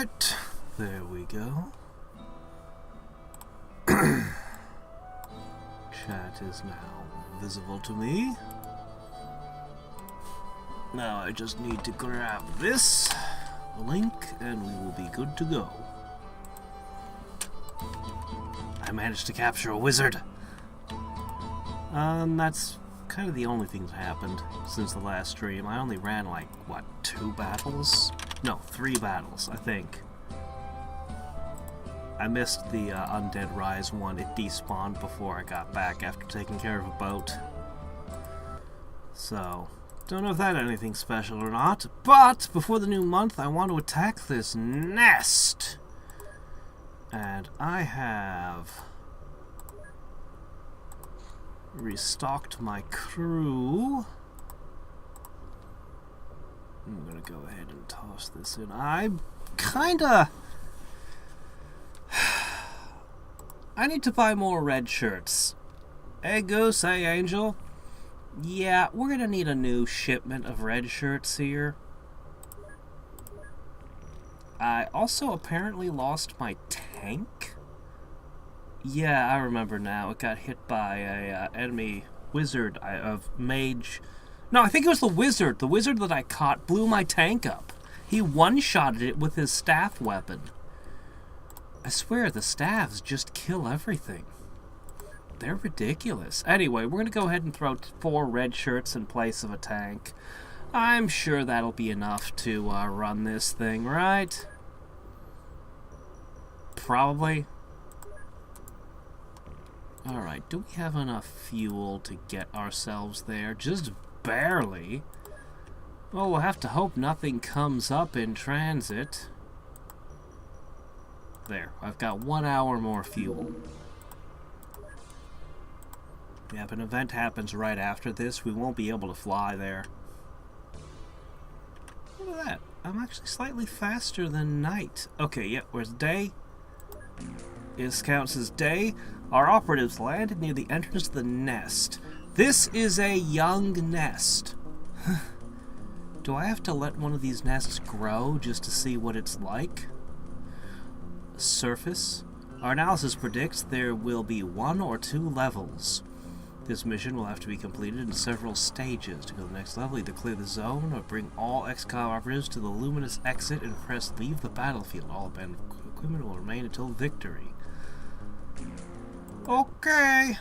Alright, there we go. Chat is now visible to me. Now I just need to grab this link and we will be good to go. I managed to capture a wizard. That's kind of the only thing that happened since the last stream. I only ran like, what, 2 battles? No, 3 battles, I think. I missed the Undead Rise one. It despawned before I got back after taking care of a boat. So, don't know if that had anything special or not, but before the new month I want to attack this nest. And I have restocked my crew. I'm gonna go ahead and toss this in. I need to buy more red shirts. Hey Goose, hey Angel. Yeah, we're gonna need a new shipment of red shirts here. I also apparently lost my tank. Yeah, I remember now. It got hit by a enemy wizard of mage. No, I think it was the wizard. The wizard that I caught blew my tank up. He one-shotted it with his staff weapon. I swear, the staffs just kill everything. They're ridiculous. Anyway, we're going to go ahead and throw 4 red shirts in place of a tank. I'm sure that'll be enough to run this thing, right? Probably. Alright, do we have enough fuel to get ourselves there? Just barely. Well, we'll have to hope nothing comes up in transit. There, I've got 1 hour more fuel. Yeah, if an event happens right after this, we won't be able to fly there. Look at that. I'm actually slightly faster than night. Okay, yeah, where's day? This counts as day. Our operatives landed near the entrance to the nest. This is a young nest. Do I have to let one of these nests grow just to see what it's like? Surface. Our analysis predicts there will be 1 or 2 levels. This mission will have to be completed in several stages. To go to the next level, either clear the zone or bring all Xcom operatives to the luminous exit and press leave the battlefield. All abandoned equipment will remain until victory. Okay.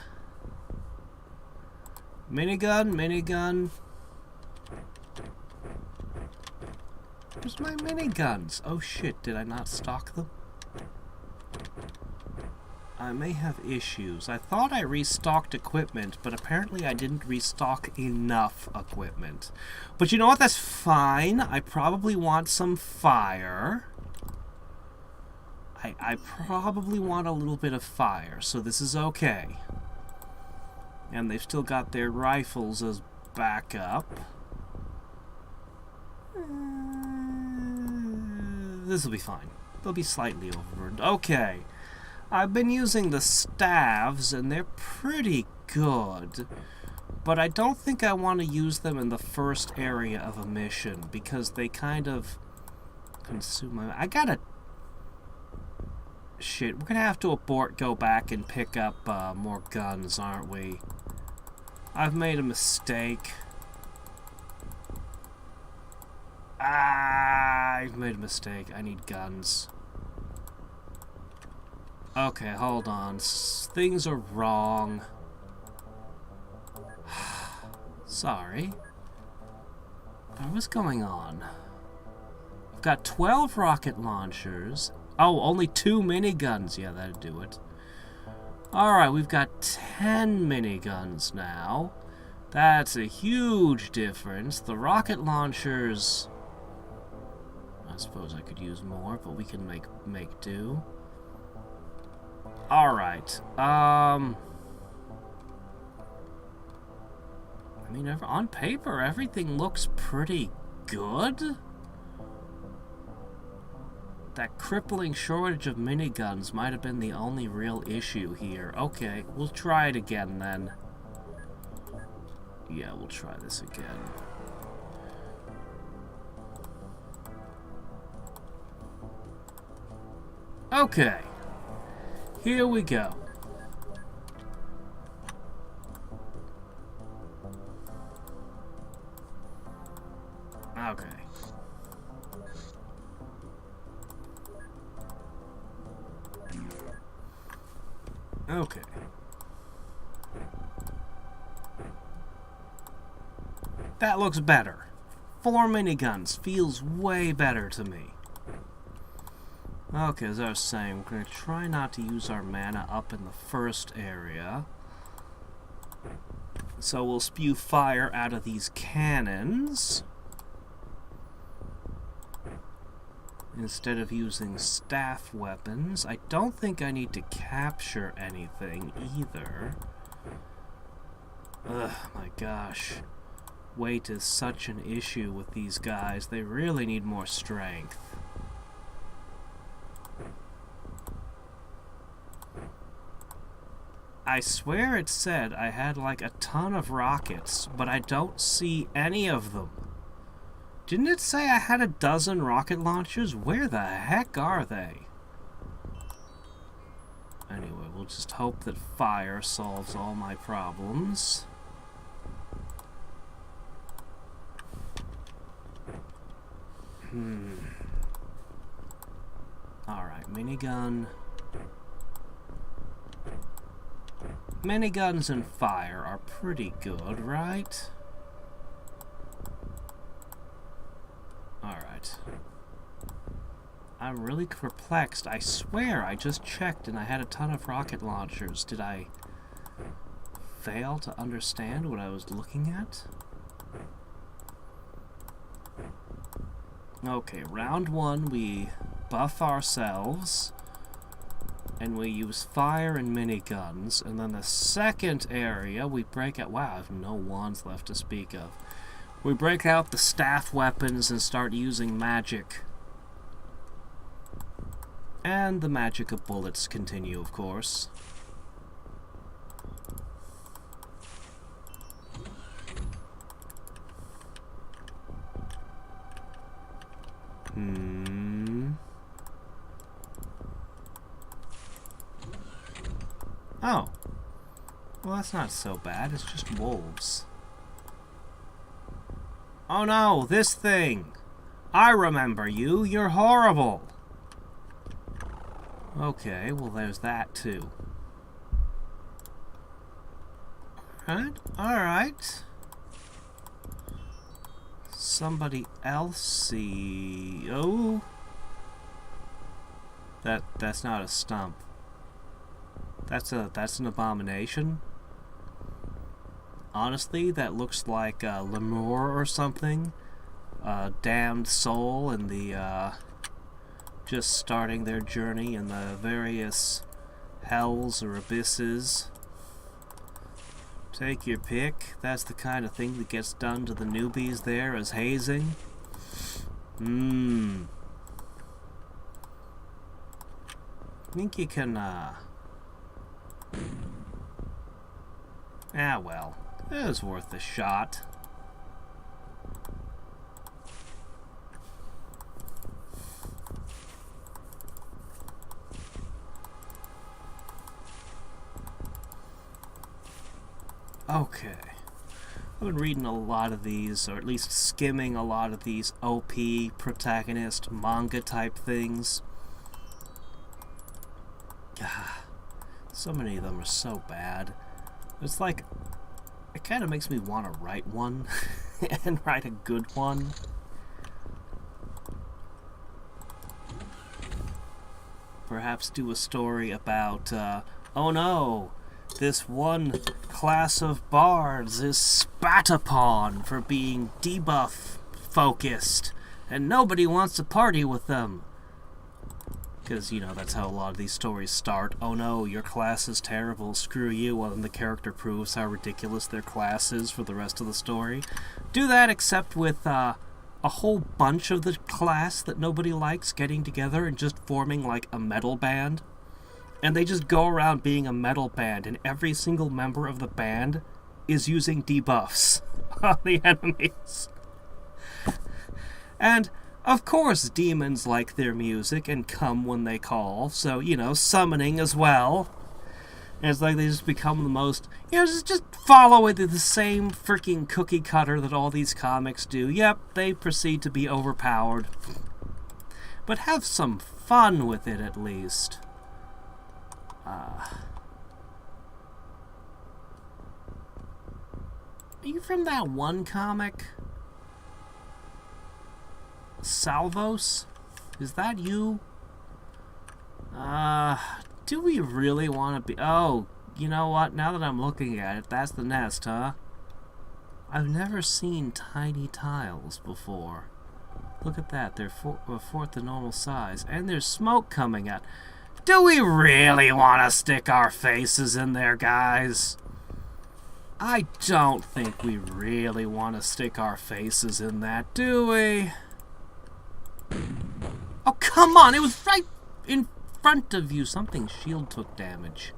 Minigun, minigun. Where's my miniguns? Oh shit, did I not stock them? I may have issues. I thought I restocked equipment, but apparently I didn't restock enough equipment. But you know what? That's fine. I probably want some fire. I probably want a little bit of fire, so this is okay. And they've still got their rifles as backup. This will be fine. They'll be slightly overburdened. Okay. I've been using the staves, and they're pretty good. But I don't think I want to use them in the first area of a mission, because they kind of consume my... I gotta... Shit, we're gonna have to abort, go back, and pick up more guns, aren't we? I've made a mistake. I've made a mistake. I need guns. Okay, hold on. Things are wrong. Sorry. What's going on? I've got 12 rocket launchers. Oh, only 2 miniguns. Yeah, that'd do it. Alright, we've got 10 miniguns now. That's a huge difference. The rocket launchers... I suppose I could use more, but we can make do. Alright, I mean, on paper, everything looks pretty good. That crippling shortage of miniguns might have been the only real issue here. Okay, we'll try it again then. Yeah, we'll try this again. Okay. Here we go. Okay. Okay. That looks better. 4 miniguns feels way better to me. Okay, as I was saying, we're going to try not to use our mana up in the first area. So we'll spew fire out of these cannons instead of using staff weapons. I don't think I need to capture anything either. Ugh, my gosh. Weight is such an issue with these guys. They really need more strength. I swear it said I had like a ton of rockets, but I don't see any of them. Didn't it say I had a dozen rocket launchers? Where the heck are they? Anyway, we'll just hope that fire solves all my problems. Alright, minigun. Miniguns and fire are pretty good, right? Alright. I'm really perplexed. I swear I just checked and I had a ton of rocket launchers. Did I fail to understand what I was looking at? Okay, round 1 we buff ourselves. And we use fire and miniguns, and then the second area we break out. Wow, I have no wands left to speak of. We break out the staff weapons and start using magic. And the magic of bullets continue, of course. Oh. Well, that's not so bad. It's just wolves. Oh no, this thing! I remember you. You're horrible. Okay, well there's that too. Alright. Somebody else see... Oh! That's not a stump. That's an abomination. Honestly, that looks like Lemur or something. Damned soul and the just starting their journey in the various hells or abysses. Take your pick. That's the kind of thing that gets done to the newbies there as hazing. Think you can Ah, well, it was worth a shot. Okay. I've been reading a lot of these, or at least skimming a lot of these OP protagonist manga type things. So many of them are so bad. It's like, it kind of makes me want to write one, and write a good one. Perhaps do a story about, oh no, this one class of bards is spat upon for being debuff focused, and nobody wants to party with them. Because, you know, that's how a lot of these stories start. Oh no, your class is terrible, screw you, well, then the character proves how ridiculous their class is for the rest of the story. Do that except with a whole bunch of the class that nobody likes getting together and just forming like a metal band. And they just go around being a metal band, and every single member of the band is using debuffs on the enemies. And Of course, demons like their music and come when they call, so, you know, summoning as well. And it's like they just become the most, you know, just follow it the same freaking cookie cutter that all these comics do. Yep, they proceed to be overpowered. But have some fun with it at least. Are you from that one comic? Salvos? Is that you? Do we really want to be... Oh, you know what? Now that I'm looking at it, that's the nest, huh? I've never seen tiny tiles before. Look at that. They're fourth the normal size. And there's smoke coming out. Do we really want to stick our faces in there, guys? I don't think we really want to stick our faces in that, do we? Oh, come on! It was right in front of you. Something's shield took damage.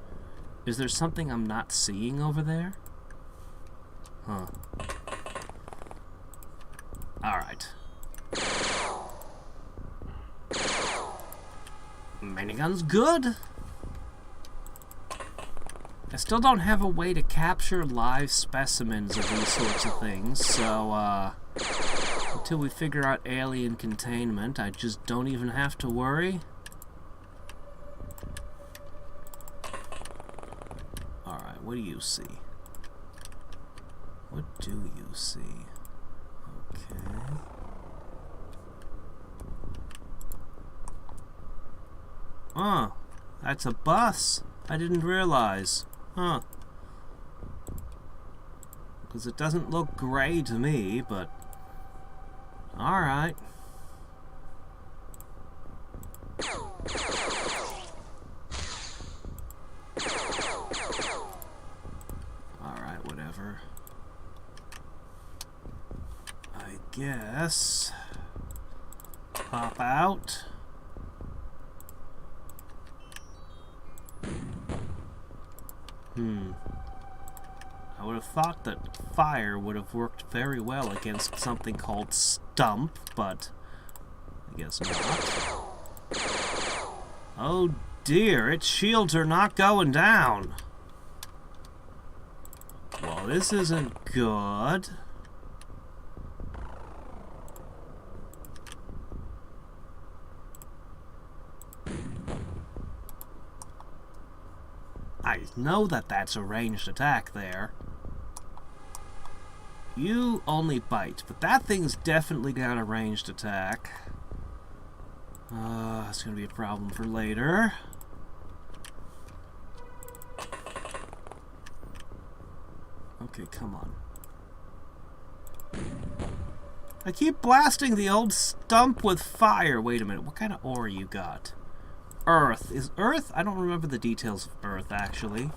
Is there something I'm not seeing over there? Huh. Alright. Minigun's good. I still don't have a way to capture live specimens of these sorts of things, so, until we figure out alien containment, I just don't even have to worry. Alright, what do you see? What do you see? Okay. Oh, that's a bus. I didn't realize. Huh. Because it doesn't look gray to me, but... Alright. Alright, whatever. I guess... Pop out. I would have thought that fire would have worked very well against something called stump, but I guess not. Oh dear, its shields are not going down. Well, this isn't good. I know that that's a ranged attack there. You only bite, but that thing's definitely got a ranged attack. It's gonna be a problem for later. Okay, come on. I keep blasting the old stump with fire. Wait a minute, what kind of ore you got? Earth. Is Earth? I don't remember the details of Earth, actually.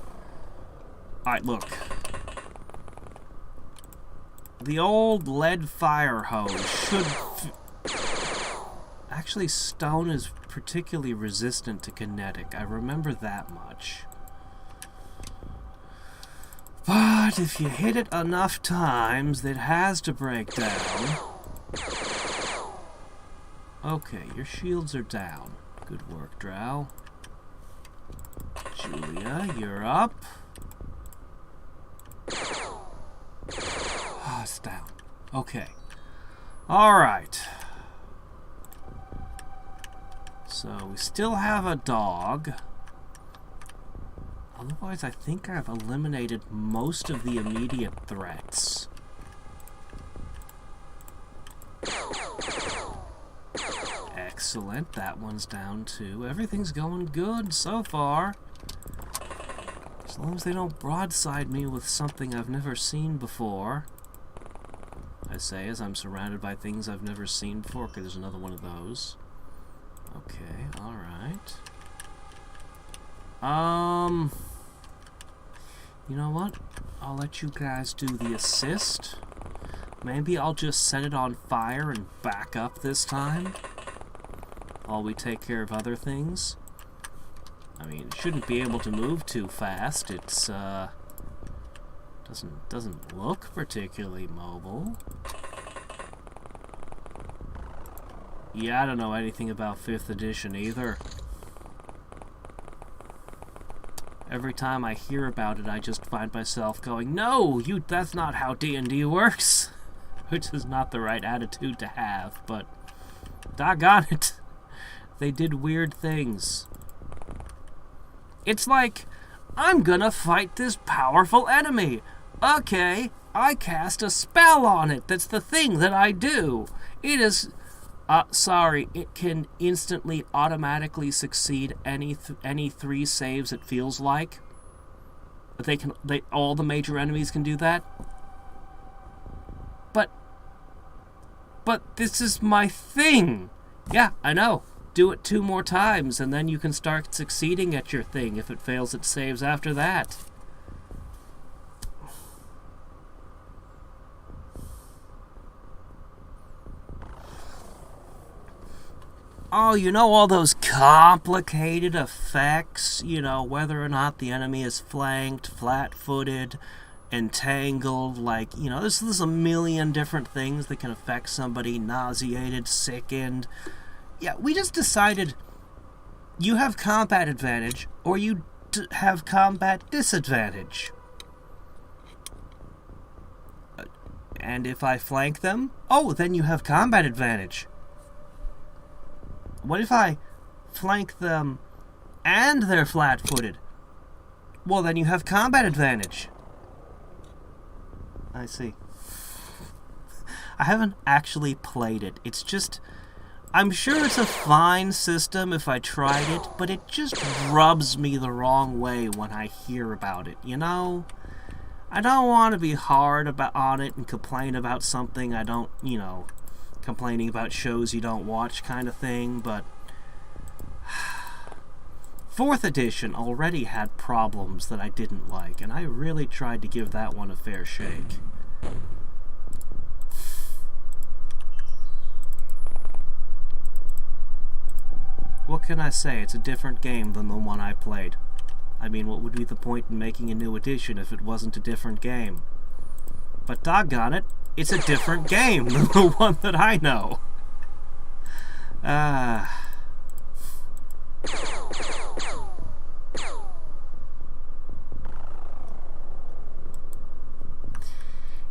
Alright, look. The old lead fire hose should... Actually, stone is particularly resistant to kinetic. I remember that much. But if you hit it enough times, it has to break down. Okay, your shields are down. Good work, Drow. Julia, you're up. Ah, it's down. Okay. Alright. So, we still have a dog. Otherwise, I think I've eliminated most of the immediate threats. Excellent, that one's down too. Everything's going good so far. As long as they don't broadside me with something I've never seen before. I say as I'm surrounded by things I've never seen before. Okay, there's another one of those. Okay, alright. You know what? I'll let you guys do the assist. Maybe I'll just set it on fire and back up this time. While we take care of other things. I mean, it shouldn't be able to move too fast. It's, doesn't look particularly mobile. Yeah, I don't know anything about 5th edition either. Every time I hear about it, I just find myself going, no, that's not how D&D works. Which is not the right attitude to have, but doggone it. They did weird things. It's like, I'm gonna fight this powerful enemy. Okay, I cast a spell on it. That's the thing that I do. It is... sorry, it can instantly, automatically succeed any 3 saves it feels like. All the major enemies can do that. But this is my thing. Yeah, I know. Do it 2 more times, and then you can start succeeding at your thing. If it fails, it saves after that. Oh, you know, all those complicated effects, you know, whether or not the enemy is flanked, flat-footed, entangled, like, you know, there's a million different things that can affect somebody, nauseated, sickened. Yeah, we just decided you have combat advantage, or you have combat disadvantage. And if I flank them, oh, then you have combat advantage. What if I flank them and they're flat-footed? Well, then you have combat advantage. I see. I haven't actually played it. It's just... I'm sure it's a fine system if I tried it, but it just rubs me the wrong way when I hear about it, you know? I don't want to be hard on it and complain about something I don't, you know... complaining about shows you don't watch kind of thing, but 4th edition already had problems that I didn't like, and I really tried to give that one a fair shake. What can I say? It's a different game than the one I played. I mean, what would be the point in making a new edition if it wasn't a different game? But doggone it, it's a different game than the one that I know.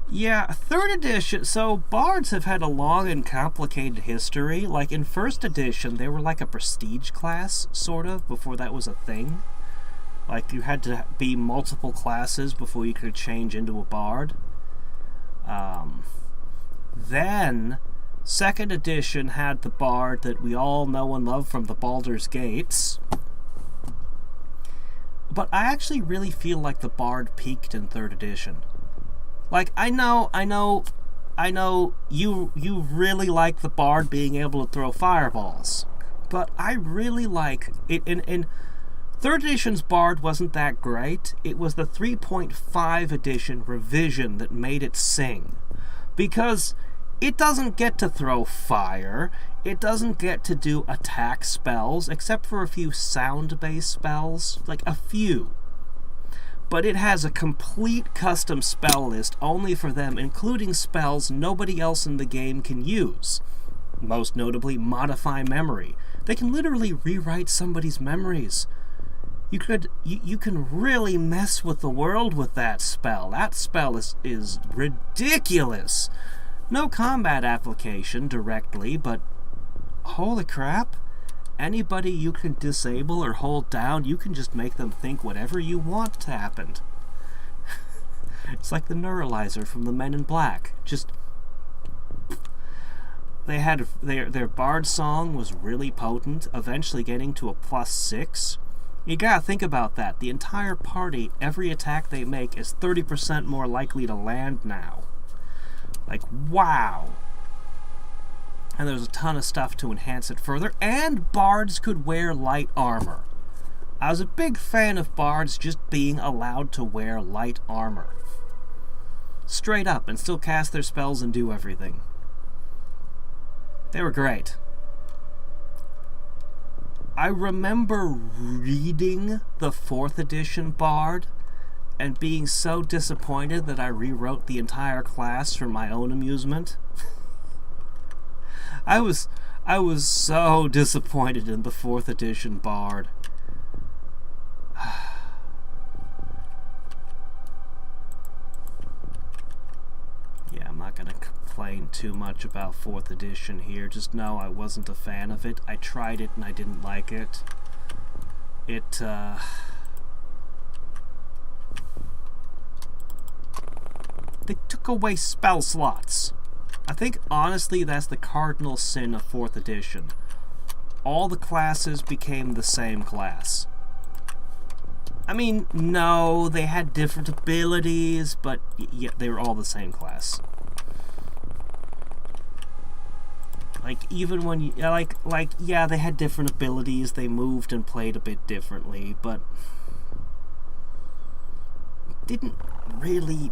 Yeah, 3rd edition, so bards have had a long and complicated history. Like, in 1st edition, they were like a prestige class, sort of, before that was a thing. Like, you had to be multiple classes before you could change into a bard. Then, 2nd edition had the bard that we all know and love from the Baldur's Gates. But I actually really feel like the bard peaked in 3rd edition. Like, I know you really like the bard being able to throw fireballs. But I really like it. In 3rd edition's bard wasn't that great. It was the 3.5 edition revision that made it sing. Because it doesn't get to throw fire. It doesn't get to do attack spells, except for a few sound-based spells. Like, a few. But it has a complete custom spell list only for them, including spells nobody else in the game can use. Most notably, Modify Memory. They can literally rewrite somebody's memories. You can really mess with the world with that spell. That spell is ridiculous. No combat application directly, but holy crap. Anybody you can disable or hold down, you can just make them think whatever you want to happen. It's like the neuralizer from the Men in Black. Just... They had their bard song was really potent, eventually getting to a +6. You gotta think about that. The entire party, every attack they make is 30% more likely to land now. Like, wow. And there's a ton of stuff to enhance it further, and bards could wear light armor. I was a big fan of bards just being allowed to wear light armor. Straight up, and still cast their spells and do everything. They were great. I remember reading the 4th edition bard and being so disappointed that I rewrote the entire class for my own amusement. I was I was so disappointed in the 4th edition Bard. Yeah, I'm not gonna complain too much about 4th edition here. Just know I wasn't a fan of it. I tried it and I didn't like it. They took away spell slots. I think, honestly, that's the cardinal sin of 4th edition. All the classes became the same class. I mean, no, they had different abilities, but yeah, they were all the same class. Like, even when you, yeah, they had different abilities, they moved and played a bit differently, but didn't really...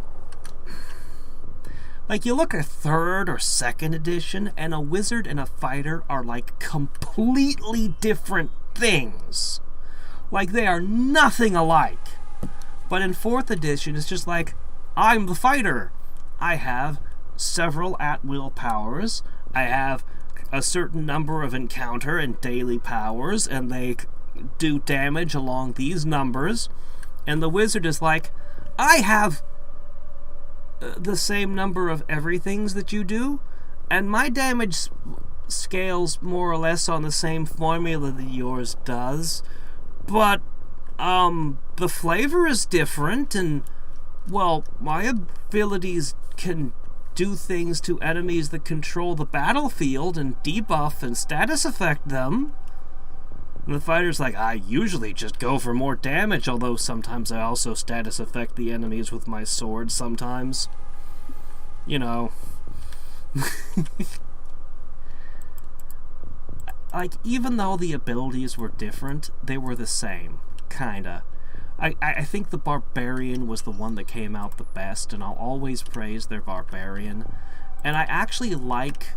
Like, you look at 3rd or 2nd edition, and a wizard and a fighter are, like, completely different things. Like, they are nothing alike. But in 4th edition, it's just like, I'm the fighter. I have several at-will powers. I have a certain number of encounter and daily powers, and they do damage along these numbers. And the wizard is like, I have... the same number of everythings that you do, and my damage scales more or less on the same formula that yours does, but the flavor is different, and well, my abilities can do things to enemies that control the battlefield and debuff and status affect them. And the fighter's like, I usually just go for more damage, although sometimes I also status affect the enemies with my sword sometimes. You know. Like, even though the abilities were different, they were the same. Kinda. I think the Barbarian was the one that came out the best, and I'll always praise their Barbarian. And I actually like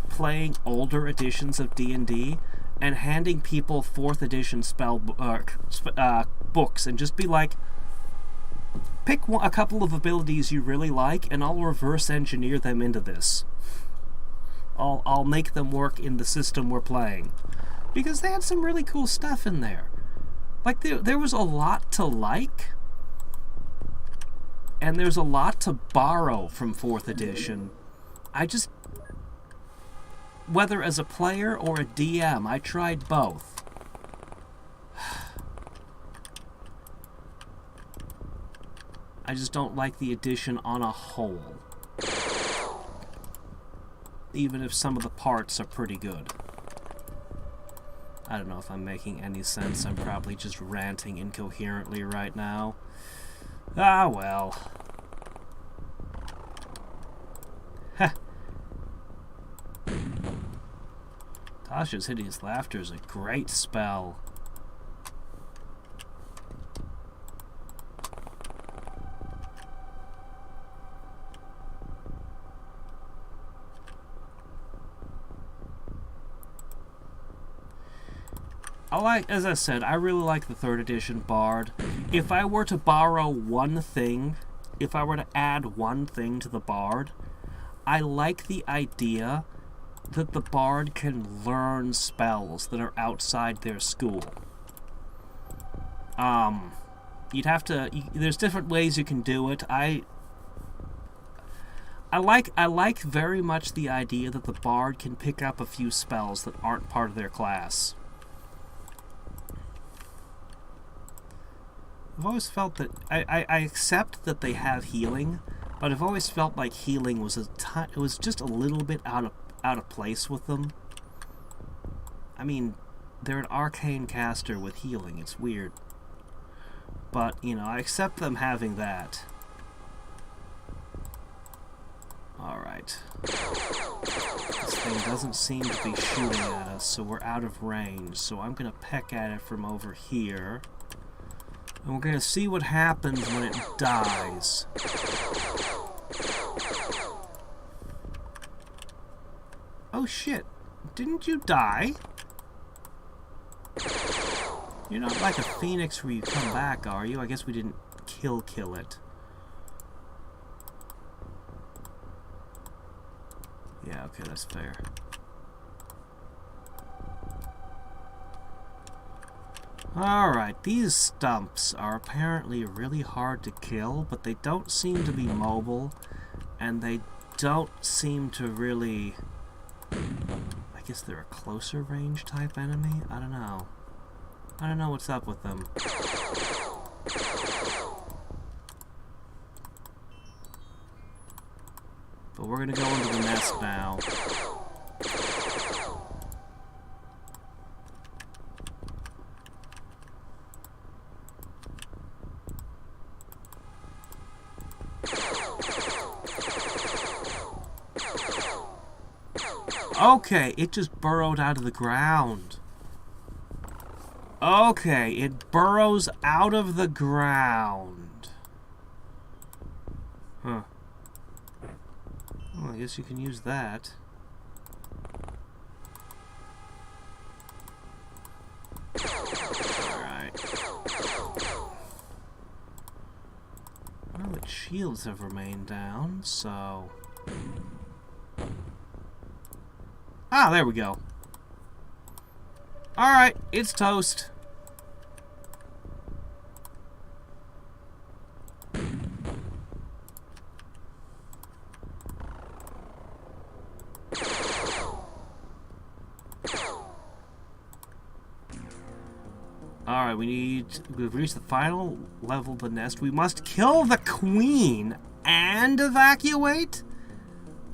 playing older editions of D&D and handing people 4th edition spell books and just be like, pick a couple of abilities you really like and I'll reverse engineer them into this. I'll make them work in the system we're playing. Because they had some really cool stuff in there. Like, there was a lot to like, and there's a lot to borrow from 4th edition. I just... Whether as a player or a DM, I tried both. I just don't like the edition on a whole. Even if some of the parts are pretty good. I don't know if I'm making any sense. I'm probably just ranting incoherently right now. Ah, well. Heh. Tasha's Hideous Laughter is a great spell. As I said, I really like the 3rd edition Bard. If I were to borrow one thing, if I were to add one thing to the Bard, I like the idea that the Bard can learn spells that are outside their school. You'd have to... there's different ways you can do it. I like very much the idea that the Bard can pick up a few spells that aren't part of their class. I've always felt that... I accept that they have healing, but I've always felt like healing was it was just a little bit out of place with them. I mean, they're an arcane caster with healing. It's weird. But, you know, I accept them having that. Alright. This thing doesn't seem to be shooting at us, so we're out of range. So I'm going to peck at it from over here. And we're going to see what happens when it dies. Oh shit. Didn't you die? You're not like a phoenix where you come back, are you? I guess we didn't kill it. Yeah, okay, that's fair. Alright, these stumps are apparently really hard to kill, but they don't seem to be mobile, and they don't seem to really... I guess they're a closer range type enemy? I don't know. I don't know what's up with them. But we're gonna go into the nest now. Okay, it just burrowed out of the ground. Okay, it burrows out of the ground. Huh. Well, I guess you can use that. Alright. Well, its shields have remained down, so... Ah, there we go. Alright, it's toast. Alright, we've reached the final level of the nest. We must kill the queen and evacuate?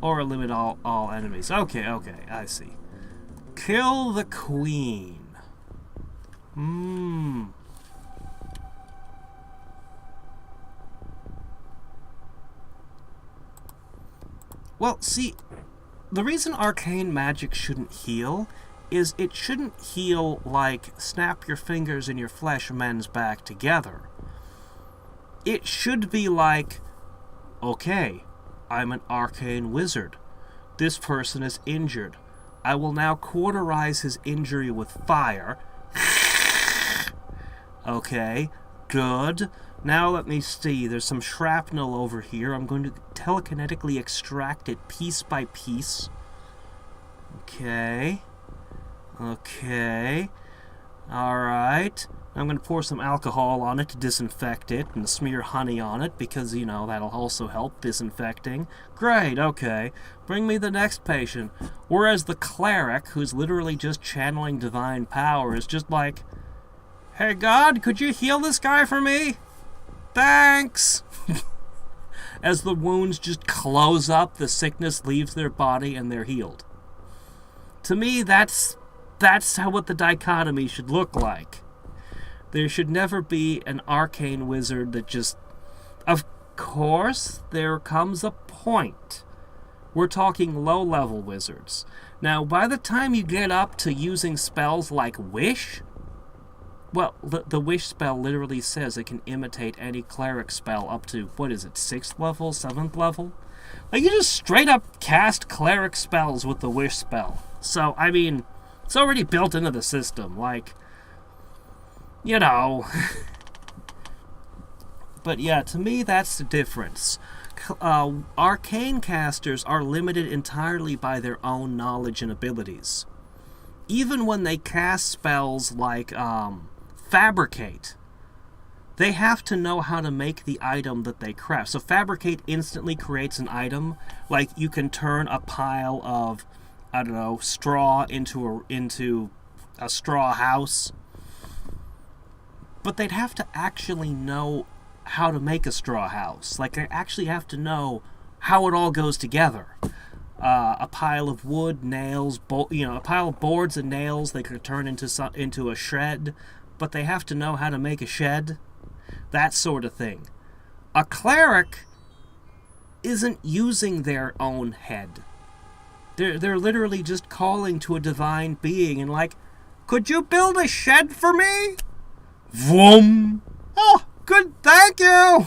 Or eliminate all enemies. Okay, I see. Kill the queen. Well, see, the reason arcane magic shouldn't heal is it shouldn't heal like snap your fingers and your flesh mends back together. It should be like, okay, I'm an arcane wizard. This person is injured. I will now cauterize his injury with fire. Okay, good. Now let me see. There's some shrapnel over here. I'm going to telekinetically extract it piece by piece. Okay. Okay. Alright. I'm going to pour some alcohol on it to disinfect it and smear honey on it because, you know, that'll also help disinfecting. Great, okay. Bring me the next patient. Whereas the cleric, who's literally just channeling divine power, is just like, hey God, could you heal this guy for me? Thanks! As the wounds just close up, the sickness leaves their body and they're healed. To me, that's what the dichotomy should look like. There should never be an arcane wizard that just... Of course, there comes a point. We're talking low-level wizards. Now, by the time you get up to using spells like Wish... Well, the Wish spell literally says it can imitate any cleric spell up to, what is it, 6th level, 7th level? Like, you just straight up cast cleric spells with the Wish spell. So, I mean, it's already built into the system, like... You know. But yeah, to me, that's the difference. Arcane casters are limited entirely by their own knowledge and abilities. Even when they cast spells like Fabricate, they have to know how to make the item that they craft. So Fabricate instantly creates an item. Like, you can turn a pile of, I don't know, straw into a straw house. But they'd have to actually know how to make a straw house. Like, they actually have to know how it all goes together. A pile of wood, nails, a pile of boards and nails they could turn into a shed. But they have to know how to make a shed. That sort of thing. A cleric isn't using their own head. They're literally just calling to a divine being and like, could you build a shed for me? Vroom! Oh, good, thank you!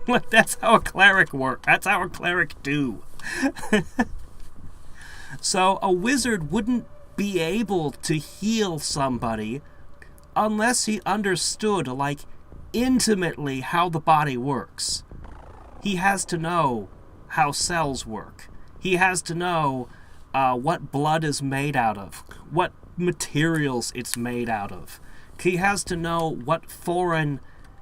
Like, that's how a cleric works. That's how a cleric do. So, a wizard wouldn't be able to heal somebody unless he understood, like, intimately how the body works. He has to know how cells work. He has to know what blood is made out of, what materials it's made out of. He has to know what foreign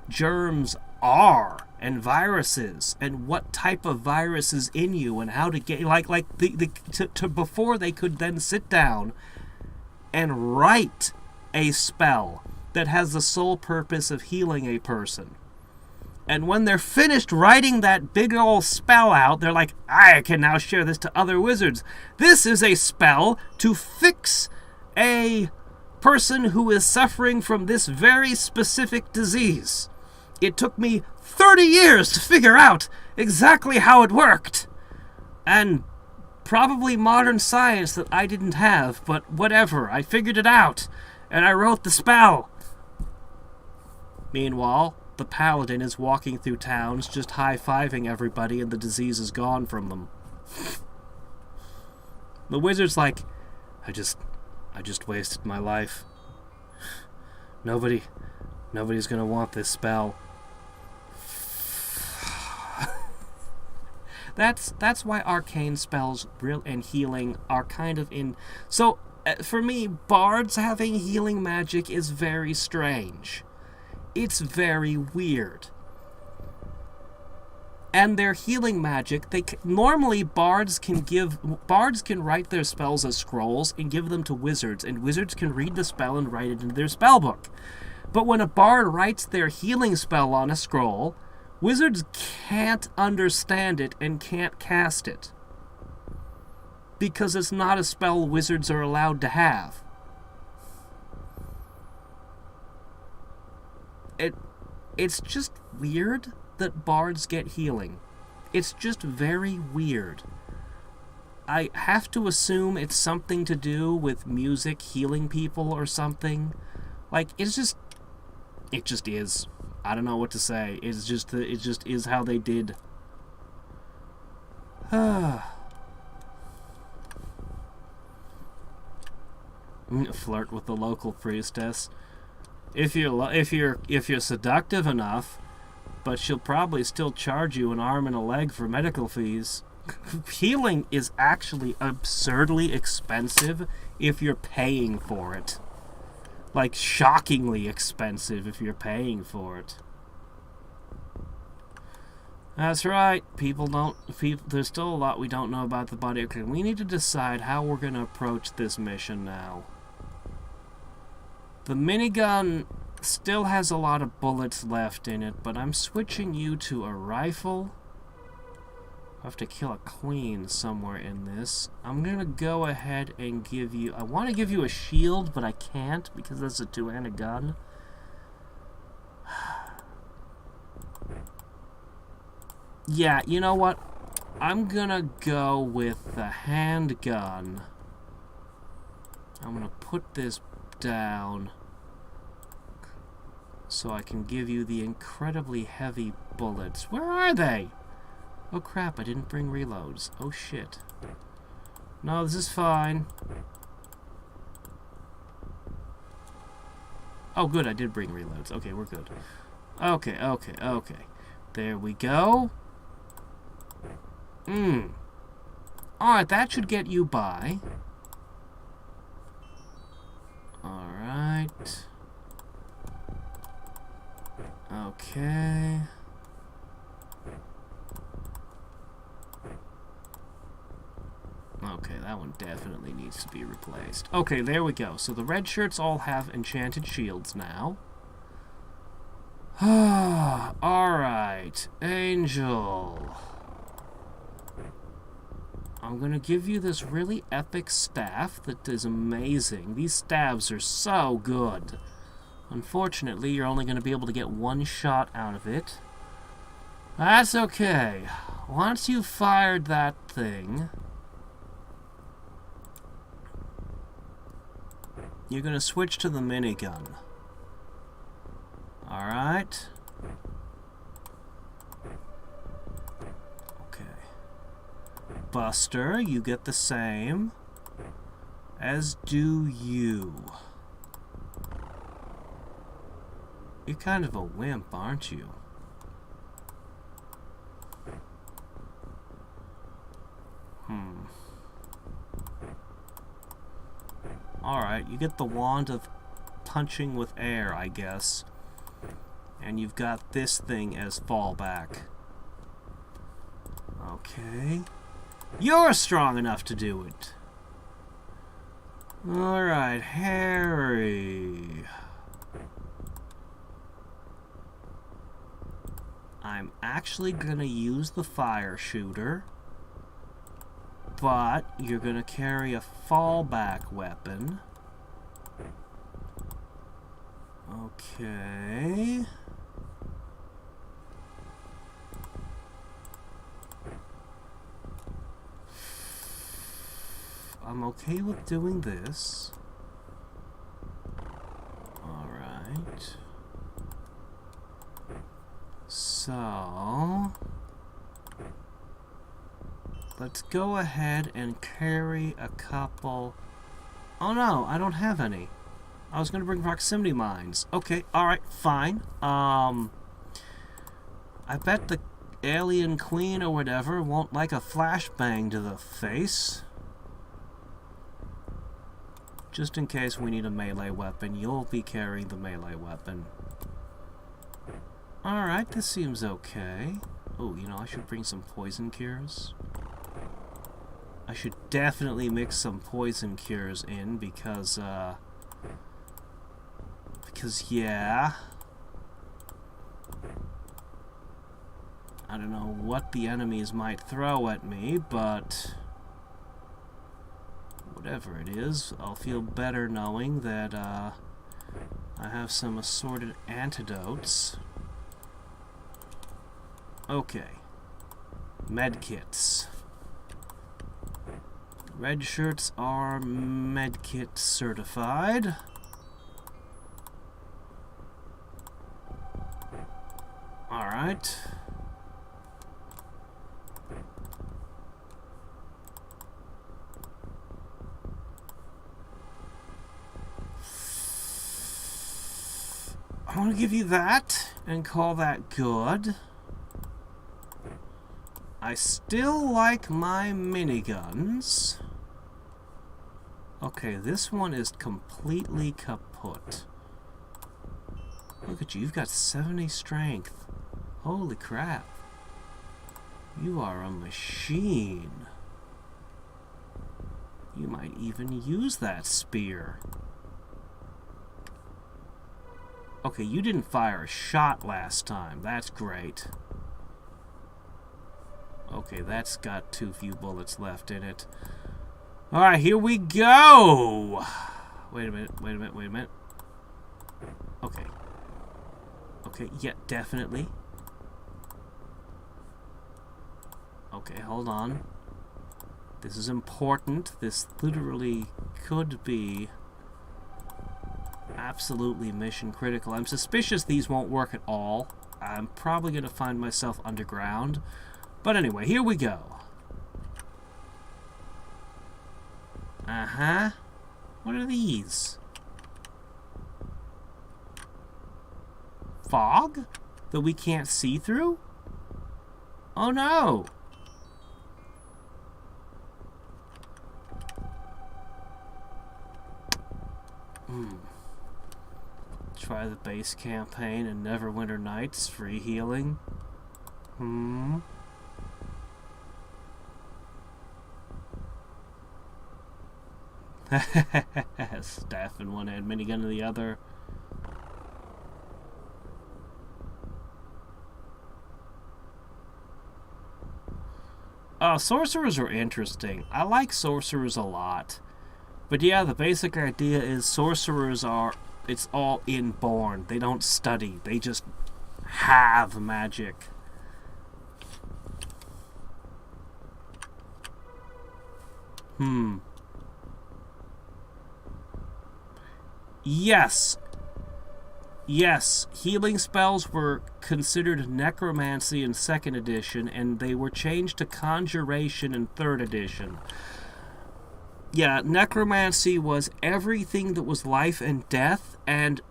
germs are and viruses and what type of virus is in you and how to get before they could then sit down and write a spell that has the sole purpose of healing a person. And when they're finished writing that big old spell out, they're like, I can now share this to other wizards. This is a spell to fix a person who is suffering from this very specific disease. It took me 30 years to figure out exactly how it worked. And probably modern science that I didn't have, but whatever, I figured it out. And I wrote the spell. Meanwhile, the paladin is walking through towns just high-fiving everybody and the disease is gone from them. The wizard's like, I just wasted my life. Nobody's gonna want this spell. That's why arcane spells and healing are kind of in... So, for me, bards having healing magic is very strange. It's very weird. And their healing magic, normally bards can write their spells as scrolls and give them to wizards, and wizards can read the spell and write it into their spellbook. But when a bard writes their healing spell on a scroll, wizards can't understand it and can't cast it. Because it's not a spell wizards are allowed to have. It's just weird that bards get healing. It's just very weird. I have to assume it's something to do with music healing people or something. Like, it just is. I don't know what to say. It just is how they did. Flirt with the local priestess. If you're seductive enough, but she'll probably still charge you an arm and a leg for medical fees. Healing is actually absurdly expensive if you're paying for it. Like, shockingly expensive if you're paying for it. That's right. There's still a lot we don't know about the body. Okay, we need to decide how we're going to approach this mission now. The minigun still has a lot of bullets left in it, but I'm switching you to a rifle. I have to kill a queen somewhere in this. I'm going to go ahead and give you... I want to give you a shield, but I can't because that's a two-handed gun. Yeah, you know what? I'm going to go with the handgun. I'm going to put this down so I can give you the incredibly heavy bullets. Where are they? Oh crap, I didn't bring reloads. Oh shit. No, this is fine. Oh good, I did bring reloads. Okay, we're good. Okay. There we go. Alright, that should get you by. Alright. Okay. Okay, that one definitely needs to be replaced. Okay, there we go. So the red shirts all have enchanted shields now. Alright, Angel. I'm gonna give you this really epic staff that is amazing. These staves are so good. Unfortunately, you're only gonna be able to get one shot out of it. That's okay. Once you've fired that thing, you're gonna switch to the minigun. Alright. Okay. Buster, you get the same. As do you. You're kind of a wimp, aren't you? Alright, you get the Wand of punching with air, I guess. And you've got this thing as fallback. Okay. You're strong enough to do it. Alright, Harry. I'm actually gonna use the fire shooter, but you're gonna carry a fallback weapon. Okay. I'm okay with doing this. Alright. So, let's go ahead and carry a couple. Oh no, I don't have any. I was going to bring proximity mines. Okay, alright, fine. I bet the alien queen or whatever won't like a flashbang to the face. Just in case we need a melee weapon, you'll be carrying the melee weapon. Alright, this seems okay. Oh, you know, I should bring some poison cures. I should definitely mix some poison cures in because, yeah. I don't know what the enemies might throw at me, but whatever it is, I'll feel better knowing that, I have some assorted antidotes. Okay. Medkits. Red shirts are medkit certified. Alright. I want to give you that and call that good. I still like my miniguns. Okay, this one is completely kaput. Look at you, you've got 70 strength. Holy crap. You are a machine. You might even use that spear. Okay, you didn't fire a shot last time. That's great. Okay, that's got too few bullets left in it. Alright, here we go! Wait a minute, wait a minute, wait a minute. Okay. Okay, yeah, definitely. Okay, hold on. This is important. This literally could be absolutely mission critical. I'm suspicious these won't work at all. I'm probably going to find myself underground. But anyway, here we go. Uh-huh. What are these? Fog? That we can't see through? Oh no! Try the base campaign and Neverwinter Nights, free healing. Staff in one hand, minigun in the other. Sorcerers are interesting. I like sorcerers a lot. But yeah, the basic idea is sorcerers are, it's all inborn. They don't study. They just have magic. Yes. Yes, healing spells were considered necromancy in 2nd edition, and they were changed to conjuration in 3rd edition. Yeah, necromancy was everything that was life and death, and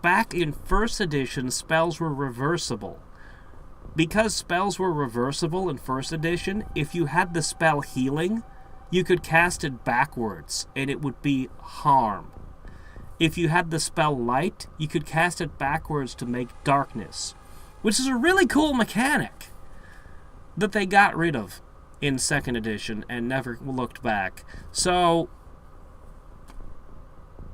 back in 1st edition, spells were reversible. Because spells were reversible in 1st edition, if you had the spell healing, you could cast it backwards, and it would be harm. if you had the spell Light, you could cast it backwards to make Darkness, which is a really cool mechanic that they got rid of in 2nd edition and never looked back. So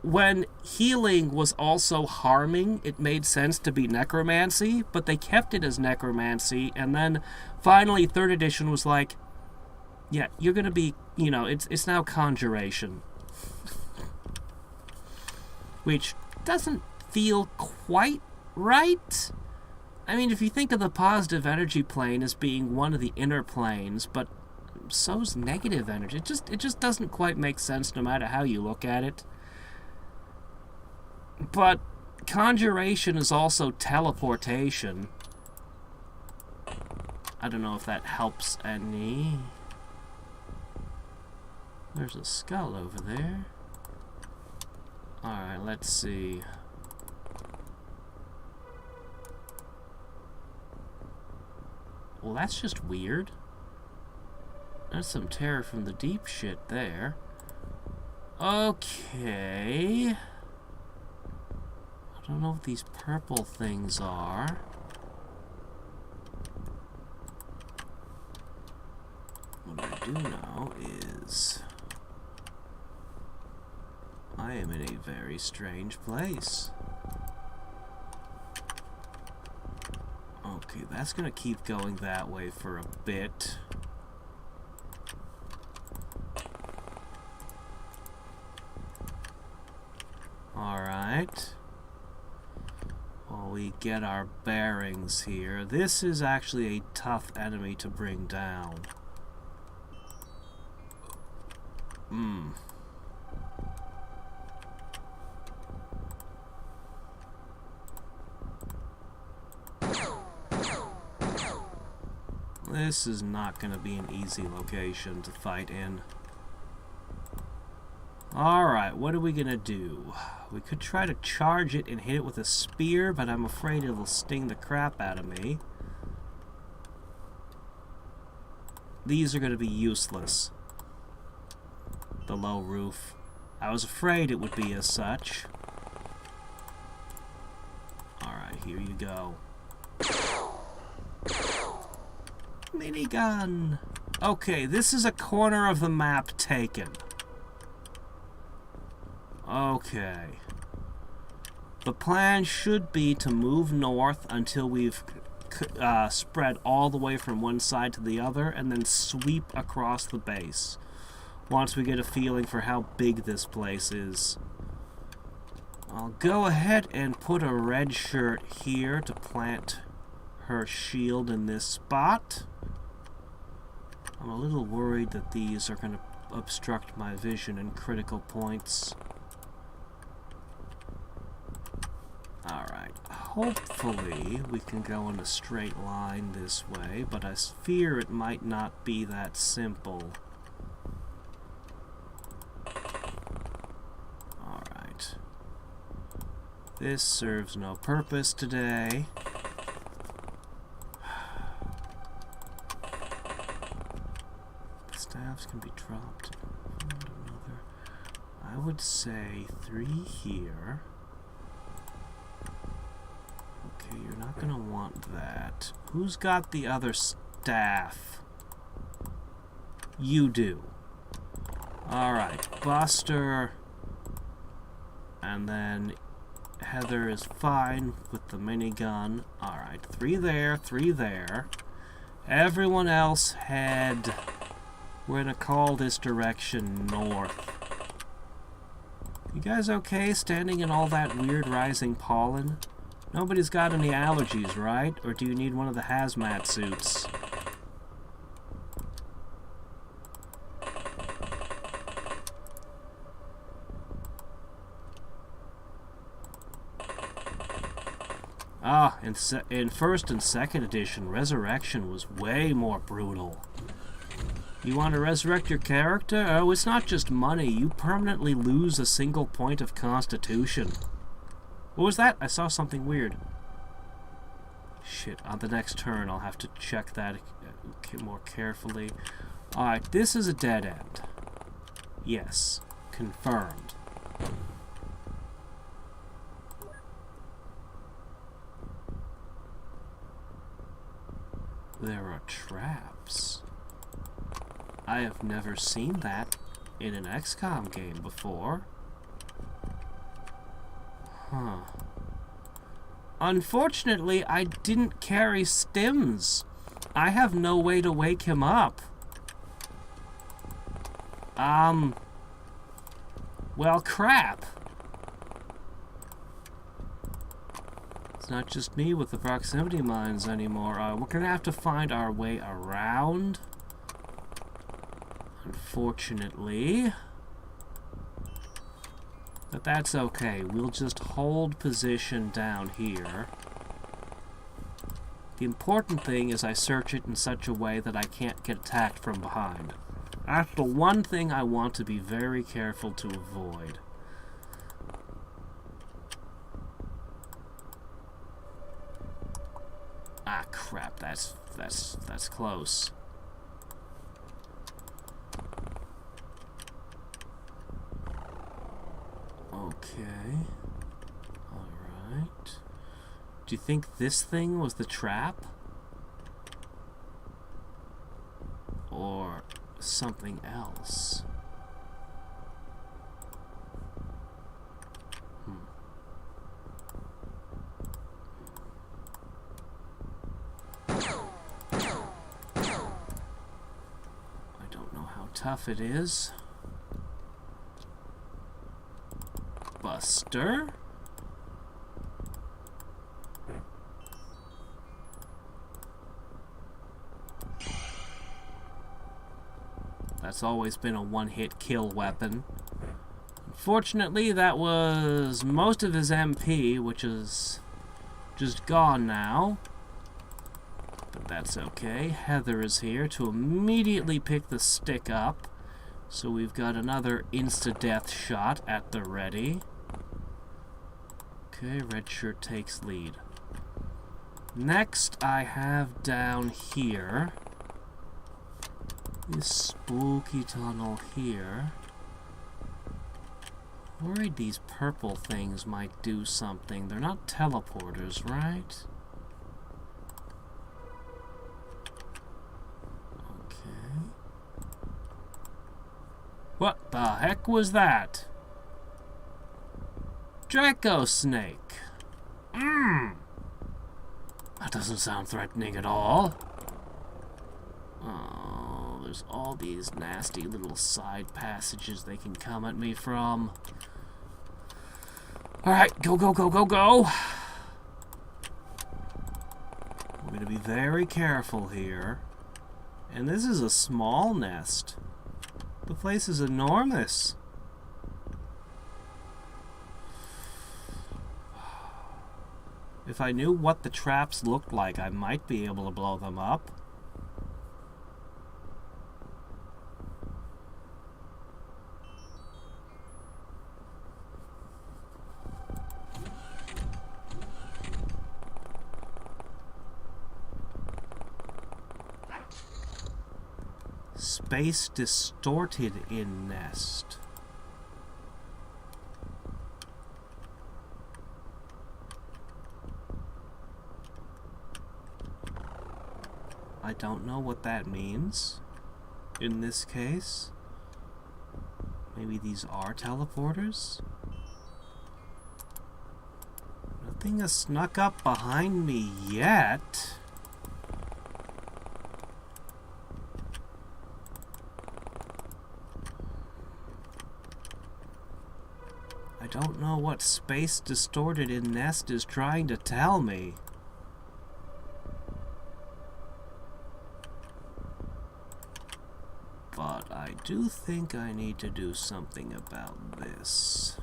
when healing was also harming, it made sense to be necromancy, but they kept it as necromancy, and then finally 3rd edition was like, yeah, you're gonna be, you know, it's now conjuration. Which doesn't feel quite right. I mean, if you think of the positive energy plane as being one of the inner planes, but so's negative energy. It just doesn't quite make sense no matter how you look at it. But conjuration is also teleportation. I don't know if that helps any. There's a skull over there. Alright, let's see. Well, that's just weird. That's some terror from the deep shit there. Okay. I don't know what these purple things are. What I do know is I am in a very strange place. Okay, that's gonna keep going that way for a bit. Alright. While we get our bearings here, this is actually a tough enemy to bring down. This is not going to be an easy location to fight in. Alright, what are we going to do? We could try to charge it and hit it with a spear, but I'm afraid it'll sting the crap out of me. These are going to be useless. The low roof. I was afraid it would be as such. Alright, here you go. Minigun! Okay, this is a corner of the map taken. Okay. The plan should be to move north until we've spread all the way from one side to the other, and then sweep across the base. Once we get a feeling for how big this place is. I'll go ahead and put a red shirt here to plant her shield in this spot. I'm a little worried that these are going to obstruct my vision in critical points. Alright, hopefully we can go in a straight line this way, but I fear it might not be that simple. Alright. This serves no purpose today. Staffs can be dropped. Another. I would say 3 here. Okay, you're not gonna want that. Who's got the other staff? You do. Alright, Buster. And then Heather is fine with the minigun. Alright, 3 there, 3 there. Everyone else head. We're gonna call this direction north. You guys okay standing in all that weird rising pollen? Nobody's got any allergies, right? Or do you need one of the hazmat suits? Ah, in 1st and 2nd edition, Resurrection was way more brutal. You want to resurrect your character? Oh, it's not just money. You permanently lose a single point of constitution. What was that? I saw something weird. Shit, on the next turn I'll have to check that more carefully. Alright, this is a dead end. Yes, confirmed. There are traps. I have never seen that in an XCOM game before. Huh. Unfortunately, I didn't carry stims. I have no way to wake him up. Well, crap. It's not just me with the proximity mines anymore. We're gonna have to find our way around. Unfortunately. But that's okay. We'll just hold position down here. The important thing is I search it in such a way that I can't get attacked from behind. That's the one thing I want to be very careful to avoid. Ah, crap. That's close. Okay. Alright. Do you think this thing was the trap? Or something else? I don't know how tough it is. Buster? That's always been a one-hit kill weapon. Unfortunately, that was most of his MP, which is just gone now. But that's okay. Heather is here to immediately pick the stick up. So we've got another insta-death shot at the ready. Okay, red shirt takes lead. Next, I have down here this spooky tunnel here. Worried these purple things might do something. They're not teleporters, right? Okay. What the heck was that? Draco snake. That doesn't sound threatening at all. Oh, there's all these nasty little side passages they can come at me from. Alright, go, go, go, go, go! I'm gonna be very careful here. And this is a small nest. The place is enormous. If I knew what the traps looked like, I might be able to blow them up. Space distorted in nest. I don't know what that means in this case. Maybe these are teleporters? Nothing has snuck up behind me yet. I don't know what space distorted in nest is trying to tell me. But I do think I need to do something about this.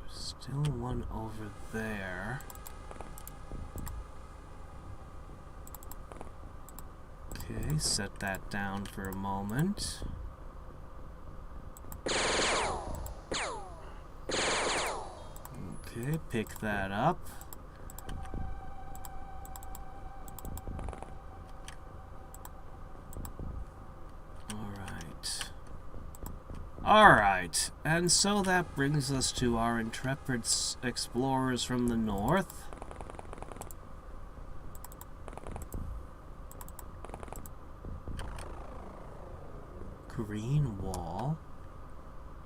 Still one over there. Okay, set that down for a moment. Okay, Okay, pick that up. Alright, and so that brings us to our intrepid explorers from the north. Green wall.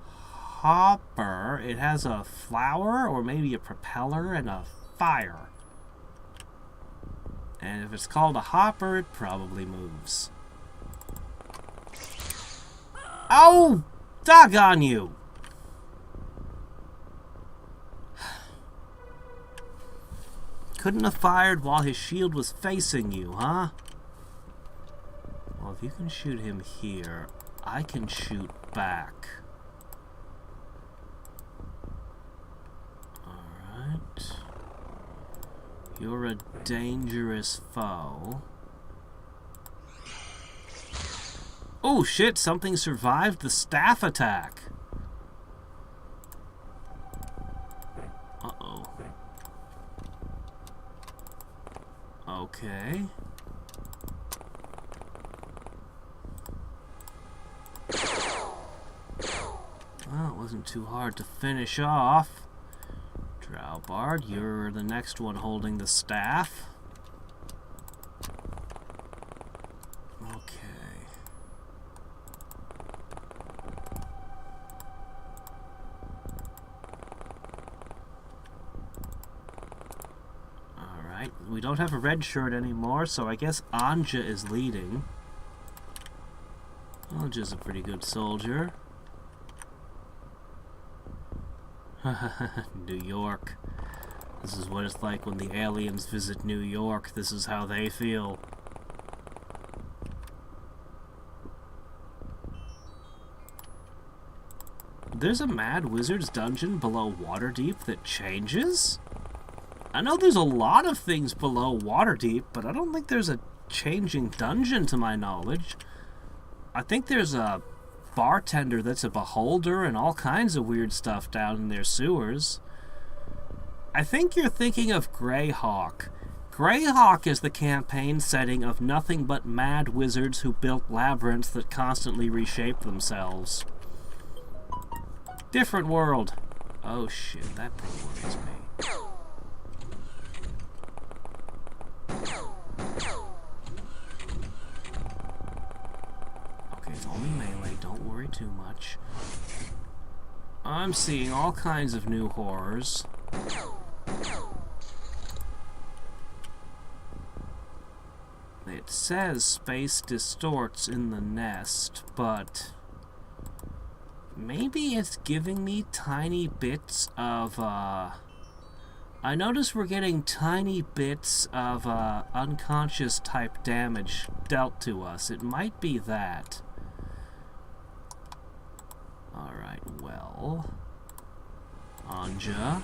Hopper. It has a flower or maybe a propeller and a fire. And if it's called a hopper, it probably moves. Oh! Doggone you! Couldn't have fired while his shield was facing you, huh? Well, if you can shoot him here, I can shoot back. Alright. You're a dangerous foe. Oh shit, something survived the staff attack. Uh-oh. Okay. Well, it wasn't too hard to finish off. Drowbard, you're the next one holding the staff. We don't have a red shirt anymore, so I guess Anja is leading. Anja's a pretty good soldier. New York. This is what it's like when the aliens visit New York. This is how they feel. There's a Mad Wizard's dungeon below Waterdeep that changes? I know there's a lot of things below Waterdeep, but I don't think there's a changing dungeon to my knowledge. I think there's a bartender that's a beholder and all kinds of weird stuff down in their sewers. I think you're thinking of Greyhawk. Greyhawk is the campaign setting of nothing but mad wizards who built labyrinths that constantly reshape themselves. Different world. Oh shit, that thing worries me. Okay, it's only melee, don't worry too much. I'm seeing all kinds of new horrors. It says space distorts in the nest, but maybe it's giving me tiny bits of, I notice we're getting tiny bits of unconscious type damage dealt to us. It might be that. Alright, well. Anja.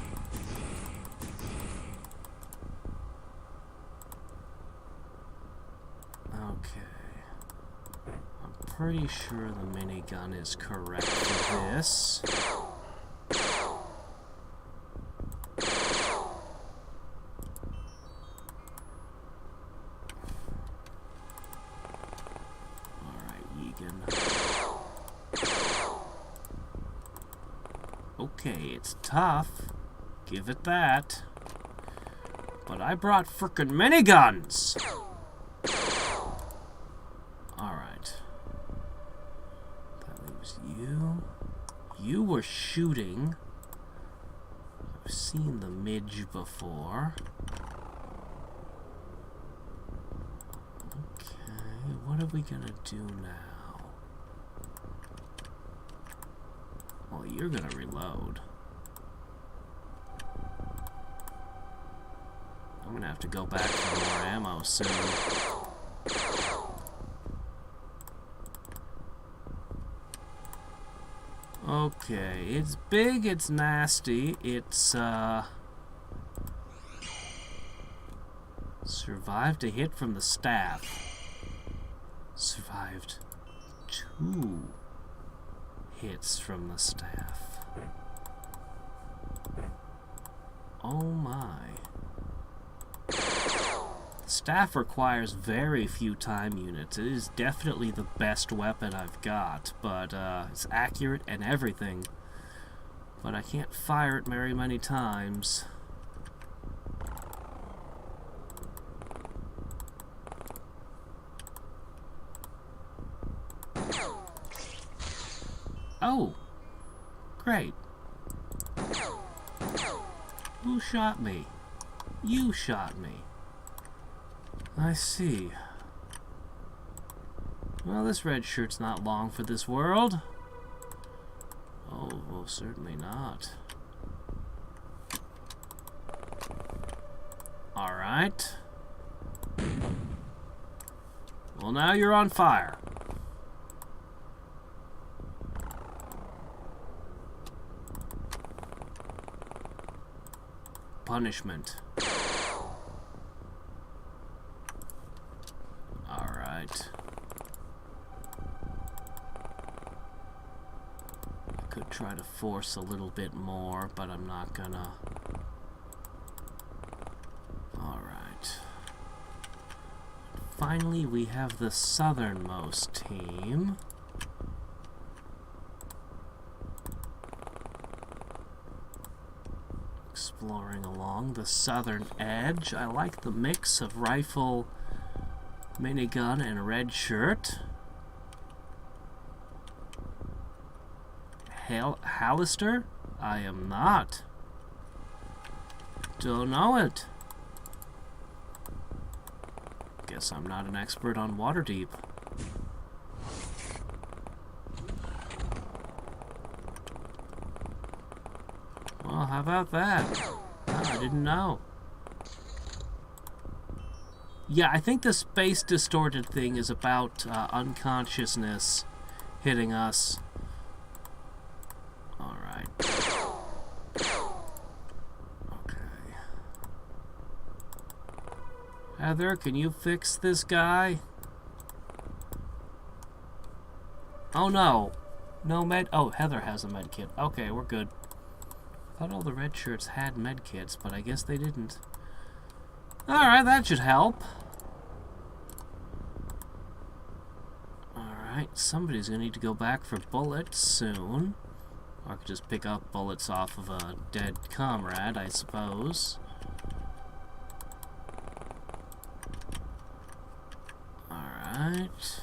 Okay. I'm pretty sure the minigun is correct for this. Okay, it's tough. Give it that. But I brought frickin' miniguns! Alright. That leaves you. You were shooting. I've seen the mage before. Okay, what are we gonna do now? Well, you're gonna reload. I'm gonna have to go back for more ammo soon. Okay, it's big, it's nasty, it's, survived a hit from the staff. Survived 2 hits from the staff. Oh my. The staff requires very few time units. It is definitely the best weapon I've got, but it's accurate and everything. But I can't fire it very many times. Oh! Great. Who shot me? You shot me. I see. Well, this red shirt's not long for this world. Oh, certainly not. Alright. Well, now you're on fire. Punishment. Alright. I could try to force a little bit more, but I'm not gonna. Alright. Finally, we have the southernmost team. Exploring along the southern edge. I like the mix of rifle, minigun, and red shirt. Hallister? I am not. Don't know it. Guess I'm not an expert on Waterdeep. Well, how about that? Oh, I didn't know. Yeah, I think the space distorted thing is about unconsciousness hitting us. Alright. Okay. Heather, can you fix this guy? Oh no. No med. Oh, Heather has a med kit. Okay, we're good. I thought all the red shirts had medkits, but I guess they didn't. Alright, that should help. Alright, somebody's gonna need to go back for bullets soon. Or I could just pick up bullets off of a dead comrade, I suppose. Alright.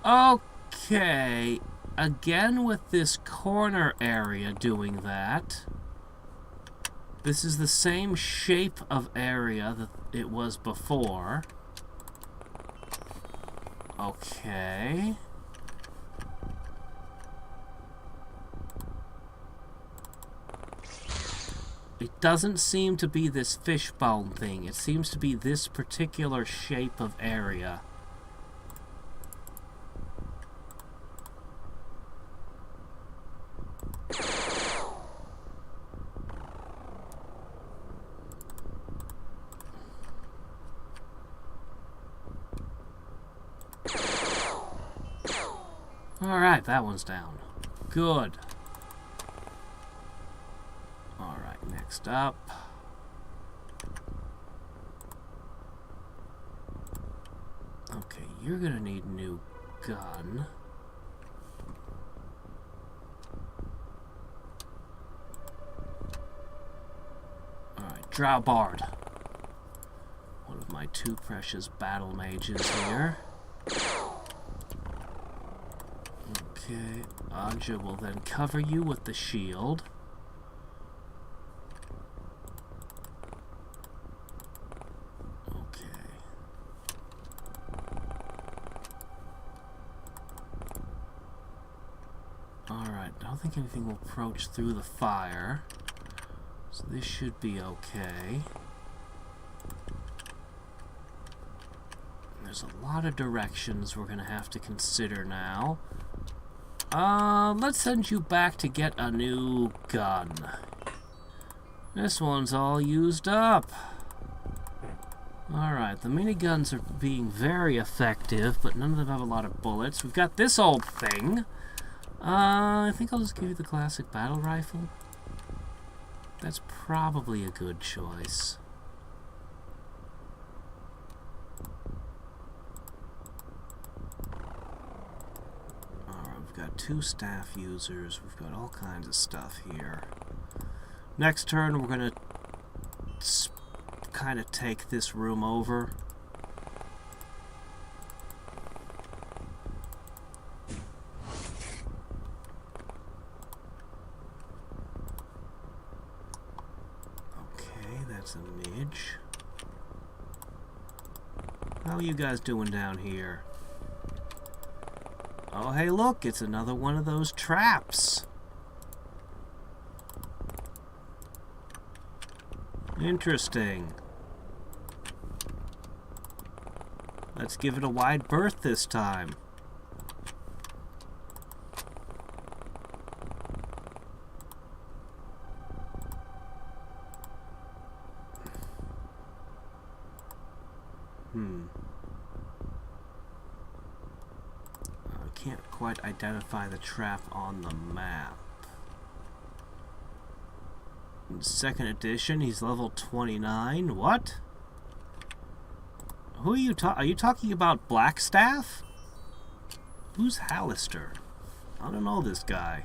Okay. Again with this corner area doing that. This is the same shape of area that it was before. Okay. It doesn't seem to be this fishbone thing. It seems to be this particular shape of area. Alright, that one's down. Good. Alright, next up. Okay, you're gonna need a new gun. Alright, Drow Bard. One of my two precious battle mages here. Okay, Anja will then cover you with the shield. Okay. Alright, I don't think anything will approach through the fire. So this should be okay. There's a lot of directions we're gonna have to consider now. Let's send you back to get a new gun. This one's all used up. Alright, the miniguns are being very effective, but none of them have a lot of bullets. We've got this old thing. I think I'll just give you the classic battle rifle. That's probably a good choice. Alright, we've got 2 staff users. We've got all kinds of stuff here. Next turn, we're going to kind of take this room over. Okay, that's a mage. How are you guys doing down here? Oh, hey, look, it's another one of those traps. Interesting. Let's give it a wide berth this time. I can't quite identify the trap on the map. In 2nd edition, he's level 29. What? Who are you are you talking about Blackstaff? Who's Hallister? I don't know this guy.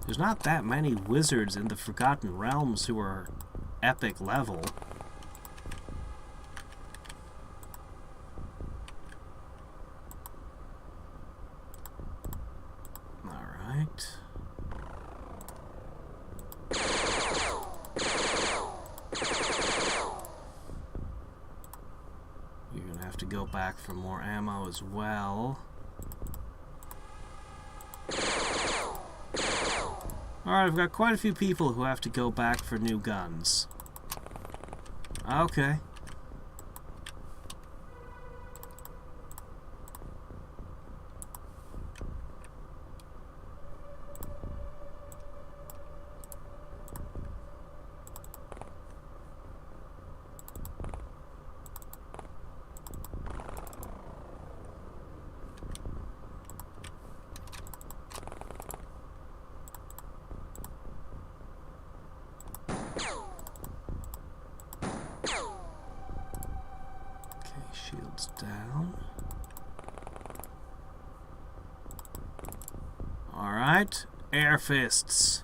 There's not that many wizards in the Forgotten Realms who are epic level. Alright. You're gonna have to go back for more ammo as well. Alright, I've got quite a few people who have to go back for new guns. Okay. Shields down. Alright, air fists.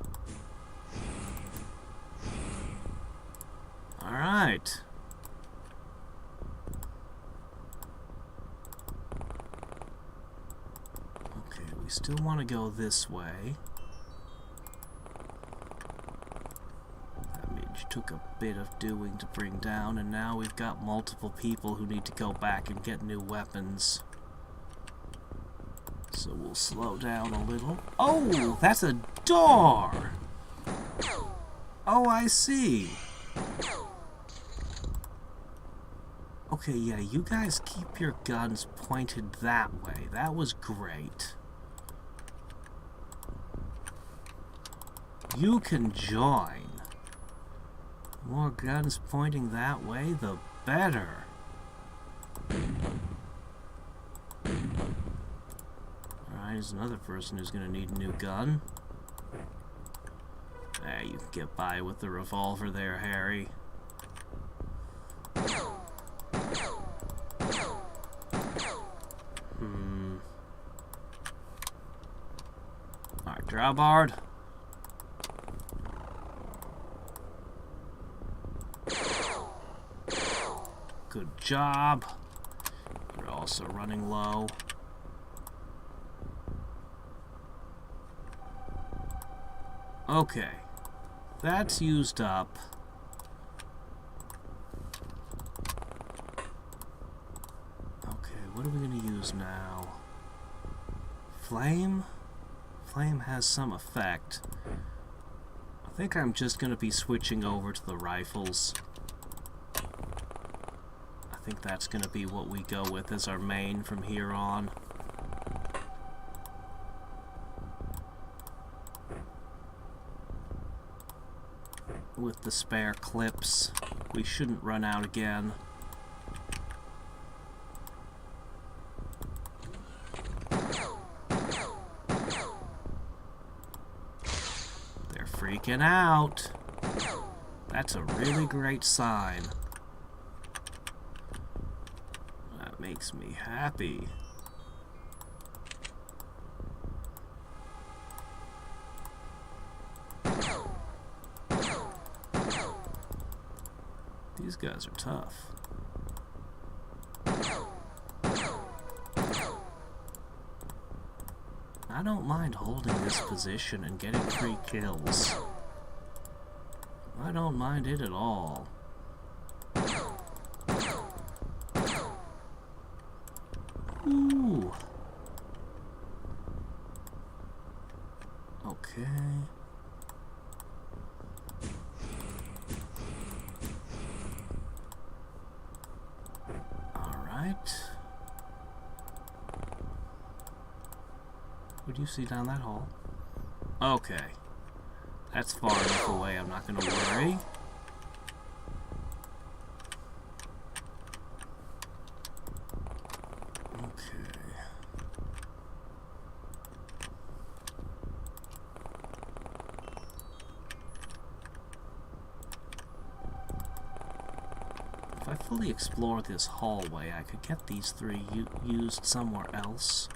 Alright. Okay, we still want to go this way. Took a bit of doing to bring down, and now we've got multiple people who need to go back and get new weapons. So we'll slow down a little. Oh, that's a door! Oh, I see. Okay, yeah, you guys keep your guns pointed that way. That was great. You can join. More guns pointing that way, the better. Alright, there's another person who's gonna need a new gun. You can get by with the revolver there, Harry. Alright, Drawbard. Good job. You're also running low. Okay. That's used up. Okay, what are we going to use now? Flame? Flame has some effect. I think I'm just going to be switching over to the rifles. I think that's going to be what we go with as our main from here on. With the spare clips, we shouldn't run out again. freaking out. That's a really great sign. That makes me happy. These guys are tough. I don't mind holding this position and getting 3 kills. I don't mind it at all. Ooh. Okay. What do you see down that hall? Okay. That's far enough away, I'm not gonna worry. Okay. If I fully explore this hallway, I could get these 3 used somewhere else.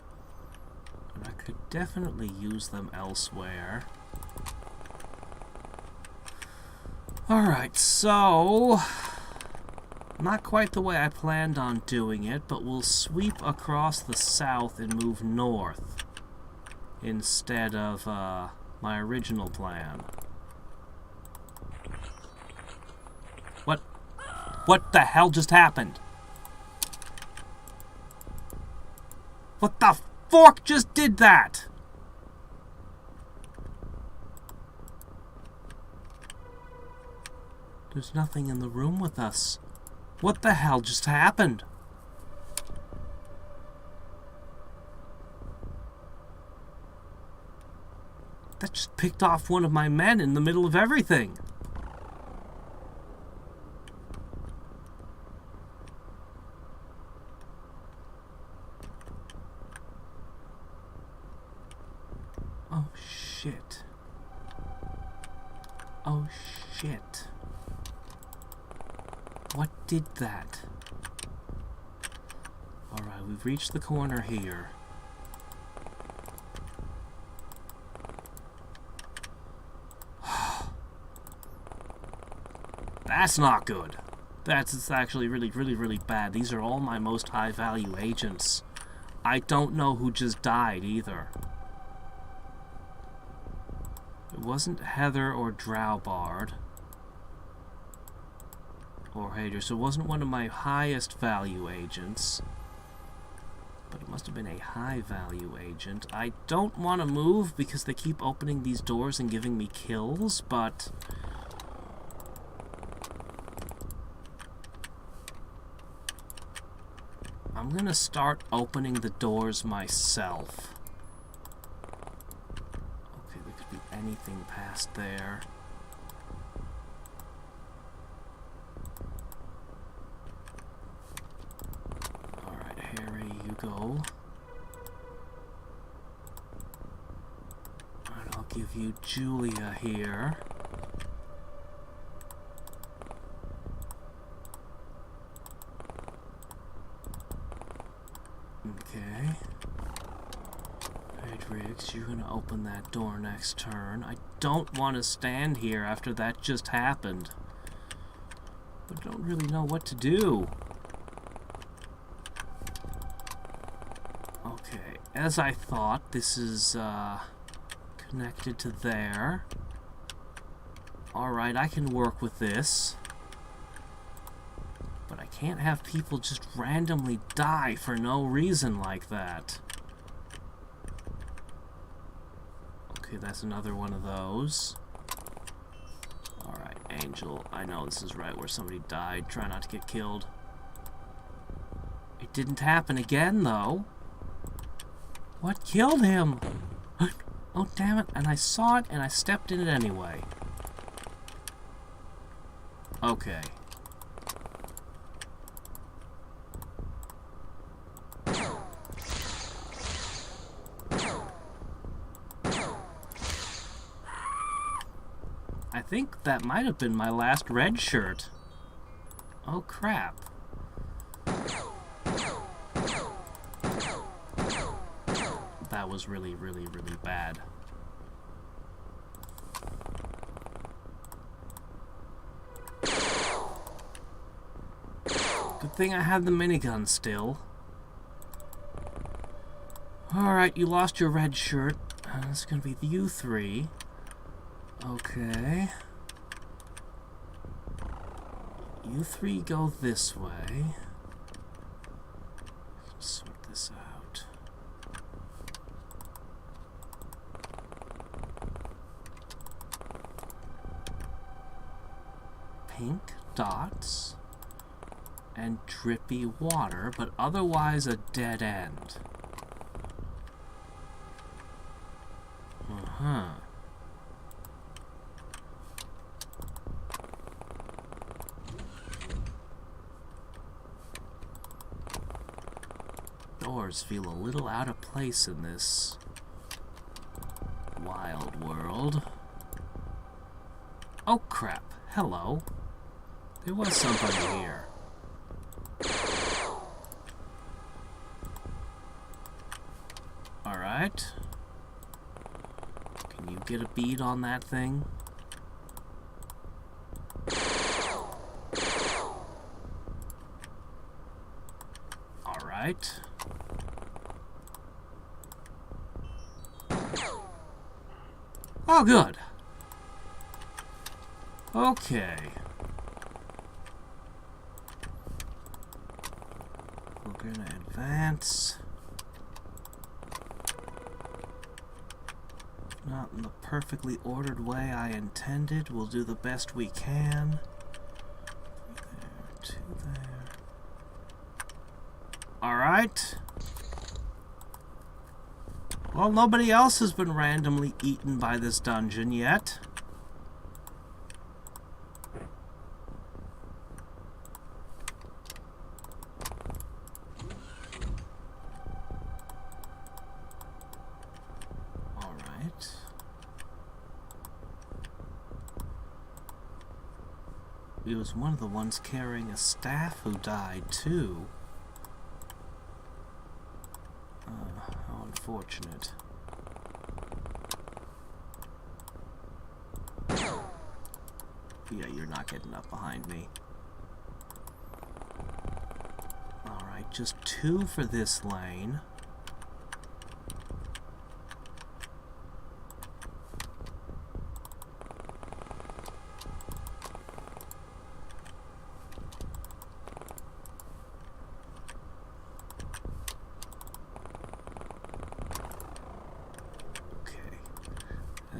And I could definitely use them elsewhere. Alright, so... not quite the way I planned on doing it, but we'll sweep across the south and move north instead of my original plan. What the hell just happened? What the fork just did that? There's nothing in the room with us. What the hell just happened? That just picked off one of my men in the middle of everything. Oh, shit. Oh, shit. What did that? Alright, we've reached the corner here. That's not good. That's actually really bad. These are all my most high-value agents. I don't know who just died, either. It wasn't Heather or Drowbard. Or Hadriex, so it wasn't one of my highest value agents. But it must have been a high value agent. I don't want to move because they keep opening these doors and giving me kills, but... I'm gonna start opening the doors myself. Okay, there could be anything past there. Alright, Harry, you go. And I'll give you Julia here. Okay. Hadriex, you're gonna open that door next turn. I don't want to stand here after that just happened. I don't really know what to do. Okay, as I thought, this is connected to there. Alright, I can work with this. But I can't have people just randomly die for no reason like that. Okay, that's another one of those. Alright, Angel, I know this is right where somebody died. Try not to get killed. It didn't happen again, though. What killed him? Oh, damn it. And I saw it, and I stepped in it anyway. Okay. think that might have been my last red shirt. Oh, crap. That was really, really, really bad. Good thing I have the minigun still. Alright, you lost your red shirt. It's gonna be you three. Okay. You three go this way. Sort this out. Pink dots and drippy water, but otherwise a dead end. Uh-huh. Doors feel a little out of place in this wild world. Oh crap, hello. There was somebody here. Alright. Can you get a bead on that thing? Alright. Oh, good. Okay. We're gonna advance. Not in the perfectly ordered way I intended. We'll do the best we can. There, two there. Alright. Well, nobody else has been randomly eaten by this dungeon yet. Alright. He was one of the ones carrying a staff who died, too. How unfortunate. Yeah, you're not getting up behind me. Alright, just 2 for this lane.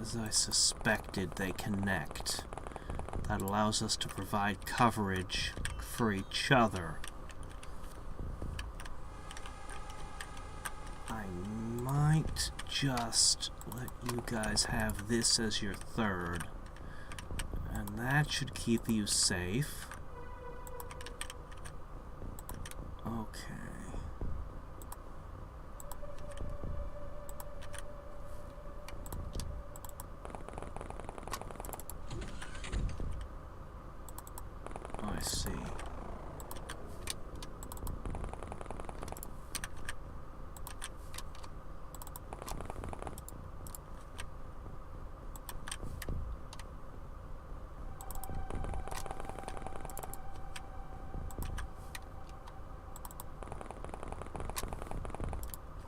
As I suspected, they connect. That allows us to provide coverage for each other. I might just let you guys have this as your third. And that should keep you safe. Okay. I see.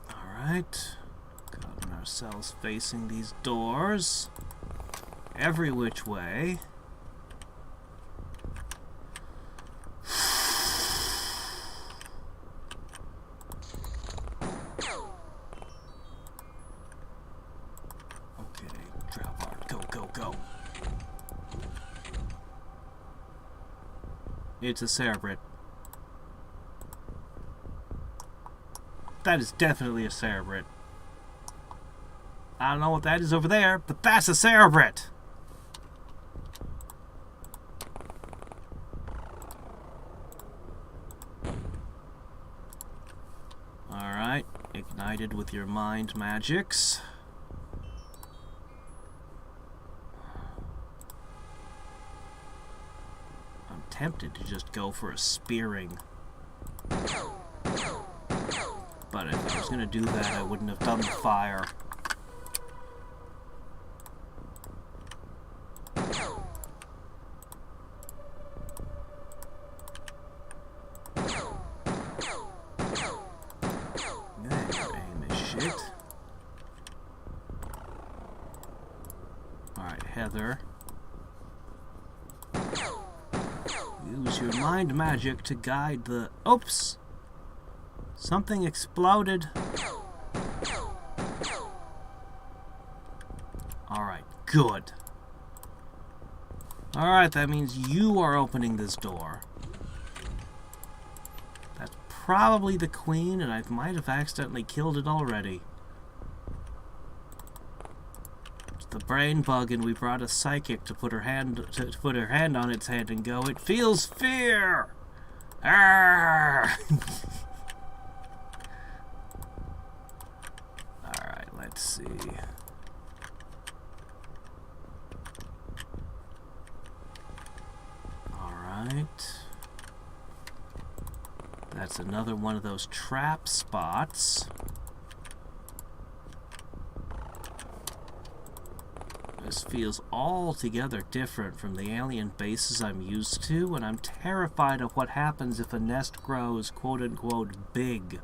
All right. Gotten ourselves facing these doors every which way. It's a Cerebrit. That is definitely a Cerebrit. I don't know what that is over there, but that's a Cerebrit! Alright, ignited with your mind magics. tempted to just go for a spearing. But if I was gonna do that, I wouldn't have done the fire. Heather. Use your mind magic to guide the... Oops! Something exploded. Alright, good. Alright, that means you are opening this door. That's probably the queen, and I might have accidentally killed it already. The brain bug, and we brought a psychic to put her hand on its head and go, "It feels fear." All right, let's see. All right, that's another one of those trap spots. This feels altogether different from the alien bases I'm used to, and I'm terrified of what happens if a nest grows quote-unquote big.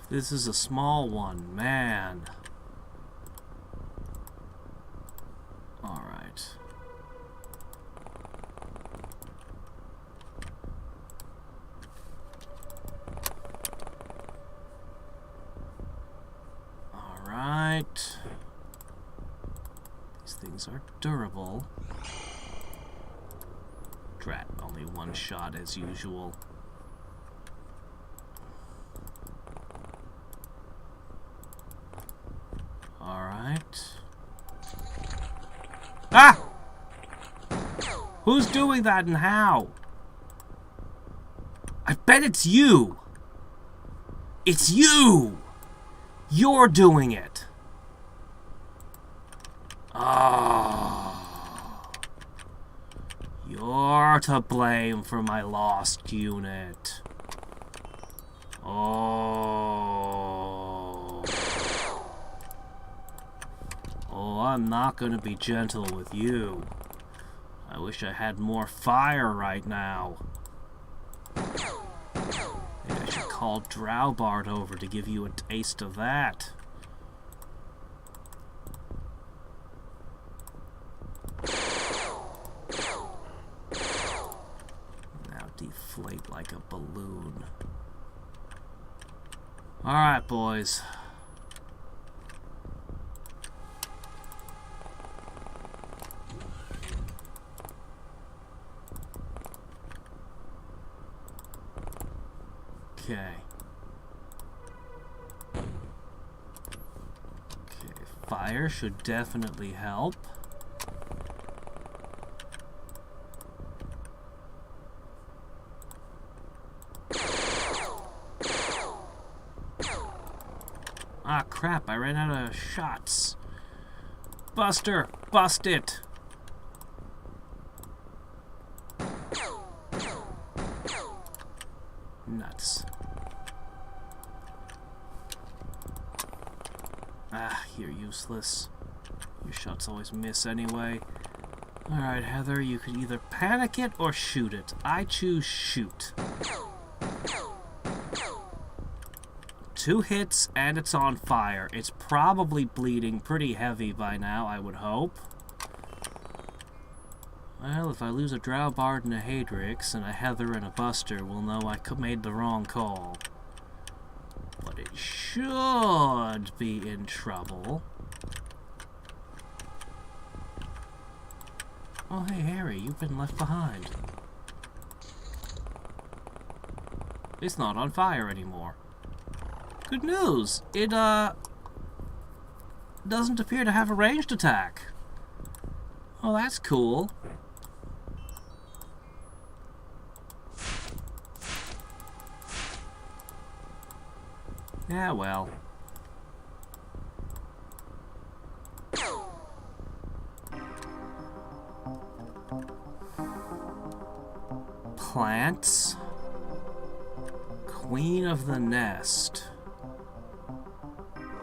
This is a small one, man. Alright. Alright. These things are durable. Drat, only one shot as usual. Alright. Ah! Who's doing that and how? I bet it's you! It's you! You're doing it! Oh. You're to blame for my lost unit. Oh. Oh, I'm not gonna be gentle with you. I wish I had more fire right now. Maybe I should call Drowbart over to give you a taste of that. Now deflate like a balloon. Alright, boys. Okay. Okay, fire should definitely help. Ah, crap, I ran out of shots. Buster, bust it! Nuts. Ah, you're useless. Your shots always miss anyway. Alright, Heather, you could either panic it or shoot it. I choose shoot. 2 hits and it's on fire. It's probably bleeding pretty heavy by now, I would hope. Well, if I lose a Drowbart and a Hadriex and a Heather and a Buster, we'll know I made the wrong call. But it should be in trouble. Oh, hey, Harry, you've been left behind. It's not on fire anymore. Good news! It, doesn't appear to have a ranged attack. Oh, that's cool. Yeah, well. plants. Queen of the nest.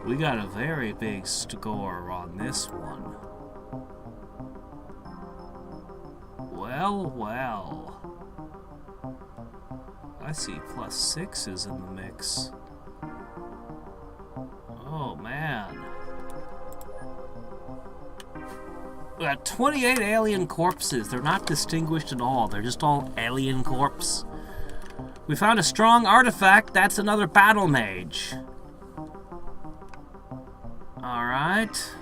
We got a very big score on this one. Well, well. I see +6s in the mix. Oh, man. We got 28 alien corpses. They're not distinguished at all. They're just all alien corpse. We found a strong artifact. That's another battle mage. Alright.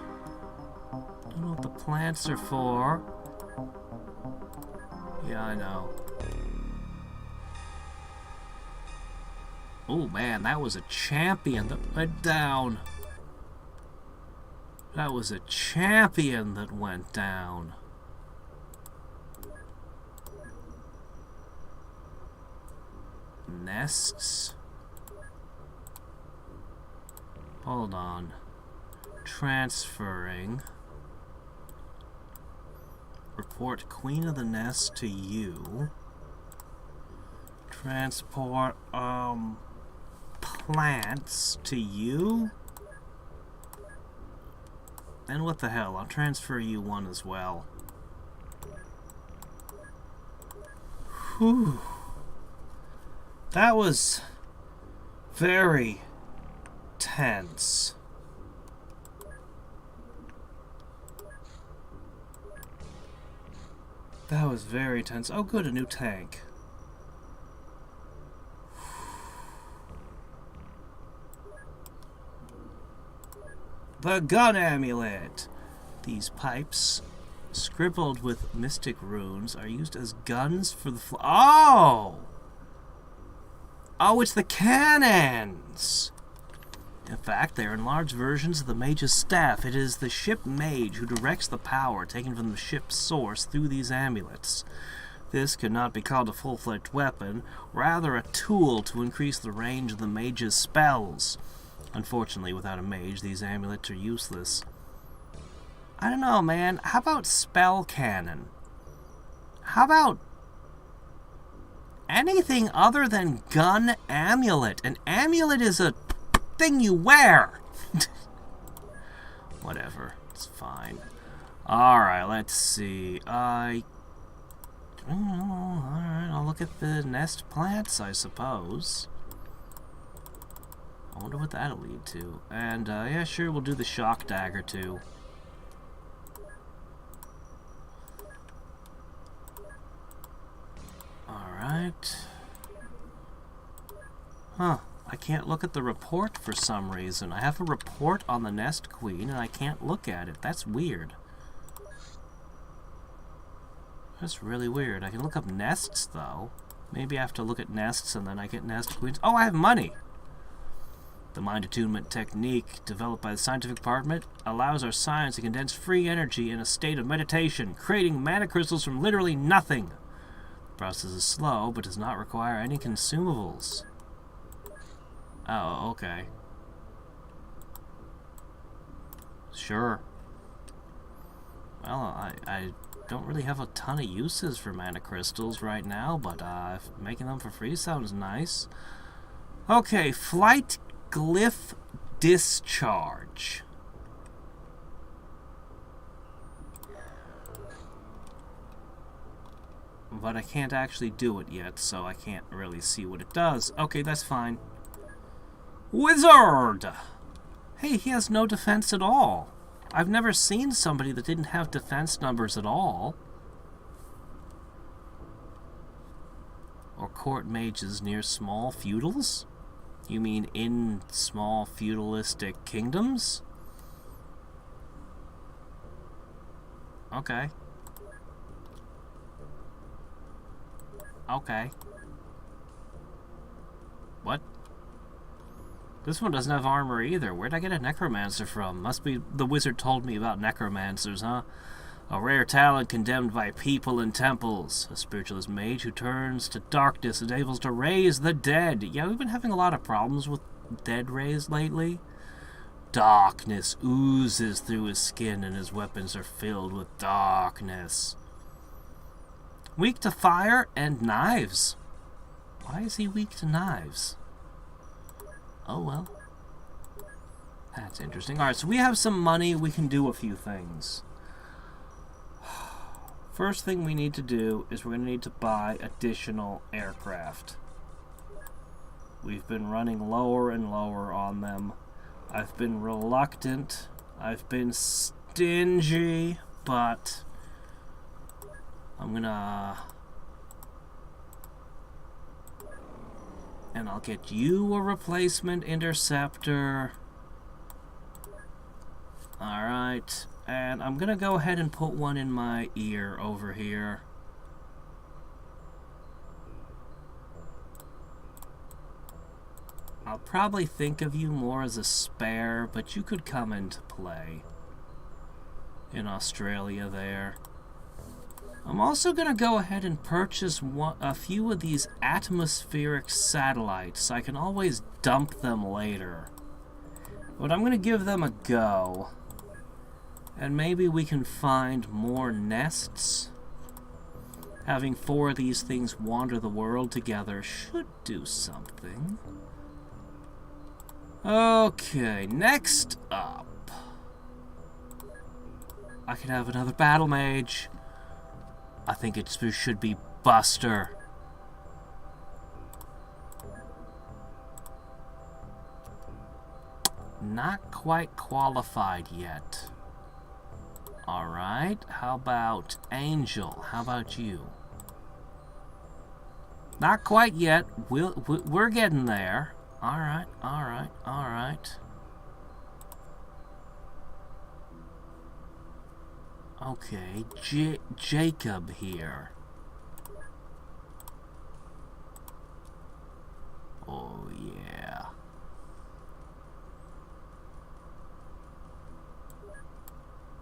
Don't know what the plants are for. Yeah, I know. Oh man, that was a champion that went down. That was a champion that went down. Nests. Hold on. Transferring. Report Queen of the Nest to you. Transport, plants to you. And what the hell, I'll transfer you one as well. Whew. That was very tense. That was very tense. Oh good, a new tank. The gun amulet. These pipes, scribbled with mystic runes, are used as guns for the Oh! Oh, it's the cannons! In fact, they are enlarged versions of the mage's staff. It is the ship mage who directs the power taken from the ship's source through these amulets. This could not be called a full-fledged weapon, rather a tool to increase the range of the mage's spells. Unfortunately, without a mage, these amulets are useless. I don't know, man. How about spell cannon? How about anything other than gun amulet? An amulet is a thing you wear. Whatever. It's fine. Alright, let's see. Alright, I'll look at the nest plants, I suppose. I wonder what that'll lead to. And, yeah, sure, we'll do the shock dagger, too. Alright. Huh. I can't look at the report for some reason. I have a report on the Nest Queen, and I can't look at it. That's weird. That's really weird. I can look up nests, though. Maybe I have to look at nests, and then I get Nest Queens. Oh, I have money! The mind attunement technique developed by the scientific department allows our science to condense free energy in a state of meditation, creating mana crystals from literally nothing. The process is slow, but does not require any consumables. Oh, okay. Sure. Well, I don't really have a ton of uses for mana crystals right now, but making them for free sounds nice. Okay, flight glyph discharge. But I can't actually do it yet, so I can't really see what it does. Okay, that's fine. Wizard! Hey, he has no defense at all. I've never seen somebody that didn't have defense numbers at all. Or court mages near small feudals? You mean in small feudalistic kingdoms? Okay. Okay. What? This one doesn't have armor either. Where'd I get a necromancer from? Must be the wizard told me about necromancers, huh? A rare talent condemned by people in temples. A spiritualist mage who turns to darkness and is able to raise the dead. Yeah, we've been having a lot of problems with dead raised lately. Darkness oozes through his skin and his weapons are filled with darkness. Weak to fire and knives. Why is he weak to knives? Oh, well. That's interesting. Alright, so we have some money. We can do a few things. First thing we need to do is we're going to need to buy additional aircraft. We've been running lower and lower on them. I've been reluctant. I've been stingy, but I'm gonna... And I'll get you a replacement interceptor. Alright. And I'm gonna go ahead and put one in my ear over here. I'll probably think of you more as a spare, but you could come into play in Australia there. I'm also going to go ahead and purchase a few of these atmospheric satellites. I can always dump them later. But I'm going to give them a go. And maybe we can find more nests. Having 4 of these things wander the world together should do something. Okay, next up. I can have another battle mage. I think it should be Buster. Not quite qualified yet. Alright, how about Angel? How about you? Not quite yet. We're getting there. Alright, alright, alright. Okay, Jacob here. Oh, yeah.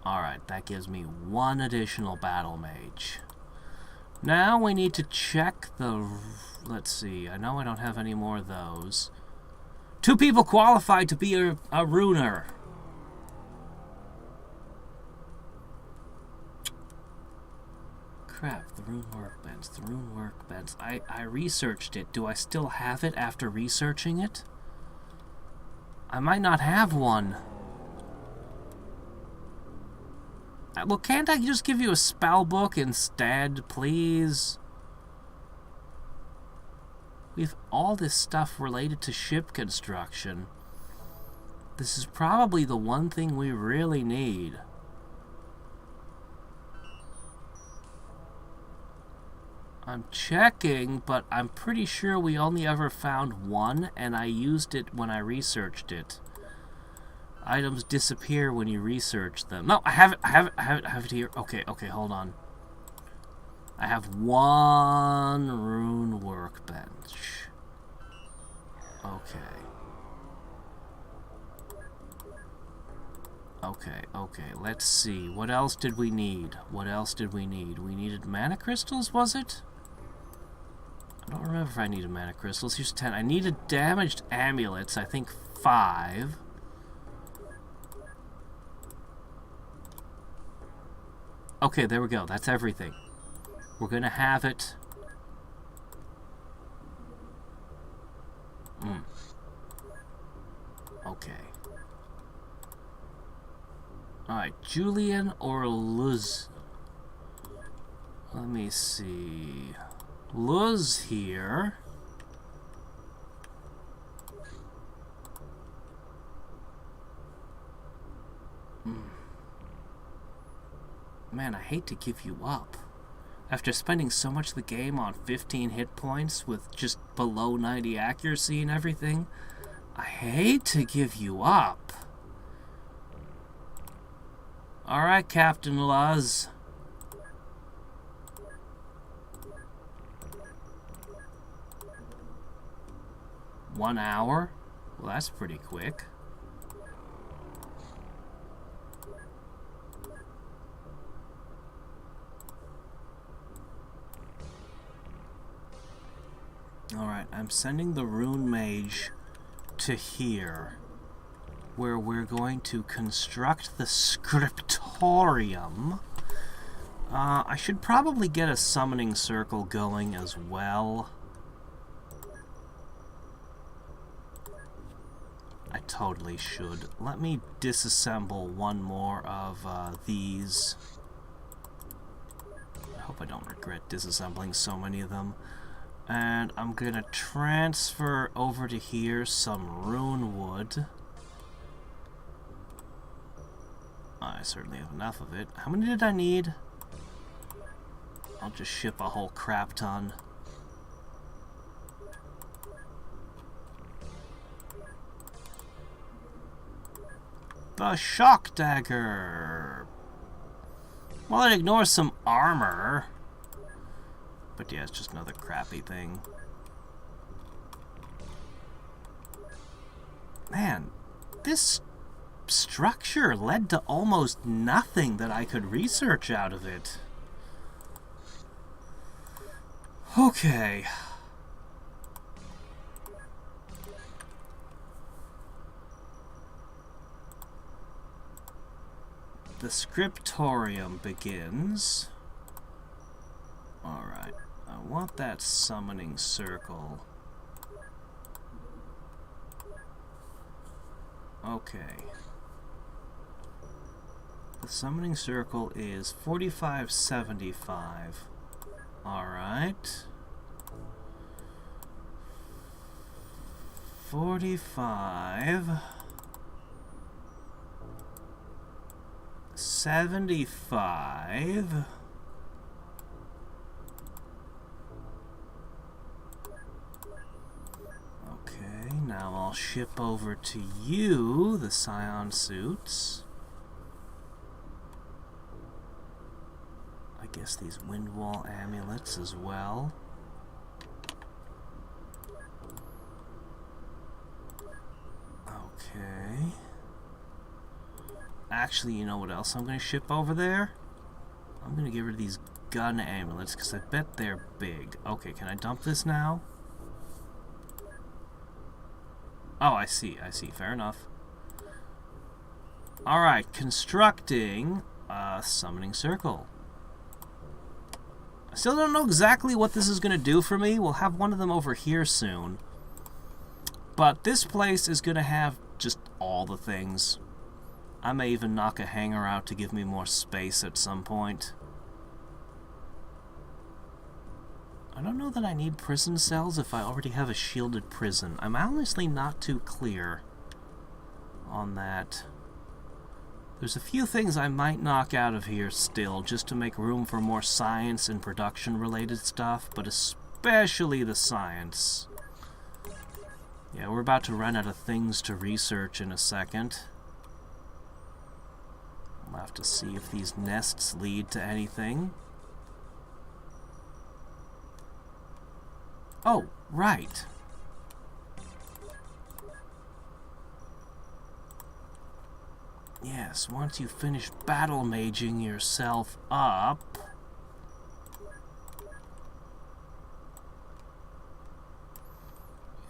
Alright, that gives me 1 additional battle mage. Now we need to check the... Let's see, I know I don't have any more of those. 2 people qualified to be a runer. Crap, the rune workbench, the rune workbench. I researched it. Do I still have it after researching it? I might not have one. Well, can't I just give you a spell book instead, please? We have all this stuff related to ship construction. This is probably the one thing we really need. I'm checking, but I'm pretty sure we only ever found 1, and I used it when I researched it. Items disappear when you research them. No, I have it here. Okay, hold on. I have 1 rune workbench. Okay, let's see. What else did we need? We needed mana crystals, was it? I don't remember if I needed mana crystals. Here's 10. I needed damaged amulets, I think 5. Okay, there we go. That's everything. We're gonna have it. Okay. Alright, Julian or Luz? Let me see. Luz here. Man, I hate to give you up. After spending so much of the game on 15 hit points with just below 90 accuracy and everything, I hate to give you up. Alright, Captain Luz. One hour? Well, that's pretty quick. Alright, I'm sending the rune mage to here, where we're going to construct the scriptorium. I should probably get a summoning circle going as well. I totally should. Let me disassemble one more of these. I hope I don't regret disassembling so many of them. And I'm gonna transfer over to here some rune wood. I certainly have enough of it. How many did I need? I'll just ship a whole crap ton. The shock dagger. Well, it ignores some armor. But yeah, it's just another crappy thing. Man, this structure led to almost nothing that I could research out of it. Okay. The scriptorium begins. Alright, I want that summoning circle. Okay. The summoning circle is 4575. Alright. 45. 75. Okay, now I'll ship over to you the Scion suits. I guess these wind wall amulets as well. Okay. Actually, you know what else I'm going to ship over there? I'm going to get rid of these gun amulets because I bet they're big. Okay, can I dump this now? Oh, I see. Fair enough. Alright, constructing a summoning circle. I still don't know exactly what this is going to do for me. We'll have one of them over here soon. But this place is going to have just all the things. I may even knock a hanger out to give me more space at some point. I don't know that I need prison cells if I already have a shielded prison. I'm honestly not too clear on that. There's a few things I might knock out of here still, just to make room for more science and production-related stuff, but especially the science. Yeah, we're about to run out of things to research in a second. We'll have to see if these nests lead to anything. Oh, right. Yes, once you finish battle maging yourself up,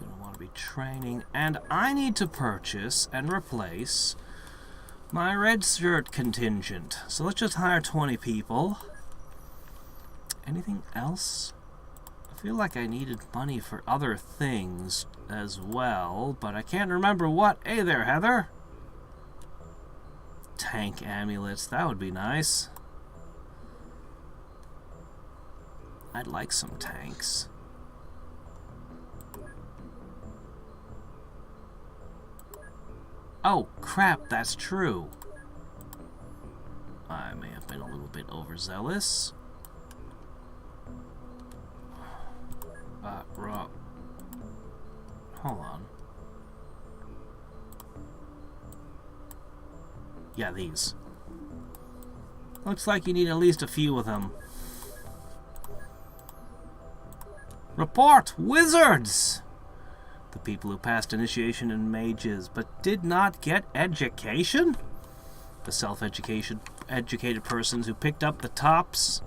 you're going to want to be training. And I need to purchase and replace my red shirt contingent. So let's just hire 20 people. Anything else? I feel like I needed money for other things as well, but I can't remember what. Hey there, Heather. Tank amulets, that would be nice. I'd like some tanks. Oh, crap, that's true. I may have been a little bit overzealous. Hold on. Yeah, these. Looks like you need at least a few of them. Report! Wizards! The people who passed initiation in mages, but did not get education? The self-educated persons who picked up the tops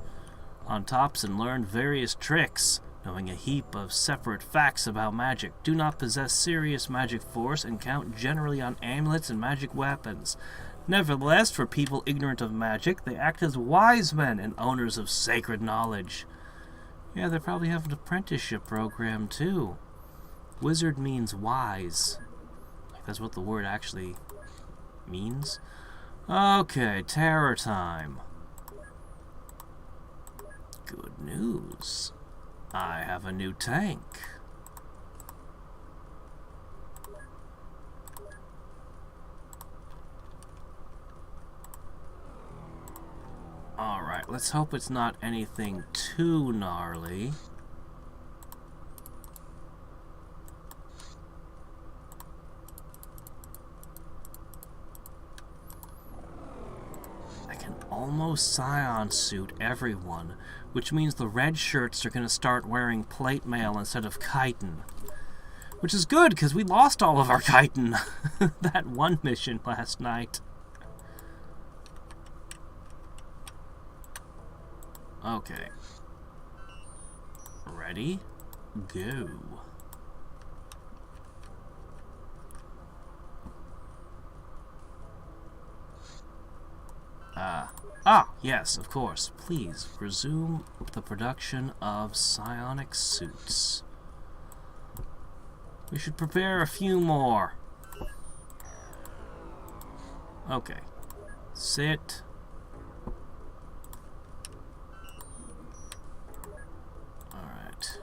and learned various tricks, knowing a heap of separate facts about magic, do not possess serious magic force and count generally on amulets and magic weapons. Nevertheless, for people ignorant of magic, they act as wise men and owners of sacred knowledge. Yeah, they probably have an apprenticeship program, too. Wizard means wise. That's what the word actually means. Okay, terror time. Good news. I have a new tank. Alright, let's hope it's not anything too gnarly. I can almost Scion suit everyone, which means the red shirts are going to start wearing plate mail instead of chitin. Which is good, because we lost all of our chitin that one mission last night. Okay. Ready? Go. Yes, of course. Please, resume the production of psionic suits. We should prepare a few more. Okay. Sit. Alright.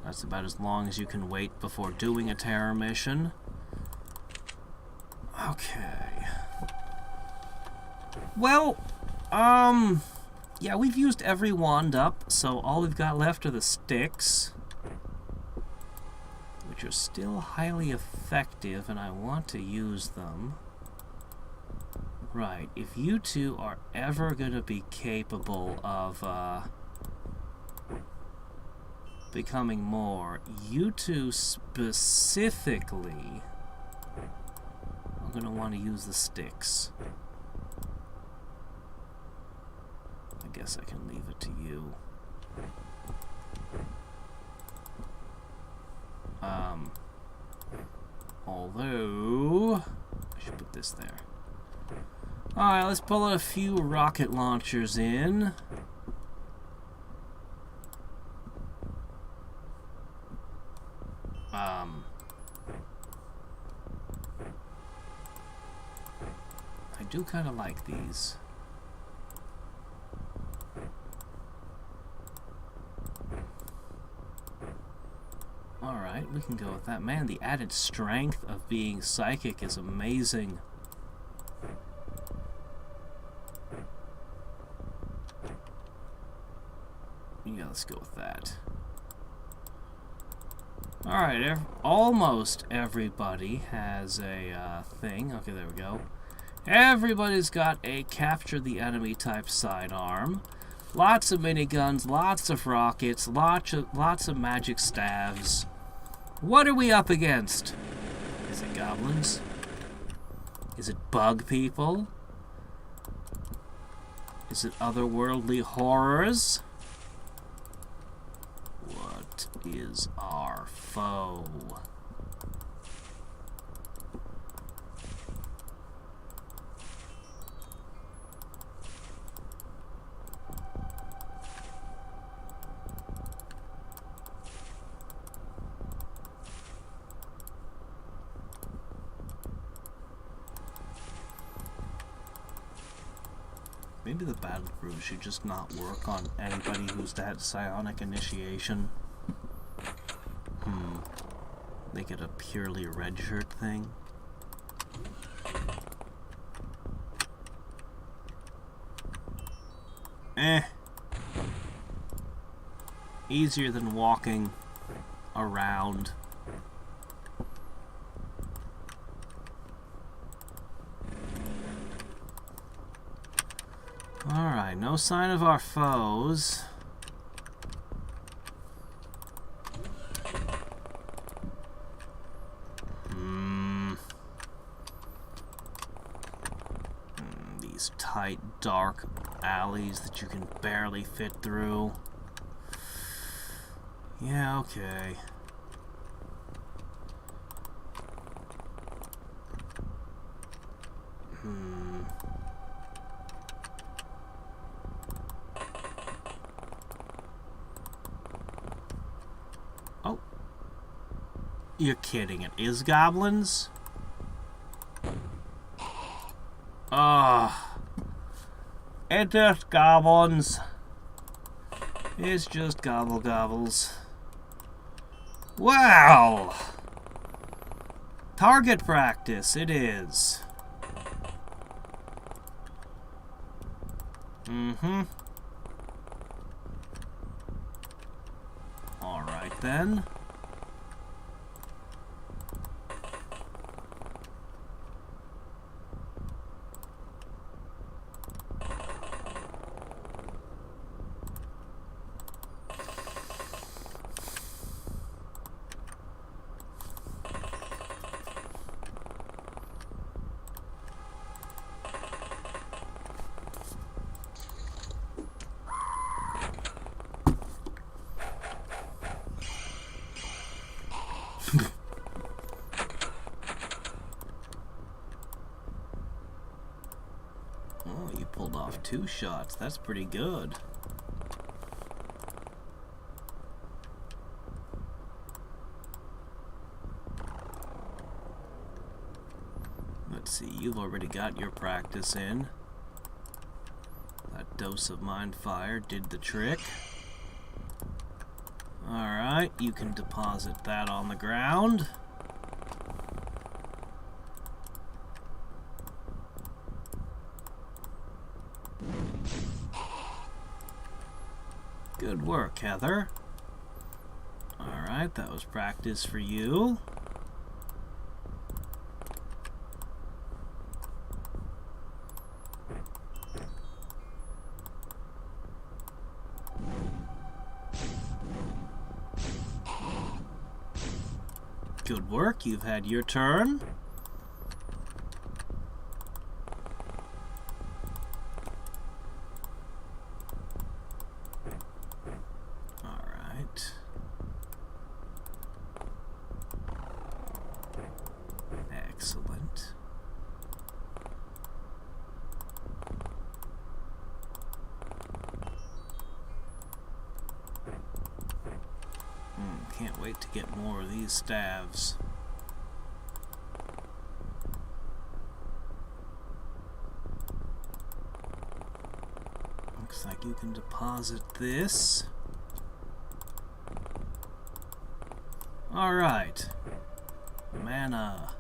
That's about as long as you can wait before doing a terror mission. Okay. Well, yeah, we've used every wand up, so all we've got left are the sticks, which are still highly effective, and I want to use them. Right, if you two are ever going to be capable of, becoming more, you two specifically are going to want to use the sticks. I guess I can leave it to you. Although I should put this there. Alright, let's pull a few rocket launchers in. I do kind of like these. Alright, we can go with that. Man, the added strength of being psychic is amazing. Yeah, let's go with that. Alright, almost everybody has a thing. Okay, there we go. Everybody's got a capture the enemy type sidearm. Lots of miniguns, lots of rockets, lots of magic staves. What are we up against? Is it goblins? Is it bug people? Is it otherworldly horrors? What is our foe? Maybe the battle crew should just not work on anybody who's that psionic initiation. They get a purely red shirt thing. Easier than walking around. Alright, no sign of our foes. These tight, dark alleys that you can barely fit through. Yeah, okay. Oh. You're kidding. It is goblins? It's just goblins. It's just gobbles. Well, target practice it is. Alright then. Oh, you pulled off 2 shots. That's pretty good. Let's see, you've already got your practice in. That dose of mind fire did the trick. Alright, you can deposit that on the ground. Good work, Heather. Alright, that was practice for you. Good work, you've had your turn. Alright. Excellent. Can't wait to get more of these staves. Looks like you can deposit this. Alright. Mana.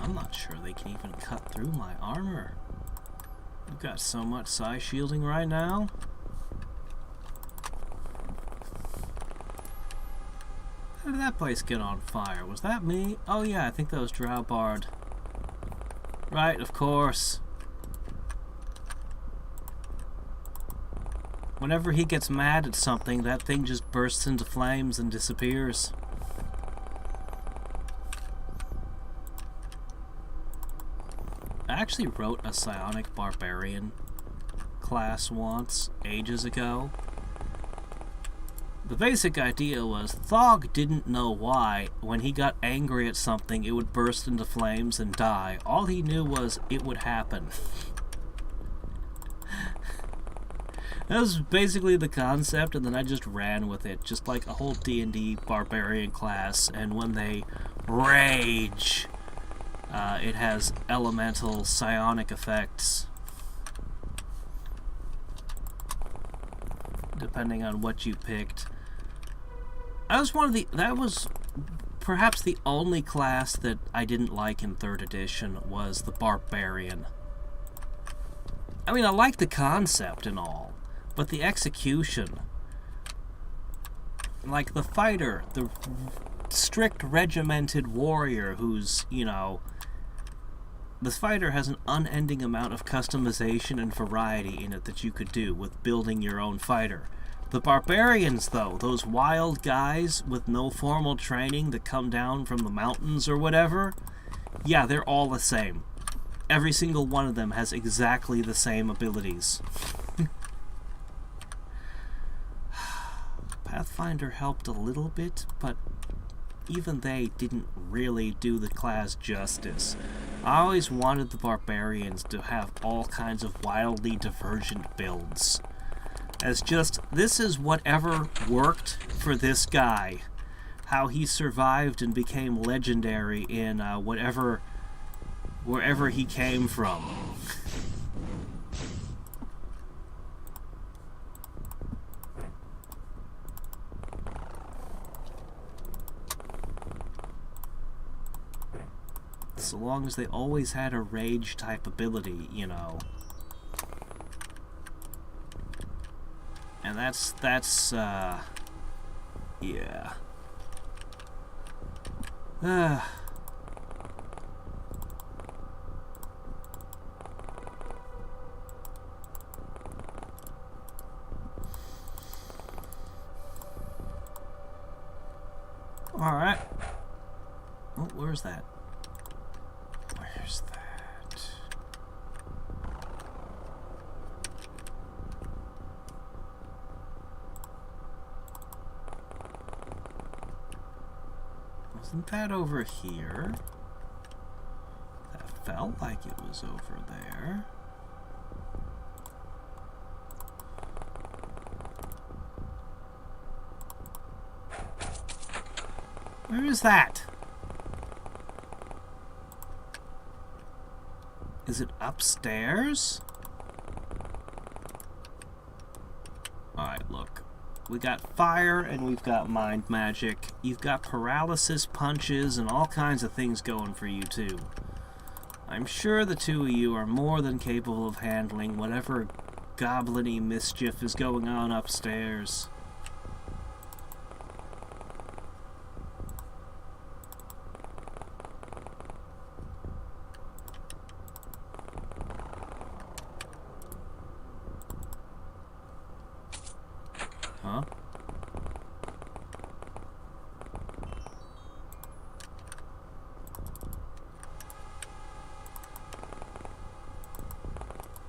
I'm not sure they can even cut through my armor. I've got so much psi shielding right now. How did that place get on fire? Was that me? Oh yeah, I think that was Drowbard. Right, of course. Whenever he gets mad at something, that thing just bursts into flames and disappears. I actually wrote a psionic barbarian class once, ages ago. The basic idea was Thog didn't know why, when he got angry at something, it would burst into flames and die. All he knew was it would happen. That was basically the concept, and then I just ran with it, just like a whole D&D barbarian class, and when they rage, it has elemental psionic effects. Depending on what you picked. That was perhaps the only class that I didn't like in 3rd edition was the Barbarian. I mean, I like the concept and all, but the execution, like the fighter, the strict regimented warrior who's, you know, the fighter has an unending amount of customization and variety in it that you could do with building your own fighter. The barbarians, though, those wild guys with no formal training that come down from the mountains or whatever, yeah, they're all the same. Every single one of them has exactly the same abilities. Pathfinder helped a little bit, but even they didn't really do the class justice. I always wanted the barbarians to have all kinds of wildly divergent builds. As just, this is whatever worked for this guy. How he survived and became legendary in wherever he came from. So long as they always had a rage type ability, you know. And that's yeah. Alright. Oh, where's that? Where's that? Wasn't that over here? That felt like it was over there. Where is that? Is it upstairs? Alright, look. We got fire and we've got mind magic. You've got paralysis punches and all kinds of things going for you too. I'm sure the two of you are more than capable of handling whatever goblin-y mischief is going on upstairs. Huh?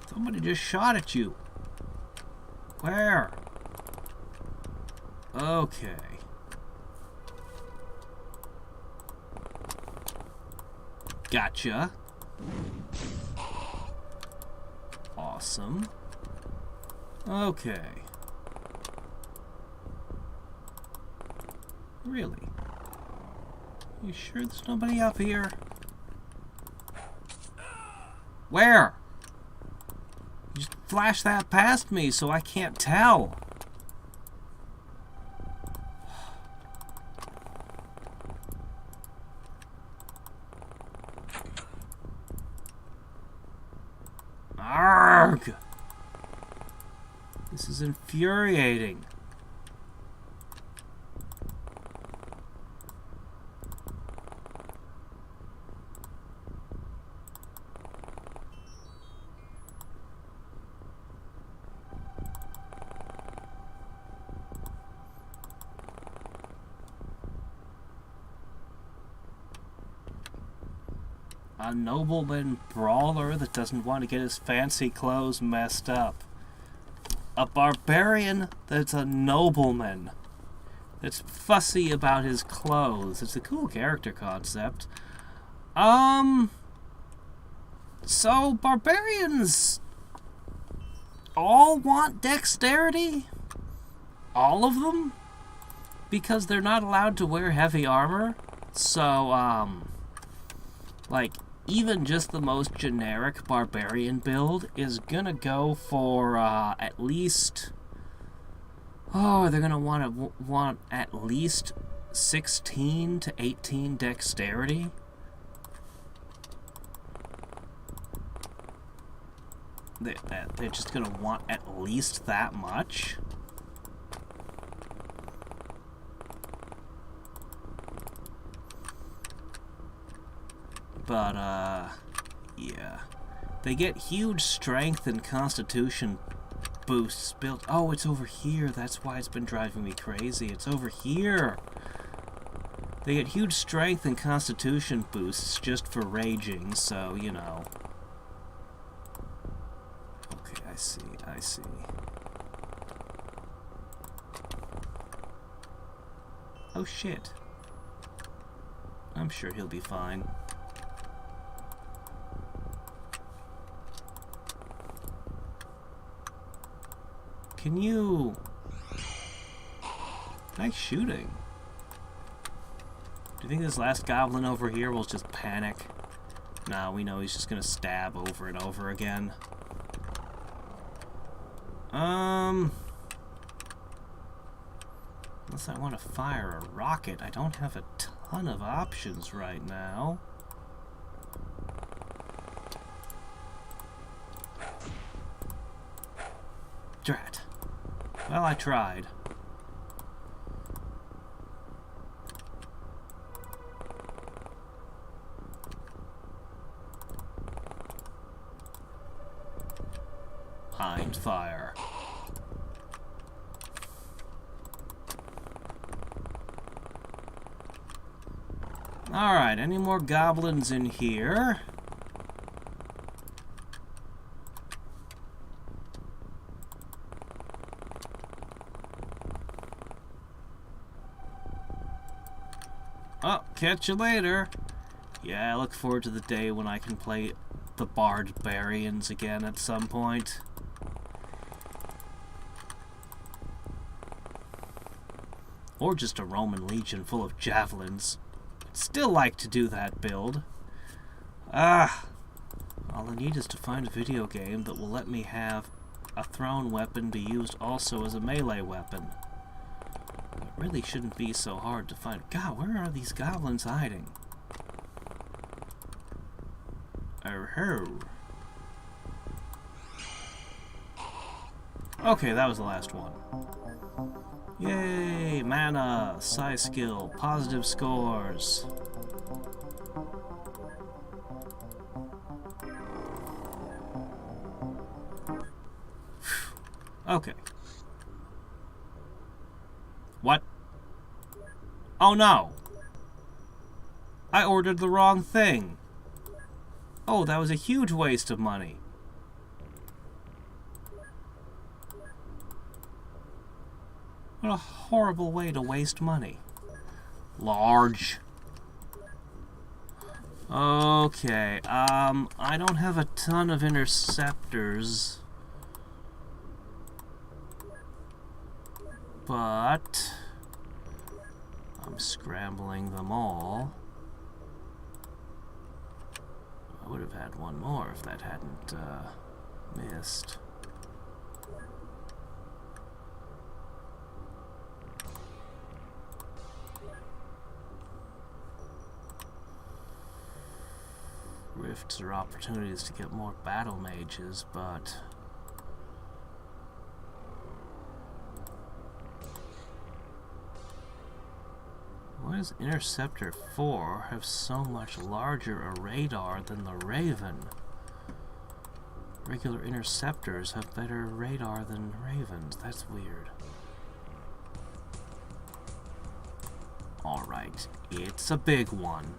Somebody just shot at you. Where? Okay. Gotcha. Awesome. Okay. Really? You sure there's nobody up here? Where? You just flashed that past me so I can't tell. Arrgh! This is infuriating. A nobleman brawler that doesn't want to get his fancy clothes messed up. A barbarian that's a nobleman. That's fussy about his clothes. It's a cool character concept. So barbarians all want dexterity? All of them? Because they're not allowed to wear heavy armor? So, like, even just the most generic barbarian build is gonna go for at least, they're gonna want at least 16 to 18 dexterity. They're just gonna want at least that much. But, yeah. They get huge strength and constitution boosts built. Oh, it's over here. That's why it's been driving me crazy. It's over here. They get huge strength and constitution boosts just for raging, so, you know. Okay, I see, I see. Oh, shit. I'm sure he'll be fine. Can you... Nice shooting. Do you think this last goblin over here will just panic? Nah, we know he's just gonna stab over and over again. Unless I want to fire a rocket, I don't have a ton of options right now. Drat. Well, I tried. Hind fire. Alright, any more goblins in here? Oh, catch you later. Yeah, I look forward to the day when I can play the Barbarians again at some point. Or just a Roman legion full of javelins. I'd still like to do that build. All I need is to find a video game that will let me have a thrown weapon be used also as a melee weapon. It really shouldn't be so hard to find. God, where are these goblins hiding? Oh-ho. Okay, that was the last one. Yay! Mana, psi skill, positive scores. Okay. What? Oh no! I ordered the wrong thing. Oh, that was a huge waste of money. What a horrible way to waste money. Large. Okay, I don't have a ton of interceptors. But I'm scrambling them all. I would have had one more if that hadn't missed. Rifts are opportunities to get more battle mages, but why does Interceptor 4 have so much larger a radar than the Raven? Regular interceptors have better radar than Ravens. That's weird. Alright, it's a big one.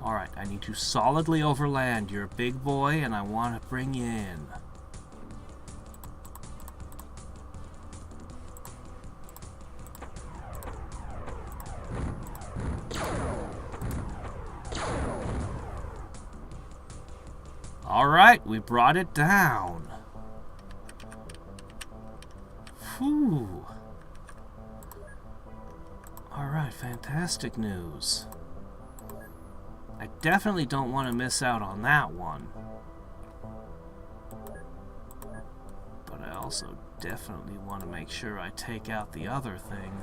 Alright, I need to solidly overland. You're a big boy, and I want to bring you in. Alright, we brought it down. Whew. Alright, fantastic news. I definitely don't want to miss out on that one. But I also definitely want to make sure I take out the other thing.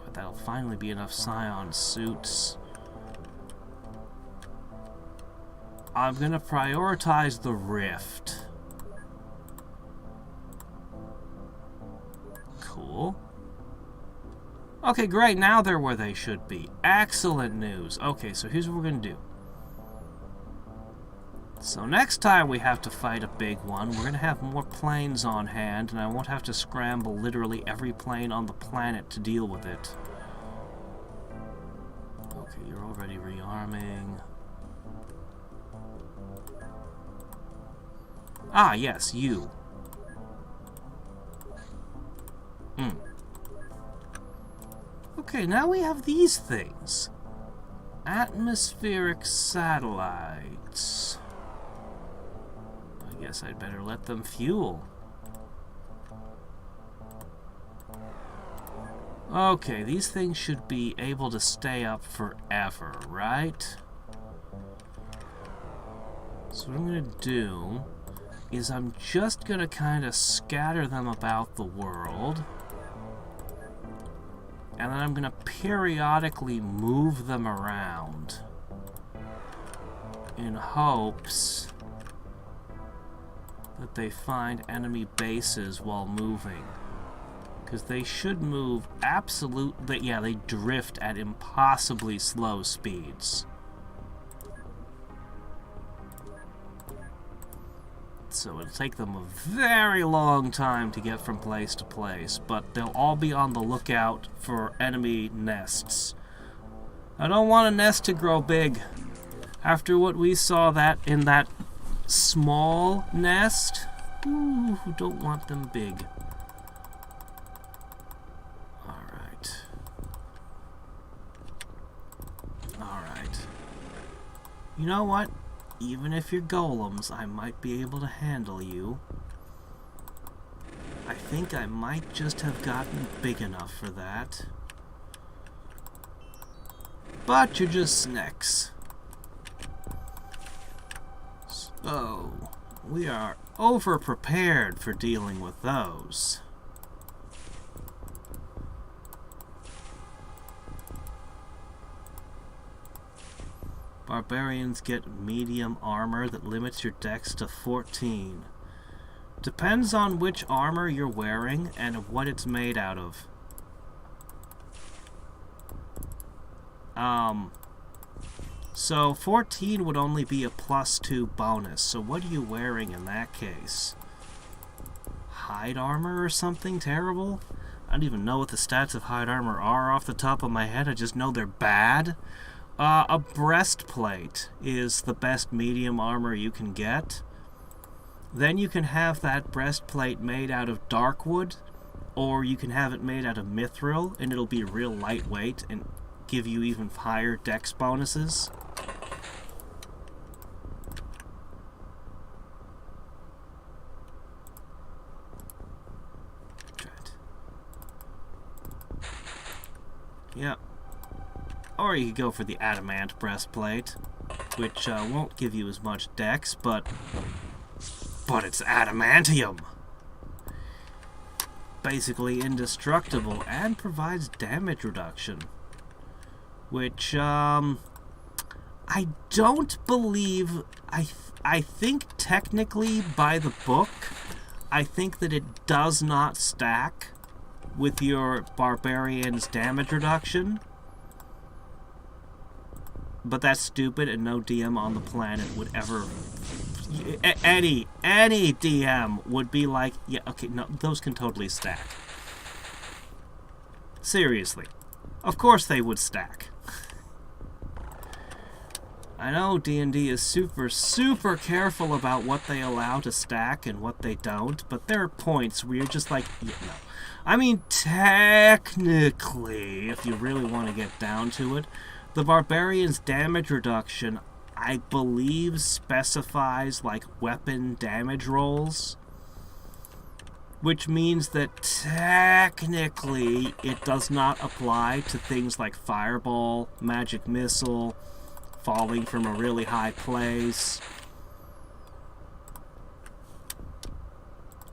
But that'll finally be enough Scion suits. I'm gonna prioritize the Rift. Cool. Okay, great. Now they're where they should be. Excellent news. Okay, so here's what we're going to do. So next time we have to fight a big one, we're going to have more planes on hand, and I won't have to scramble literally every plane on the planet to deal with it. Okay, you're already rearming. Ah, yes, you. Okay, now we have these things. Atmospheric satellites. I guess I'd better let them fuel. Okay, these things should be able to stay up forever, right? So what I'm going to do is I'm just going to kind of scatter them about the world. And then I'm going to periodically move them around in hopes that they find enemy bases while moving. Because they should move absolutely... Yeah, they drift at impossibly slow speeds. So it'll take them a very long time to get from place to place, but they'll all be on the lookout for enemy nests. I don't want a nest to grow big. After what we saw that in that small nest, ooh, don't want them big. Alright. Alright. You know what? Even if you're golems, I might be able to handle you. I think I might just have gotten big enough for that. But you're just snakes. So, we are over-prepared for dealing with those. Barbarians get medium armor that limits your dex to 14. Depends on which armor you're wearing and what it's made out of. So 14 would only be a +2 bonus. So what are you wearing in that case? Hide armor or something terrible? I don't even know what the stats of hide armor are off the top of my head. I just know they're bad. A breastplate is the best medium armor you can get. Then you can have that breastplate made out of darkwood, or you can have it made out of mithril, and it'll be real lightweight and give you even higher dex bonuses. Yep. Or you could go for the adamant breastplate, which won't give you as much dex, but it's adamantium. Basically indestructible and provides damage reduction, which I don't believe. I think technically by the book, I think that it does not stack with your barbarian's damage reduction. But that's stupid, and no DM on the planet would ever... Any DM would be like, yeah, okay, no, those can totally stack. Seriously. Of course they would stack. I know D&D is super, super careful about what they allow to stack and what they don't, but there are points where you're just like, yeah, no. I mean, technically, if you really want to get down to it, the barbarian's damage reduction, I believe, specifies like weapon damage rolls, which means that technically it does not apply to things like fireball, magic missile, falling from a really high place.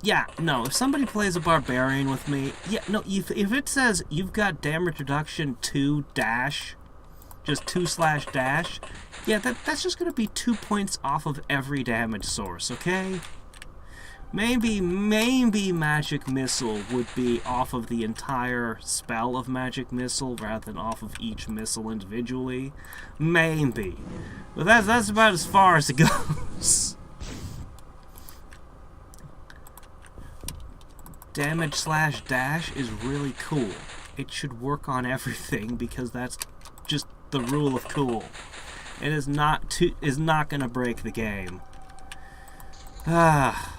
Yeah, no, if somebody plays a barbarian with me, yeah, no, if it says you've got damage reduction 2 dash, just 2/dash, yeah, that's just going to be 2 points off of every damage source, okay? Maybe Magic Missile would be off of the entire spell of Magic Missile rather than off of each missile individually. Maybe. But that's about as far as it goes. Damage/dash is really cool. It should work on everything because that's just the rule of cool. It is not gonna break the game. Ah.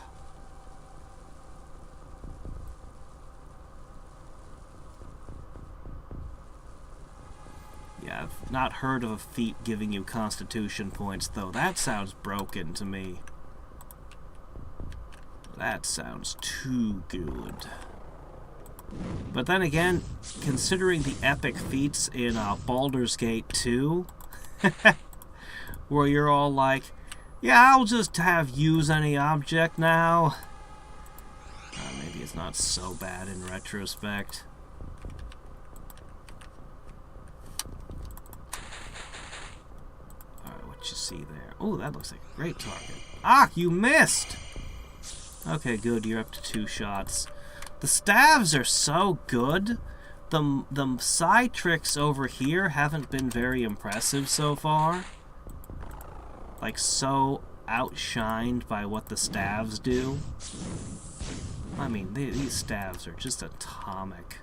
Yeah, I've not heard of a feat giving you constitution points, though. That sounds broken to me. That sounds too good. But then again, considering the epic feats in Baldur's Gate 2, where you're all like, yeah, I'll just have use any object now. Maybe it's not so bad in retrospect. You see there. Oh, that looks like a great target. Ah, you missed! Okay, good. You're up to 2 shots. The staves are so good. The side tricks over here haven't been very impressive so far. Like, so outshined by what the staves do. I mean, these staves are just atomic.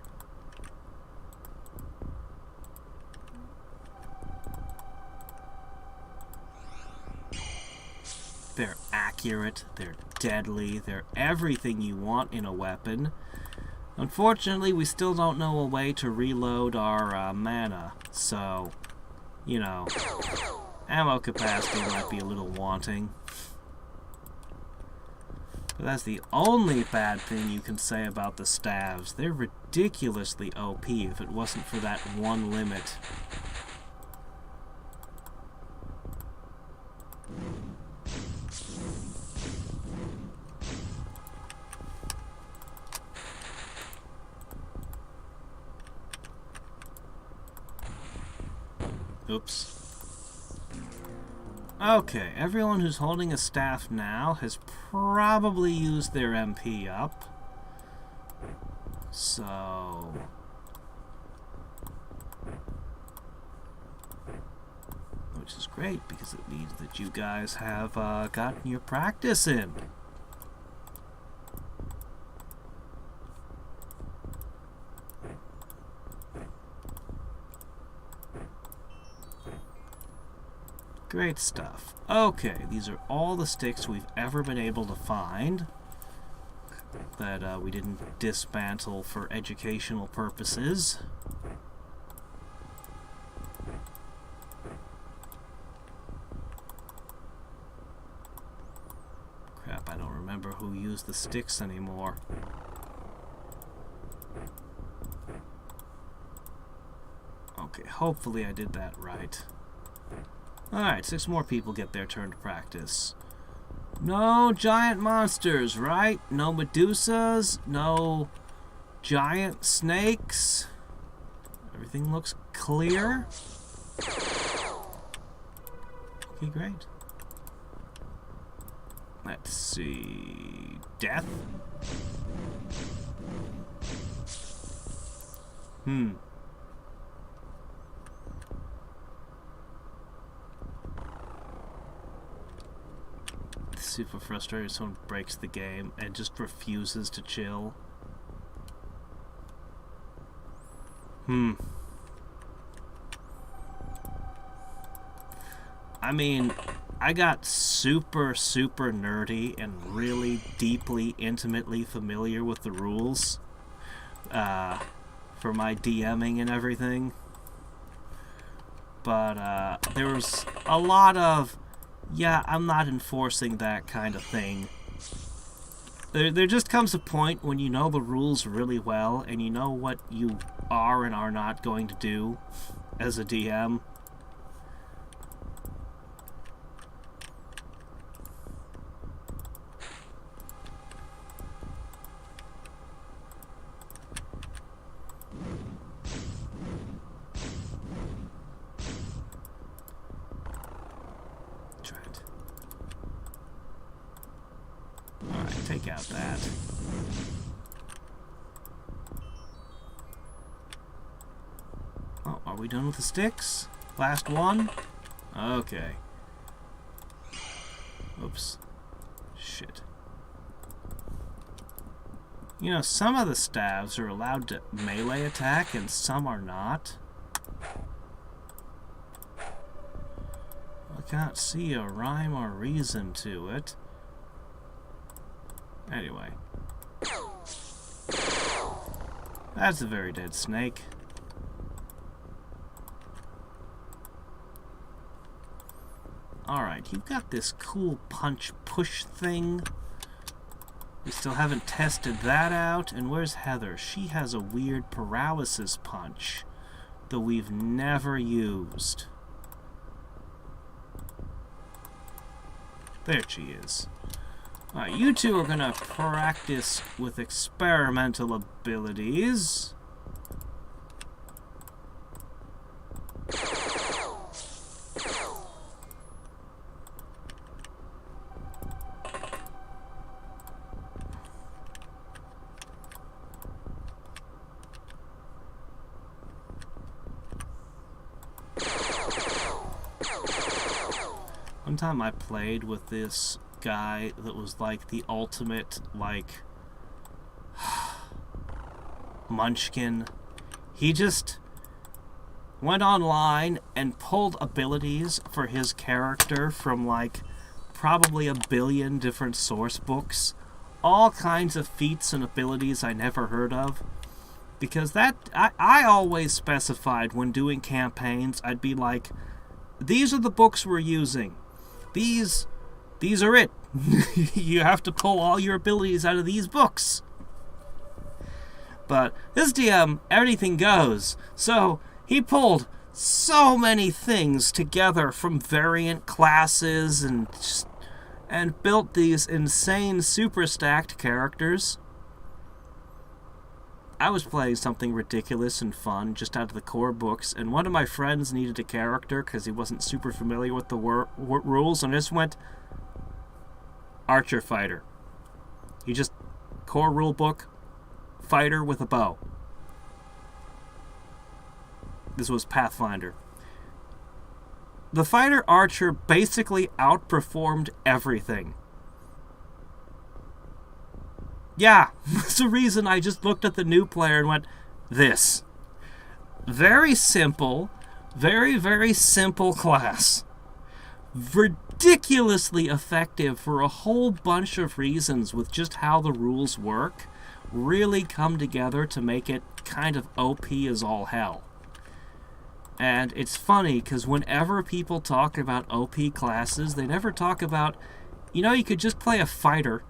They're accurate, they're deadly, they're everything you want in a weapon. Unfortunately, we still don't know a way to reload our mana, so, you know, ammo capacity might be a little wanting. But that's the only bad thing you can say about the staves. They're ridiculously OP if it wasn't for that one limit. Oops. Okay, everyone who's holding a staff now has probably used their MP up. So... which is great, because it means that you guys have gotten your practice in. Great stuff. Okay, these are all the sticks we've ever been able to find that we didn't dismantle for educational purposes. Crap, I don't remember who used the sticks anymore. Okay, hopefully I did that right. Alright, 6 more people get their turn to practice. No giant monsters, right? No Medusas, no giant snakes. Everything looks clear. Okay, great. Let's see... death? Super frustrated someone breaks the game and just refuses to chill. I mean, I got super nerdy and really deeply, intimately familiar with the rules for my DMing and everything. But there was a lot of, yeah, I'm not enforcing that kind of thing. There just comes a point when you know the rules really well and you know what you are and are not going to do as a DM. take out that. Oh, are we done with the sticks? Last one? Okay. Oops. Shit. You know, some of the staves are allowed to melee attack and some are not. I can't see a rhyme or reason to it. Anyway. That's a very dead snake. Alright, you've got this cool punch-push thing. We still haven't tested that out. And where's Heather? She has a weird paralysis punch that we've never used. There she is. Alright, you two are gonna practice with experimental abilities. One time I played with this guy that was like the ultimate, like, munchkin. He just went online and pulled abilities for his character from like probably a billion different source books. All kinds of feats and abilities I never heard of. Because that, I always specified when doing campaigns, I'd be like, these are the books we're using. These are it. You have to pull all your abilities out of these books. But this DM, everything goes. So he pulled so many things together from variant classes and built these insane super stacked characters. I was playing something ridiculous and fun just out of the core books, and one of my friends needed a character because he wasn't super familiar with the rules, and I just went Archer Fighter. He just core rule book, fighter with a bow. This was Pathfinder. The fighter archer basically outperformed everything. Yeah, that's the reason I just looked at the new player and went, this. Very simple, very, very simple class. Ridiculously effective for a whole bunch of reasons with just how the rules work. Really come together to make it kind of OP as all hell. And it's funny, because whenever people talk about OP classes, they never talk about, you know, you could just play a fighter.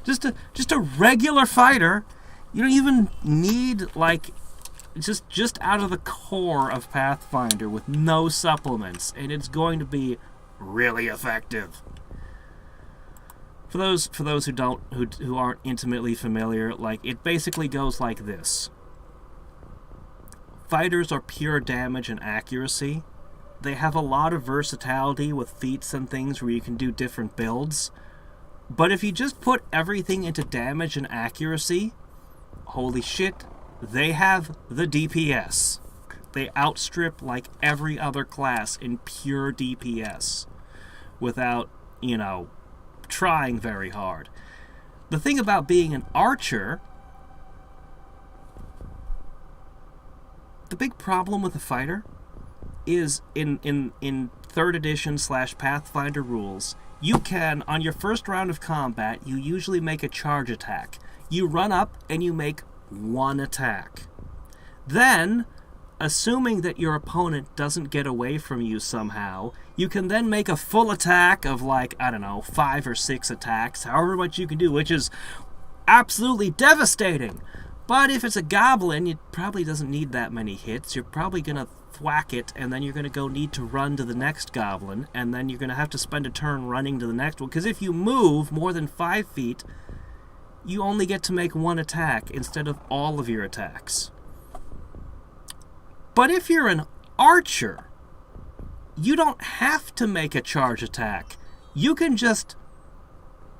Just a regular fighter. You don't even need, like, just out of the core of Pathfinder with no supplements, and it's going to be really effective. For those who aren't intimately familiar, like, it basically goes like this. Fighters are pure damage and accuracy. They have a lot of versatility with feats and things where you can do different builds. But if you just put everything into damage and accuracy, holy shit, they have the DPS. They outstrip like every other class in pure DPS without, you know, trying very hard. The thing about being an archer, the big problem with a fighter is in 3rd edition / Pathfinder rules, you can, on your first round of combat, you usually make a charge attack. You run up and you make one attack. Then, assuming that your opponent doesn't get away from you somehow, you can then make a full attack of, like, I don't know, 5 or 6 attacks, however much you can do, which is absolutely devastating. But if it's a goblin, it probably doesn't need that many hits. You're probably going to thwack it, and then you're going to need to run to the next goblin, and then you're going to have to spend a turn running to the next one. Because if you move more than 5 feet, you only get to make one attack instead of all of your attacks. But if you're an archer, you don't have to make a charge attack. You can just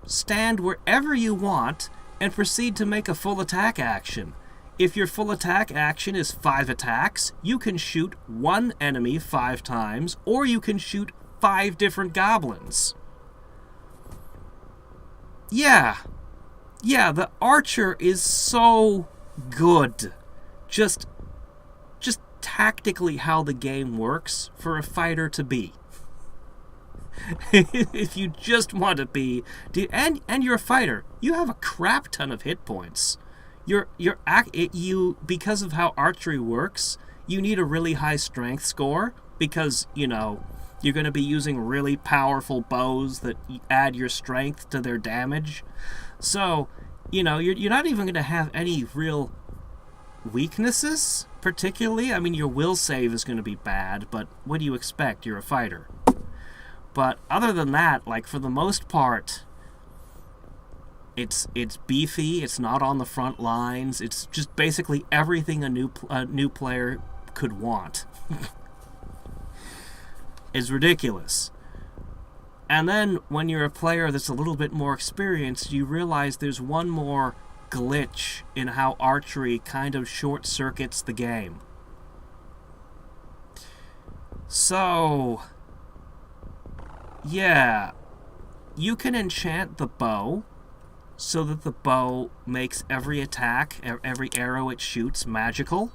stand wherever you want and proceed to make a full attack action. If your full attack action is 5 attacks, you can shoot one enemy 5 times, or you can shoot 5 different goblins. Yeah, the archer is so good. Just tactically how the game works for a fighter to be. If you just want to be, and you're a fighter, you have a crap ton of hit points. You because of how archery works, you need a really high strength score because you're going to be using really powerful bows that add your strength to their damage. So, you're not even going to have any real weaknesses, particularly. I mean, your will save is going to be bad, but what do you expect? You're a fighter. But other than that, like, for the most part, it's beefy. It's not on the front lines. It's just basically everything a new player could want. It's ridiculous. And then when you're a player that's a little bit more experienced, you realize there's one more glitch in how archery kind of short circuits the game. So, yeah, you can enchant the bow so that the bow makes every attack, every arrow it shoots, magical.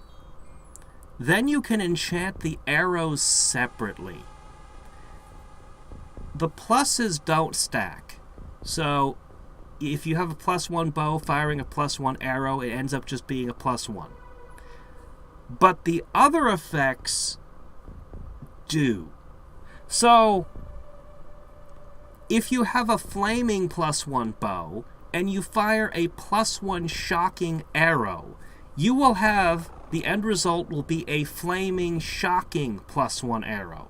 Then you can enchant the arrows separately. The pluses don't stack. So, if you have a +1 bow firing a +1 arrow, it ends up just being a +1. But the other effects do. So, if you have a flaming +1 bow and you fire a +1 shocking arrow, you will have, the end result will be a flaming shocking +1 arrow.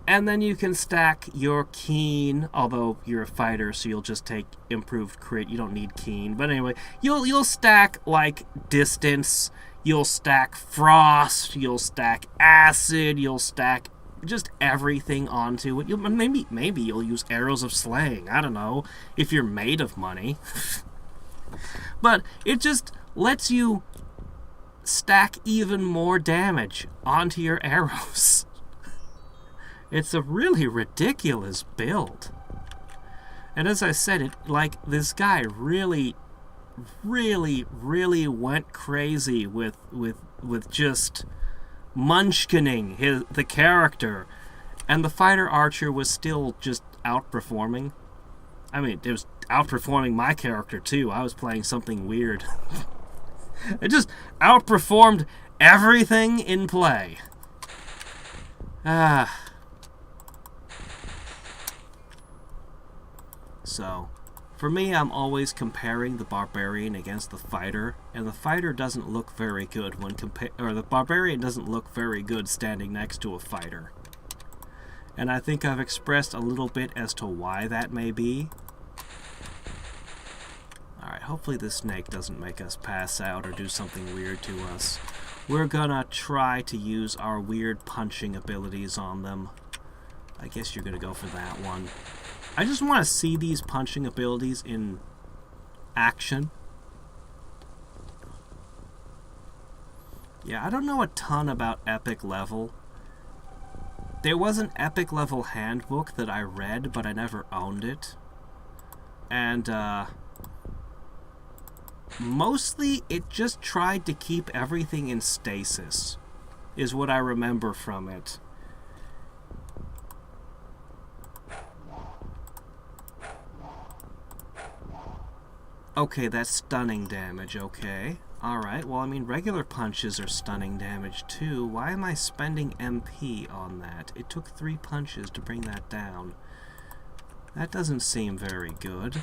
And then you can stack your keen, although you're a fighter, so you'll just take improved crit. You don't need keen. But anyway, you'll stack, like, distance. You'll stack frost. You'll stack acid. You'll stack just everything onto it. Maybe you'll use arrows of slaying. I don't know, if you're made of money. But it just lets you stack even more damage onto your arrows. It's a really ridiculous build. And as I said, this guy really went crazy with just munchkining the character. And the fighter archer was still just outperforming. I mean, it was outperforming my character too. I was playing something weird. It just outperformed everything in play. So, for me, I'm always comparing the barbarian against the fighter, and the fighter doesn't look very good the barbarian doesn't look very good standing next to a fighter. And I think I've expressed a little bit as to why that may be. Alright, hopefully this snake doesn't make us pass out or do something weird to us. We're gonna try to use our weird punching abilities on them. I guess you're gonna go for that one. I just want to see these punching abilities in action. Yeah, I don't know a ton about epic level. There was an epic level handbook that I read, but I never owned it. And, mostly it just tried to keep everything in stasis, is what I remember from it. Okay, that's stunning damage, okay. Alright, well, I mean, regular punches are stunning damage, too. Why am I spending MP on that? It took 3 punches to bring that down. That doesn't seem very good.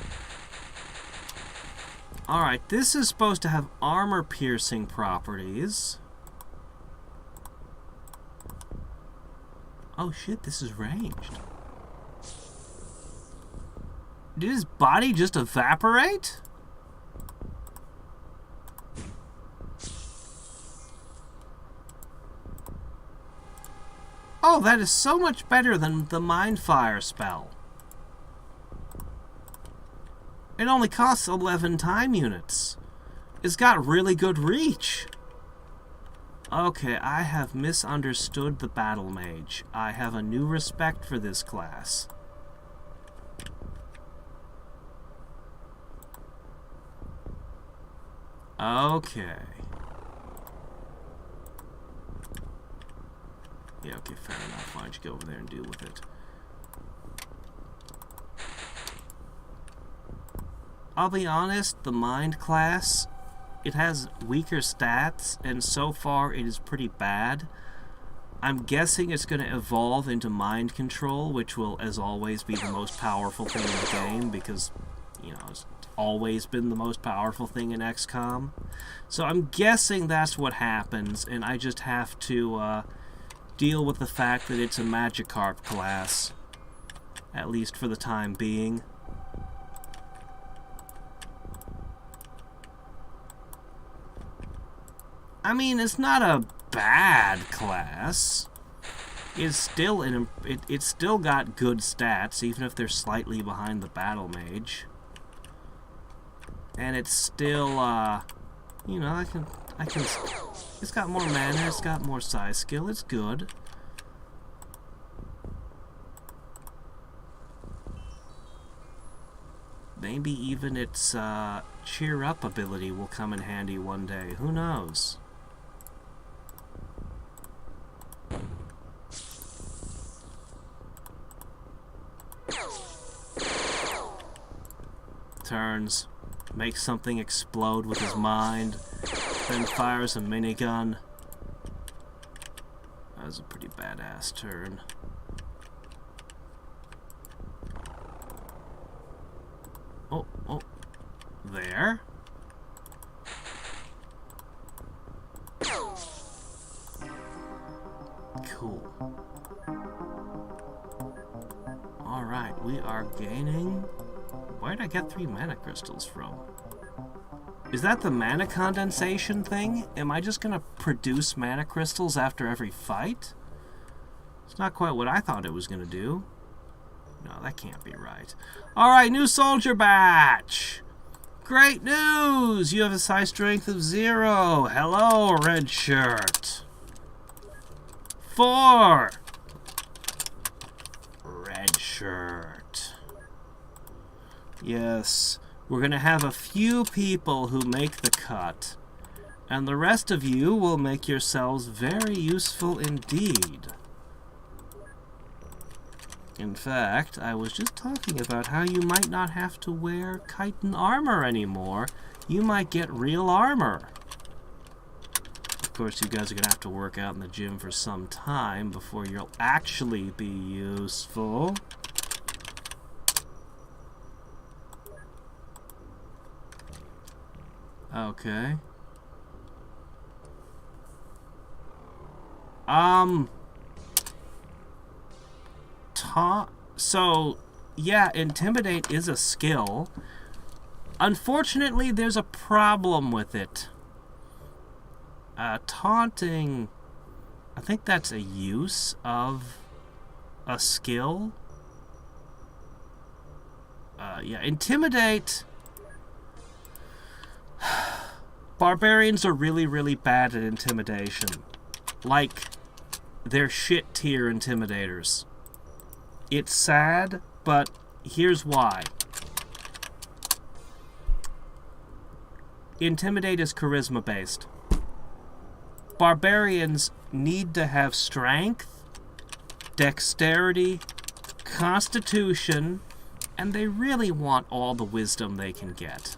Alright, this is supposed to have armor-piercing properties. Oh shit, this is ranged. Did his body just evaporate? Oh, that is so much better than the Mind Fire spell. It only costs 11 time units. It's got really good reach. Okay, I have misunderstood the battle mage. I have a new respect for this class. Okay. Yeah, okay, fair enough. Why don't you go over there and deal with it? I'll be honest, the mind class, it has weaker stats, and so far it is pretty bad. I'm guessing it's going to evolve into mind control, which will, as always, be the most powerful thing in the game, because, you know, it's always been the most powerful thing in XCOM. So I'm guessing that's what happens, and I just have to deal with the fact that it's a Magikarp class, at least for the time being. I mean, it's not a bad class. It's still it's still got good stats, even if they're slightly behind the battle mage. And it's still, you know, it's got more mana, it's got more size skill, it's good. Maybe even its cheer up ability will come in handy one day, who knows? Turns, makes something explode with his mind, then fires a minigun. That was a pretty badass turn. Oh, there. Cool. Alright, we are gaining... Where did I get 3 mana crystals from? Is that the mana condensation thing? Am I just gonna produce mana crystals after every fight? It's not quite what I thought it was gonna do. No, that can't be right. Alright, new soldier batch! Great news! You have a psi strength of 0. Hello, red shirt. 4. Red shirt. Yes, we're going to have a few people who make the cut, and the rest of you will make yourselves very useful indeed. In fact, I was just talking about how you might not have to wear chitin armor anymore. You might get real armor. Of course, you guys are going to have to work out in the gym for some time before you'll actually be useful. Okay. So, yeah, Intimidate is a skill. Unfortunately, there's a problem with it. Taunting, I think that's a use of a skill. Yeah, Intimidate... Barbarians are really, really bad at intimidation. Like, they're shit tier intimidators. It's sad, but here's why. Intimidate is charisma based. Barbarians need to have strength, dexterity, constitution, and they really want all the wisdom they can get.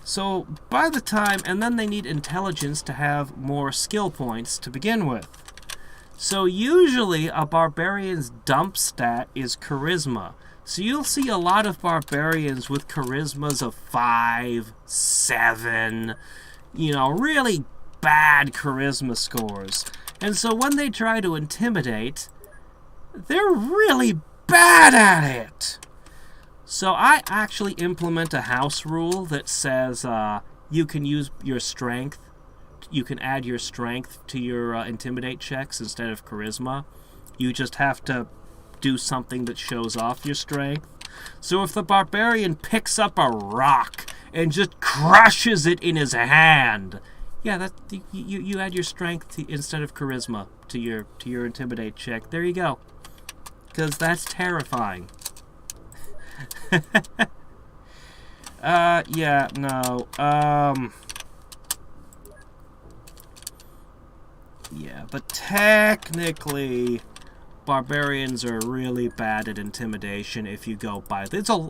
So, by the time, and then they need intelligence to have more skill points to begin with. So usually a barbarian's dump stat is charisma. So you'll see a lot of barbarians with charismas of 5, 7, you know, really bad charisma scores. And so when they try to intimidate, they're really bad at it. So I actually implement a house rule that says you can use your strength. You can add your strength to your intimidate checks instead of charisma. You just have to do something that shows off your strength. So if the barbarian picks up a rock and just crushes it in his hand, yeah, that you add your strength instead of charisma to your intimidate check. There you go. Because that's terrifying. Yeah, no. Yeah, but technically, barbarians are really bad at intimidation if you go by.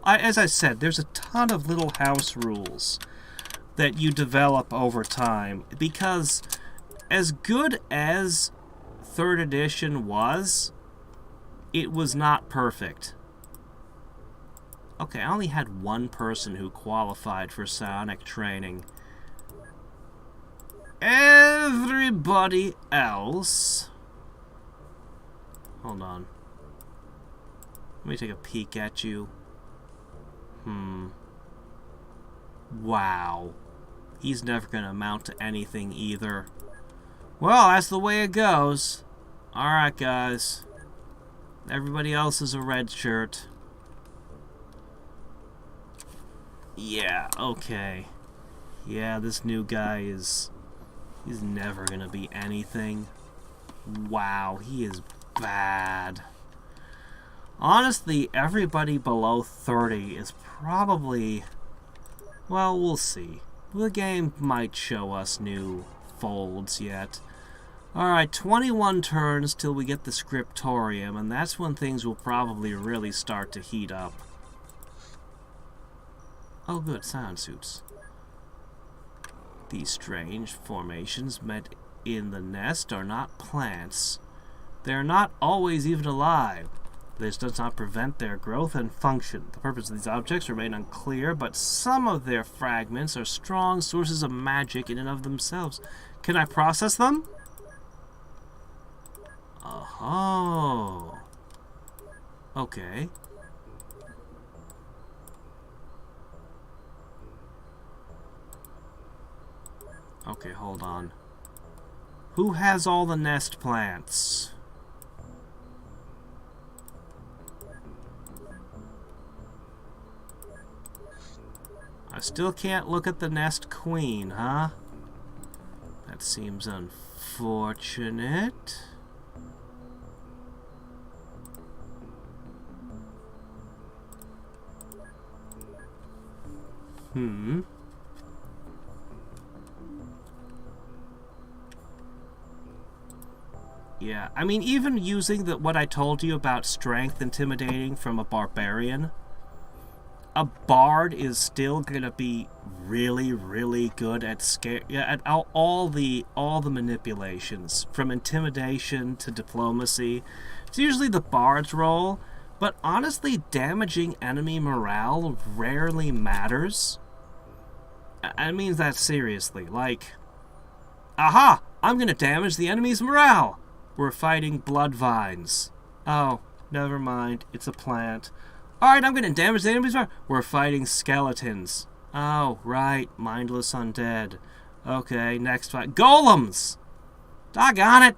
As I said, there's a ton of little house rules that you develop over time. Because as good as 3rd edition was, it was not perfect. Okay, I only had one person who qualified for psionic training. Everybody else... Hold on. Let me take a peek at you. Wow. He's never gonna amount to anything either. Well, that's the way it goes. Alright, guys. Everybody else is a red shirt. Yeah, okay. Yeah, this new guy he's never gonna be anything. Wow, he is bad. Honestly, everybody below 30 is probably... Well, we'll see. The game might show us new folds yet. Alright, 21 turns till we get the scriptorium, and that's when things will probably really start to heat up. Oh good, sound suits. These strange formations met in the nest are not plants. They are not always even alive. This does not prevent their growth and function. The purpose of these objects remain unclear, but some of their fragments are strong sources of magic in and of themselves. Can I process them? Oh. Okay. Okay, hold on. Who has all the nest plants? I still can't look at the nest queen, huh? That seems unfortunate. Yeah, I mean, even using what I told you about strength intimidating from a barbarian, a bard is still gonna be really, really good at all the manipulations, from intimidation to diplomacy. It's usually the bard's role, but honestly, damaging enemy morale rarely matters. I mean that seriously. Like, aha! I'm gonna damage the enemy's morale. We're fighting blood vines. Oh, never mind. It's a plant. Alright, I'm gonna damage the enemy's morale. We're fighting skeletons. Oh, right. Mindless undead. Okay, next fight. Golems! Doggone it!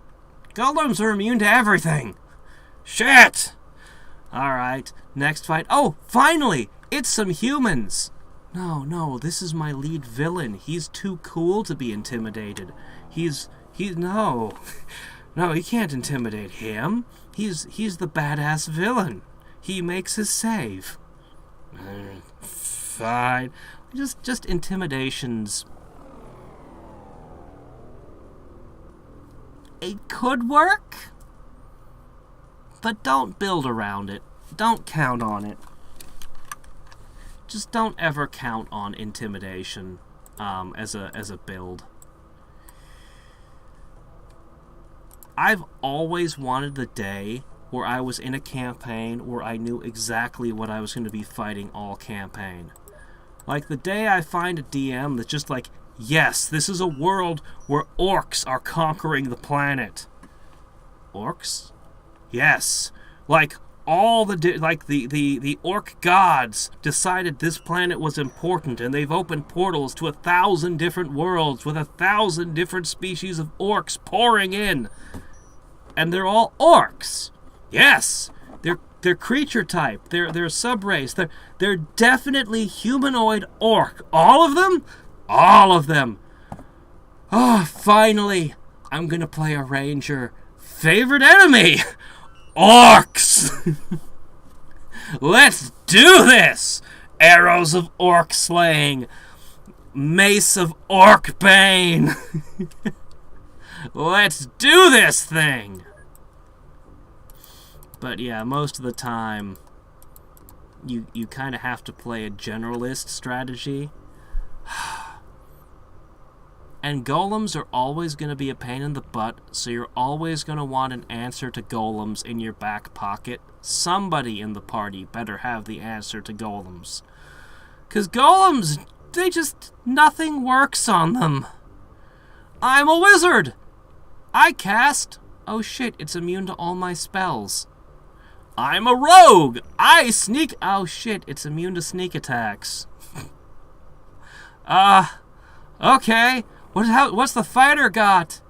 Golems are immune to everything. Shit! Alright, next fight. Oh, finally! It's some humans! No, this is my lead villain. He's too cool to be intimidated. No, you can't intimidate him. He's the badass villain. He makes his save. Fine. Just intimidations. It could work, but don't build around it. Don't count on it. Just don't ever count on intimidation as a build. I've always wanted the day where I was in a campaign where I knew exactly what I was going to be fighting all campaign. Like the day I find a DM that's just like, yes, this is a world where orcs are conquering the planet. Orcs? Yes. Like all the orc gods decided this planet was important, and they've opened portals to 1,000 different worlds with 1,000 different species of orcs pouring in. And they're all orcs. Yes, they're They're creature type. They're subrace. They're definitely humanoid orc. All of them? All of them. Oh, finally, I'm gonna play a ranger. Favorite enemy? Orcs! Let's do this! Arrows of orc slaying. Mace of orc bane. Let's do this thing! But yeah, most of the time, you kind of have to play a generalist strategy. And golems are always going to be a pain in the butt, so you're always going to want an answer to golems in your back pocket. Somebody in the party better have the answer to golems. Because golems, nothing works on them. I'm a wizard! I cast... Oh shit, it's immune to all my spells. I'm a rogue! I sneak... Oh shit, it's immune to sneak attacks. Okay. What's the fighter got?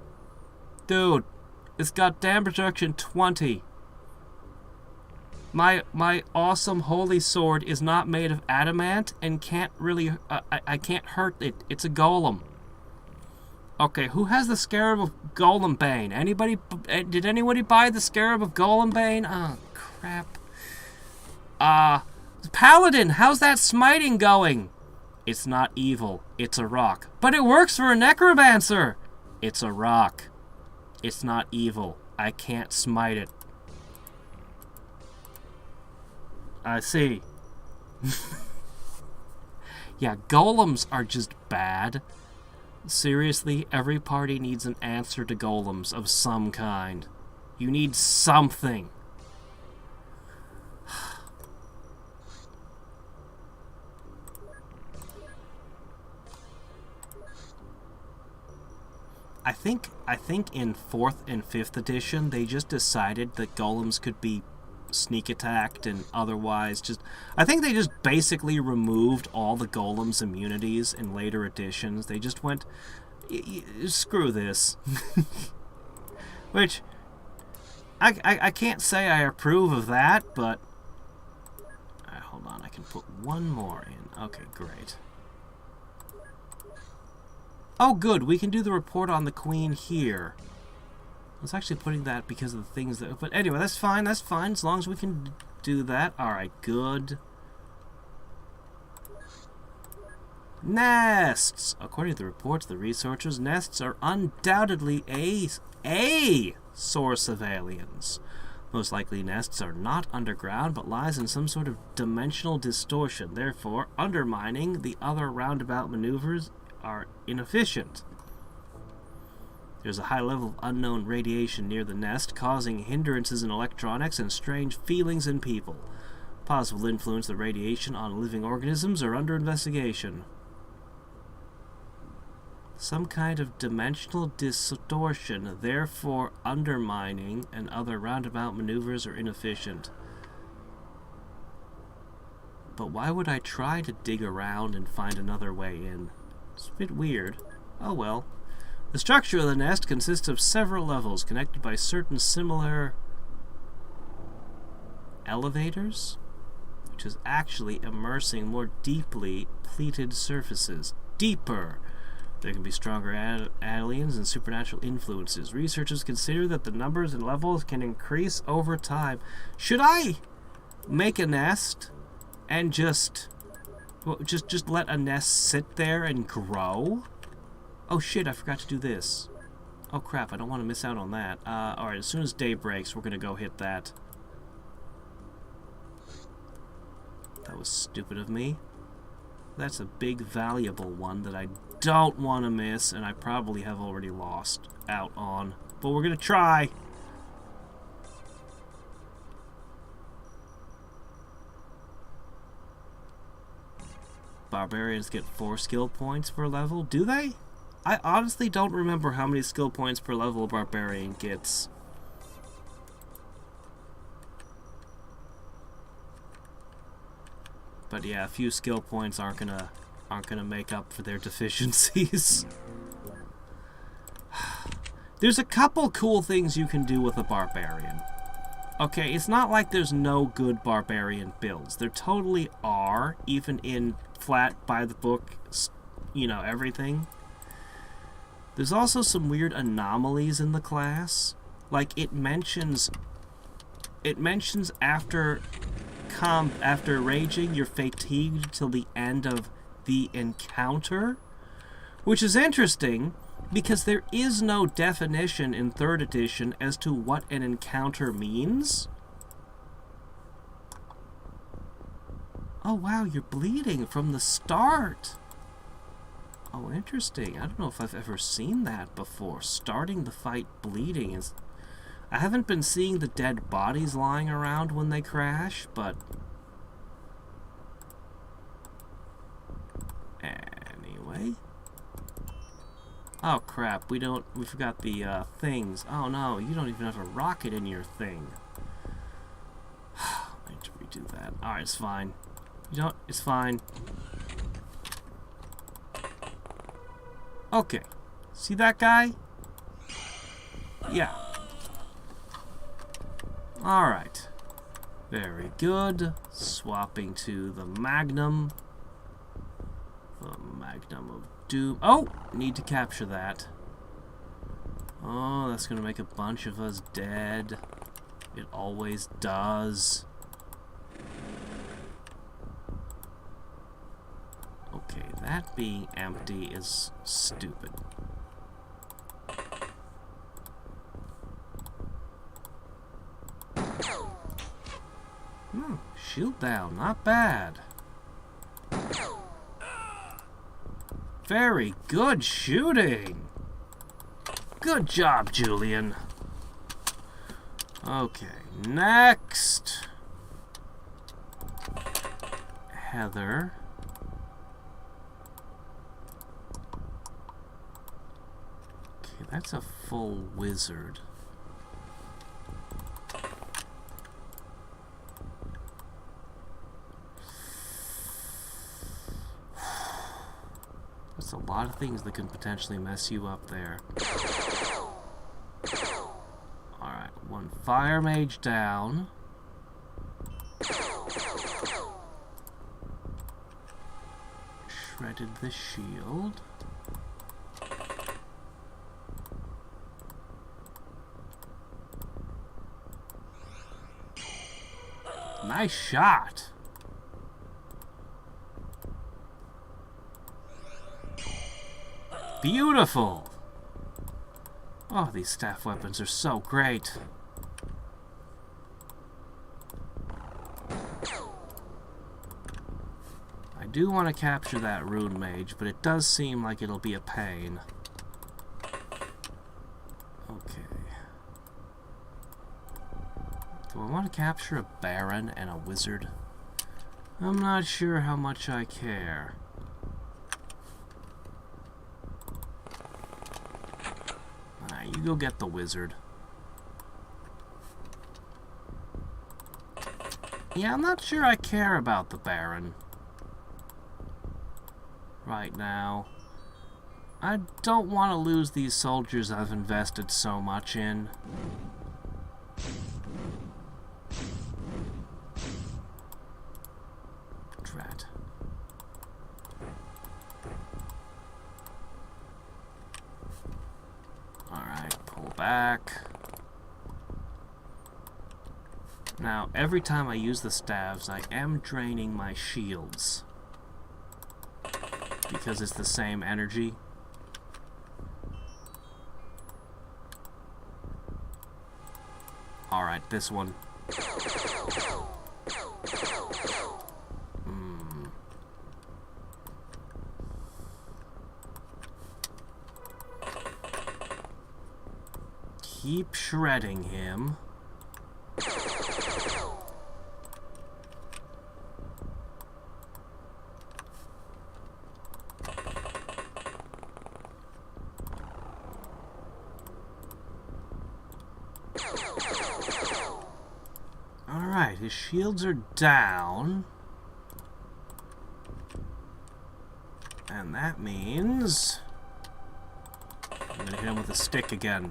Dude, it's got damage reduction 20. My awesome holy sword is not made of adamant and can't really... I can't hurt it. It's a golem. Okay, who has the Scarab of Golem Bane? Anybody? Did anybody buy the Scarab of Golem Bane? Oh, crap. Paladin, how's that smiting going? It's not evil. It's a rock. But it works for a necromancer! It's a rock. It's not evil. I can't smite it. I see. Yeah, golems are just bad. Seriously, every party needs an answer to golems of some kind. You need something. I think in 4th and 5th edition, they just decided that golems could be sneak attacked and otherwise just... I think they just basically removed all the golems' immunities in later editions. They just went, screw this. Which, I can't say I approve of that, but... hold on, I can put one more in. Okay, great. Oh, good, we can do the report on the queen here. I was actually putting that because of the things that... But anyway, that's fine, as long as we can do that. Alright, good. Nests! According to the reports of the researchers, nests are undoubtedly a source of aliens. Most likely nests are not underground, but lies in some sort of dimensional distortion. Therefore, undermining the other roundabout maneuvers are inefficient. There's a high level of unknown radiation near the nest, causing hindrances in electronics and strange feelings in people. Possible influence of the radiation on living organisms are under investigation. Some kind of dimensional distortion, therefore undermining and other roundabout maneuvers are inefficient. But why would I try to dig around and find another way in? It's a bit weird. Oh well. The structure of the nest consists of several levels connected by certain similar elevators, which is actually immersing more deeply pleated surfaces. Deeper! There can be stronger aliens and supernatural influences. Researchers consider that the numbers and levels can increase over time. Should I make a nest and just let a nest sit there and grow? Oh shit, I forgot to do this. Oh crap, I don't want to miss out on that. Alright, as soon as day breaks, we're gonna go hit that. That was stupid of me. That's a big, valuable one that I don't want to miss, and I probably have already lost out on. But we're gonna try! Barbarians get 4 skill points per level. Do they? I honestly don't remember how many skill points per level a barbarian gets. But yeah, a few skill points aren't gonna make up for their deficiencies. There's a couple cool things you can do with a barbarian. Okay, it's not like there's no good barbarian builds. There totally are, even in flat, by the book, you know, everything. There's also some weird anomalies in the class. Like, it mentions after raging, you're fatigued till the end of the encounter, which is interesting because there is no definition in 3rd edition as to what an encounter means. Oh wow, you're bleeding from the start. Oh, interesting. I don't know if I've ever seen that before. Starting the fight bleeding is... I haven't been seeing the dead bodies lying around when they crash, but... Anyway. Oh crap, we forgot the things. Oh no, you don't even have a rocket in your thing. I need to redo that. Alright, it's fine. You don't, it's fine. Okay. See that guy? Yeah. Alright. Very good. Swapping to the Magnum. The Magnum of Doom. Oh! Need to capture that. Oh, that's gonna make a bunch of us dead. It always does. Okay, that being empty is stupid. Shield down, not bad. Very good shooting. Good job, Julian. Okay, next. Heather. Okay, that's a full wizard. There's a lot of things that can potentially mess you up there. Alright, one fire mage down. Shredded the shield. Nice shot. Beautiful! Oh, these staff weapons are so great. I do want to capture that rune mage, but it does seem like it'll be a pain. Okay. Do I want to capture a baron and a wizard? I'm not sure how much I care. You go get the wizard. Yeah, I'm not sure I care about the Baron right now. I don't want to lose these soldiers I've invested so much in. Drat. Back. Now, every time I use the staves, I am draining my shields. Because it's the same energy. Alright, this one. Keep shredding him. Alright, his shields are down. And that means I'm gonna hit him with a stick again.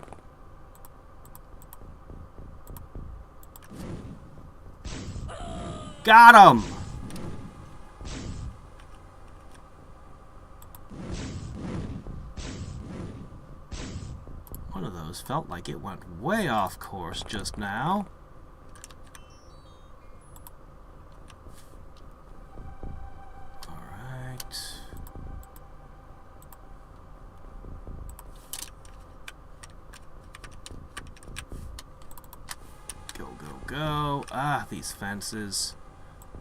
Got him! One of those felt like it went way off course just now. Alright. Go, go, go. Ah, these fences.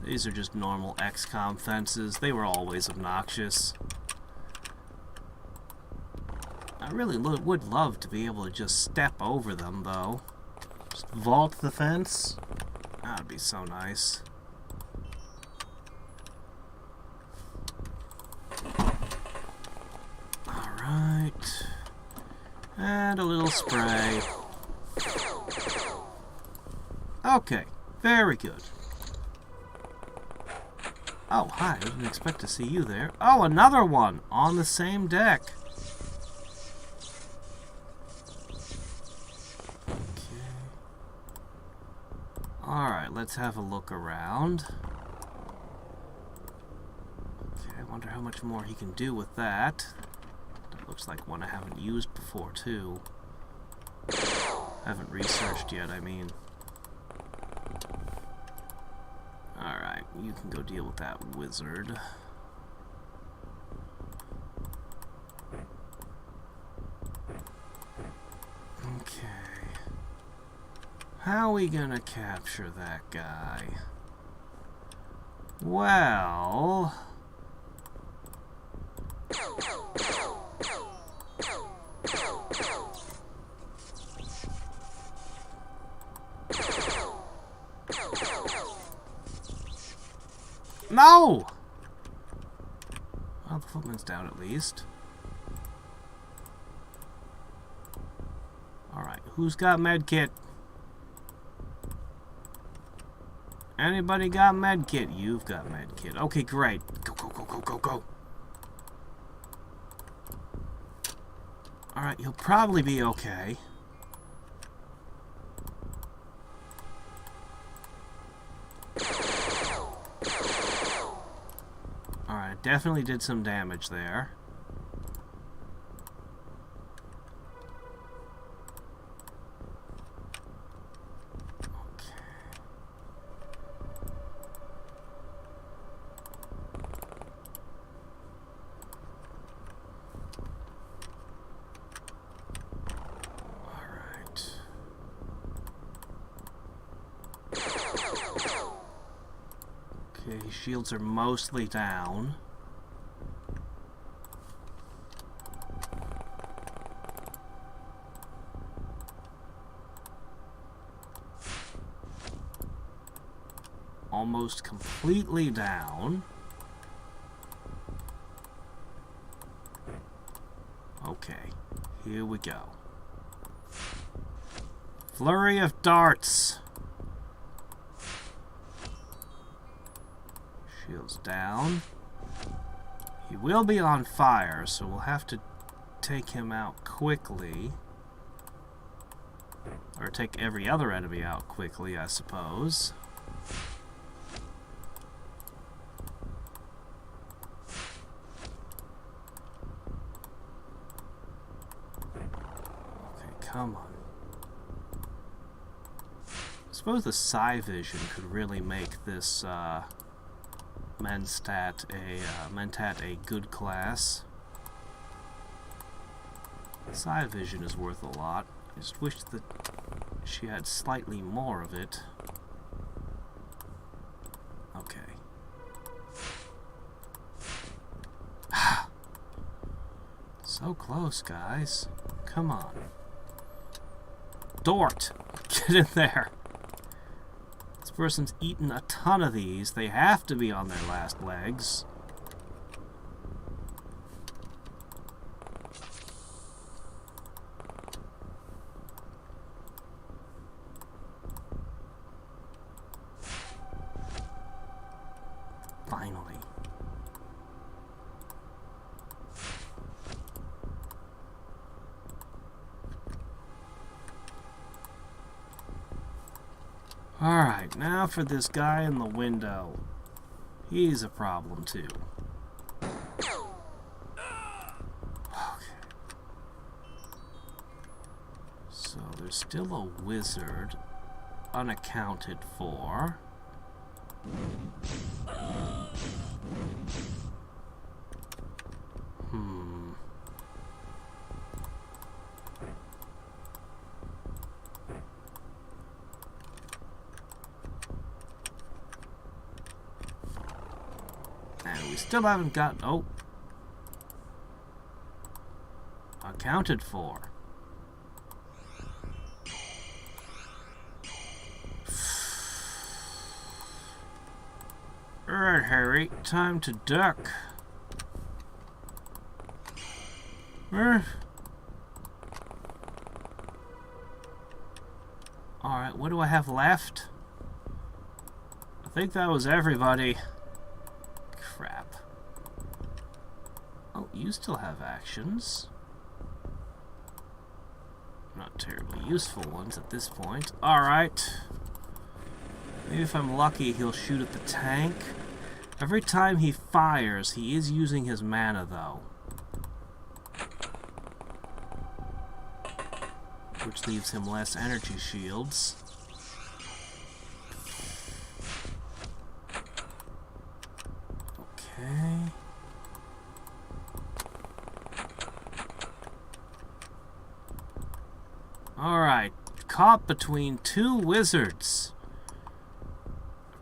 These are just normal XCOM fences. They were always obnoxious. I really would love to be able to just step over them, though. Just vault the fence. That would be so nice. Alright. And a little spray. Okay. Very good. Oh, hi. I didn't expect to see you there. Oh, another one! On the same deck. Alright, let's have a look around. Okay, I wonder how much more he can do with that. That looks like one I haven't used before, too. Haven't researched yet, I mean. Alright, you can go deal with that wizard. Okay. How are we gonna capture that guy? Well... No! Well, the footman's down at least. Alright, who's got medkit? Anybody got medkit? You've got medkit. Okay, great. Go, go, go, go, go, go. Alright, you'll probably be okay. Alright, definitely did some damage there. Okay, shields are mostly down. Almost completely down. Okay, here we go. Flurry of darts. Shields down. He will be on fire, so we'll have to take him out quickly. Or take every other enemy out quickly, I suppose. Okay, come on. I suppose the psi vision could really make this, Mentat a good class. Psi vision is worth a lot. I just wish that she had slightly more of it. Okay. So close, guys. Come on. Dort! Get in there! This person's eaten a ton of these. They have to be on their last legs. Finally. Alright, now for this guy in the window. He's a problem too. Okay. So there's still a wizard unaccounted for. And we still haven't got... Oh. Accounted for. Alright, Harry. Time to duck. Alright, what do I have left? I think that was everybody. Crap. Oh, you still have actions. Not terribly useful ones at this point. Alright. Maybe if I'm lucky, he'll shoot at the tank. Every time he fires, he is using his mana, though. Which leaves him less energy shields. Okay. Alright. Caught between two wizards.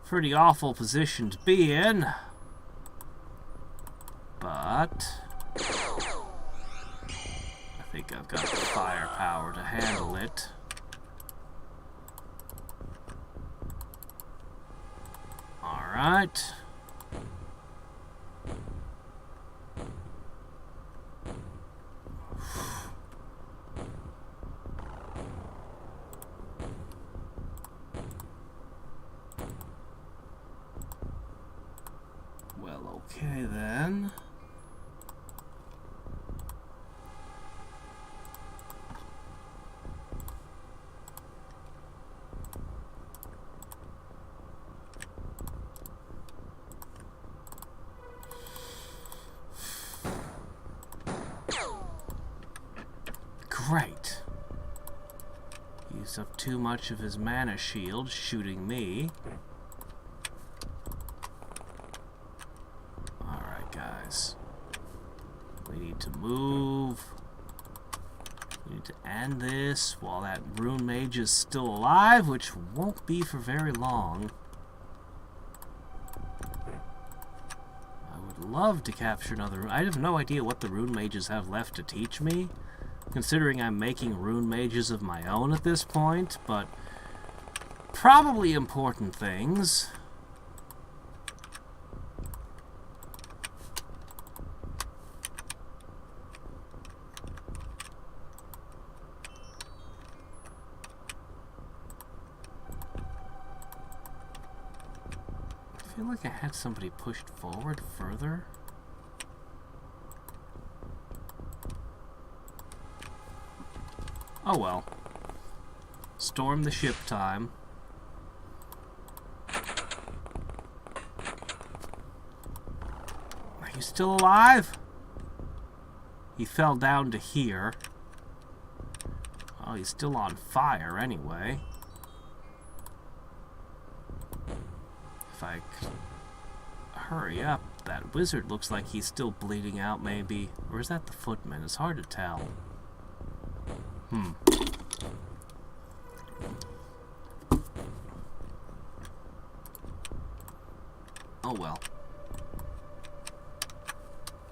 Pretty awful position to be in. But I think I've got the firepower to handle it. Alright. Well, okay then. Great. Used up too much of his mana shield shooting me. Alright, guys. We need to move. We need to end this while that rune mage is still alive, which won't be for very long. I would love to capture another rune. I have no idea what the rune mages have left to teach me, considering I'm making rune mages of my own at this point, but probably important things. I feel like I had somebody pushed forward further. Oh well. Storm the ship time. Are you still alive? He fell down to here. Oh, he's still on fire anyway. If I could hurry up, that wizard looks like he's still bleeding out maybe. Or is that the footman? It's hard to tell. Oh well.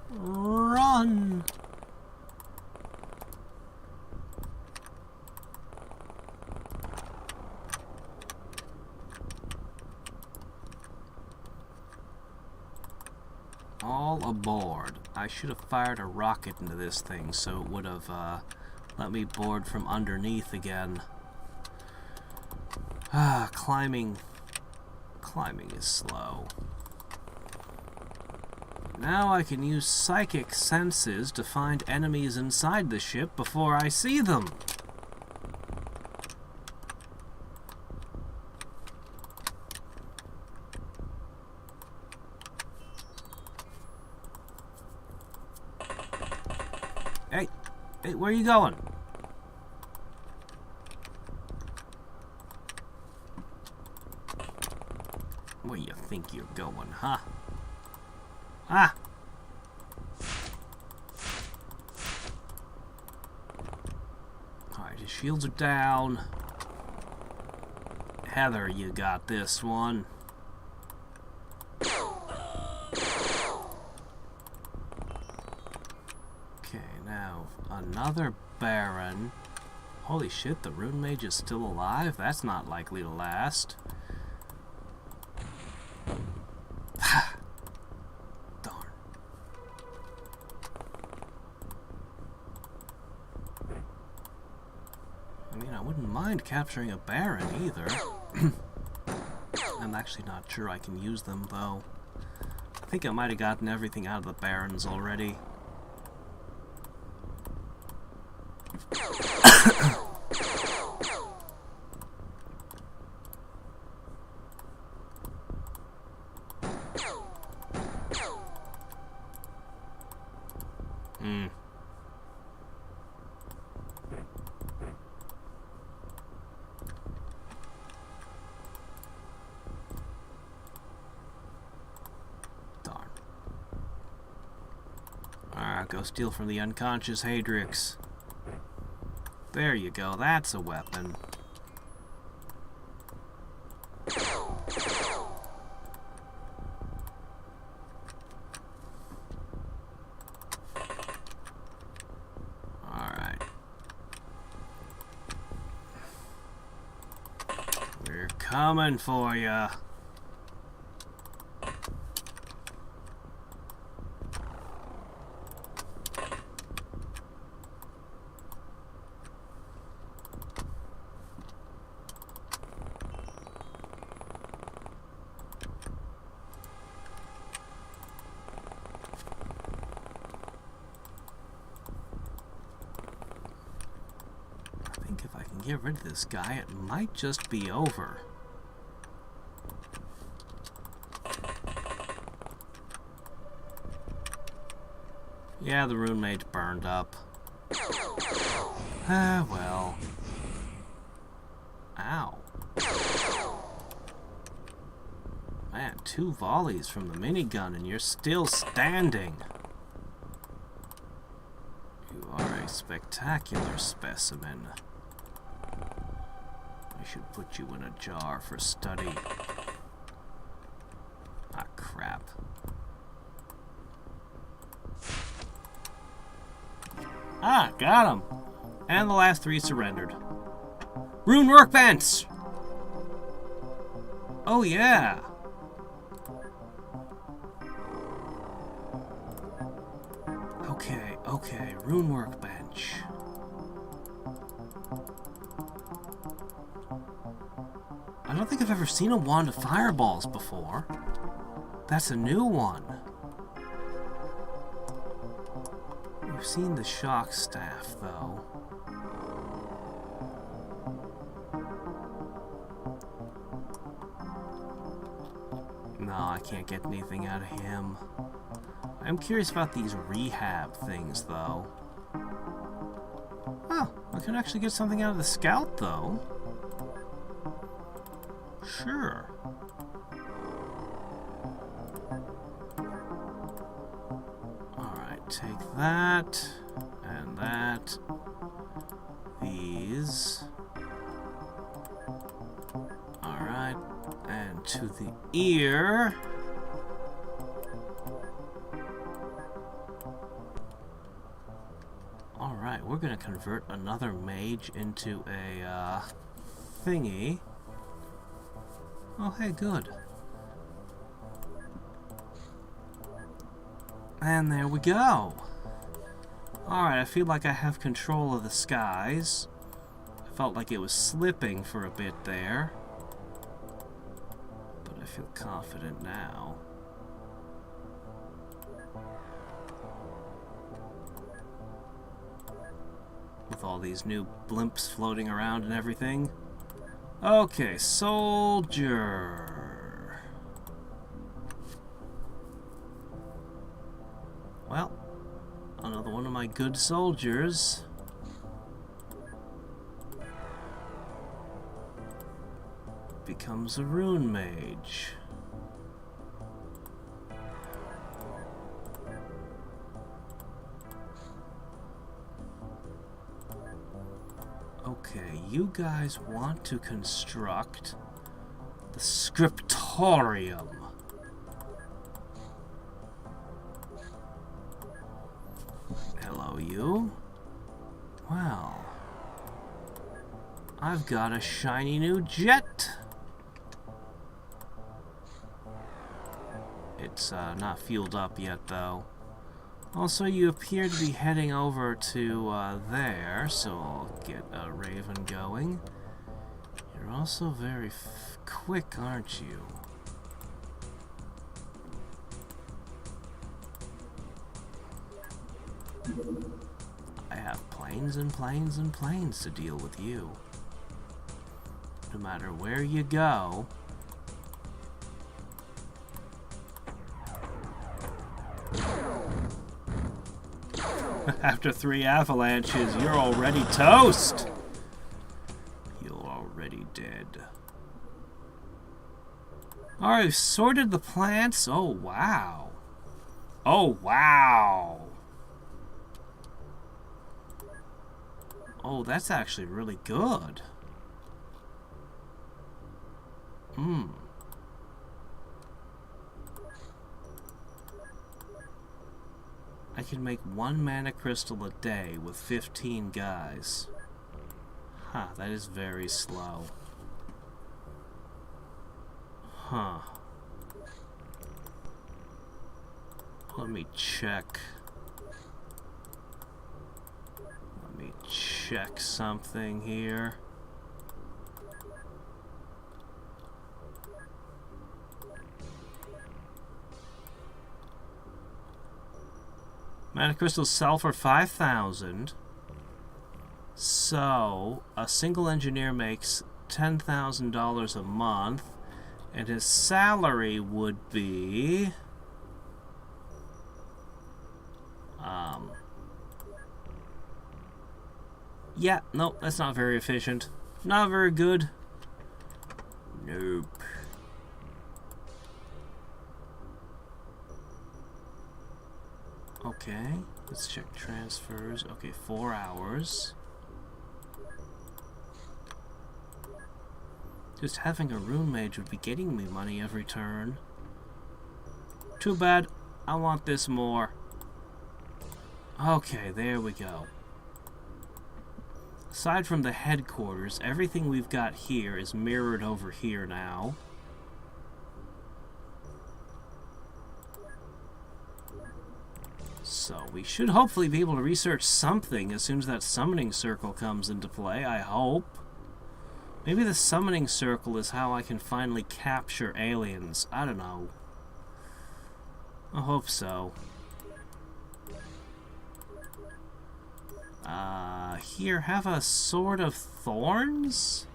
Run! All aboard. I should have fired a rocket into this thing so it would have let me board from underneath again. Climbing is slow. Now I can use psychic senses to find enemies inside the ship before I see them. Hey! Hey, where are you going? Where you think you're going, huh? Ah! Alright, his shields are down. Heather, you got this one. Okay, now another Baron. Holy shit, the rune mage is still alive? That's not likely to last. Darn. I mean, I wouldn't mind capturing a Baron either. I'm actually not sure I can use them, though. I think I might have gotten everything out of the Barons already. Go steal from the unconscious Hadriex. There you go, that's a weapon. Alright. We're coming for ya. If I can get rid of this guy, it might just be over. Yeah, the rune mage burned up. Ah, well. Ow. Man, 2 volleys from the minigun and you're still standing. You are a spectacular specimen. I should put you in a jar for study. Ah, crap. Ah, got him. And the last 3 surrendered. Rune workbench! Oh, yeah. Okay, rune workbench. I don't think I've ever seen a wand of fireballs before. That's a new one. We've seen the shock staff, though. No, I can't get anything out of him. I'm curious about these rehab things, though. Oh, I can actually get something out of the scout, though. Sure. Alright, take that, and that. These. Alright, and to the ear. Alright, we're gonna convert another mage into a, thingy. Oh, hey, good. And there we go. Alright, I feel like I have control of the skies. I felt like it was slipping for a bit there. But I feel confident now. With all these new blimps floating around and everything. Okay, soldier. Well, another one of my good soldiers becomes a rune mage. Okay, you guys want to construct the scriptorium. Hello, you. Well, I've got a shiny new jet. It's not fueled up yet, though. Also, you appear to be heading over to there, so I'll get a Raven going. You're also very quick, aren't you? I have planes and planes and planes to deal with you. No matter where you go. After 3 avalanches, you're already toast! You're already dead. Alright, we've sorted the plants. Oh, wow. Oh, wow. Oh, that's actually really good. I can make 1 mana crystal a day with 15 guys. Huh, that is very slow. Huh. Let me check. Let me check something here. Mana crystals sell for 5,000. So, a single engineer makes $10,000 a month, and his salary would be... yeah, nope, that's not very efficient. Not very good. Nope. Okay, let's check transfers. Okay, 4 hours. Just having a rune mage would be getting me money every turn. Too bad. I want this more. Okay, there we go. Aside from the headquarters, everything we've got here is mirrored over here now. So we should hopefully be able to research something as soon as that summoning circle comes into play, I hope. Maybe the summoning circle is how I can finally capture aliens. I don't know. I hope so. Here, have a Sword of Thorns?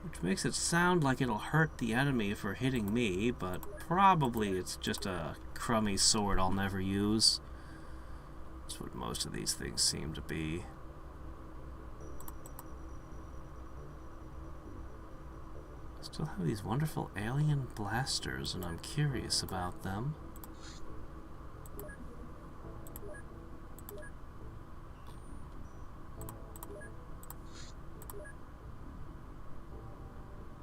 Which makes it sound like it'll hurt the enemy for hitting me, but probably it's just a crummy sword I'll never use. That's what most of these things seem to be. Still have these wonderful alien blasters, and I'm curious about them.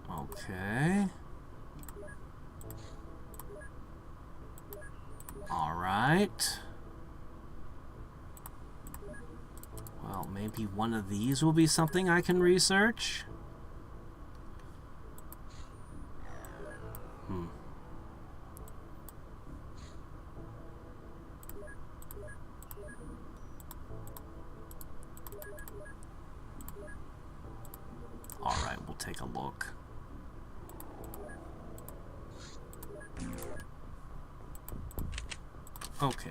Okay. Alright. Well, maybe one of these will be something I can research. Alright, we'll take a look. Okay.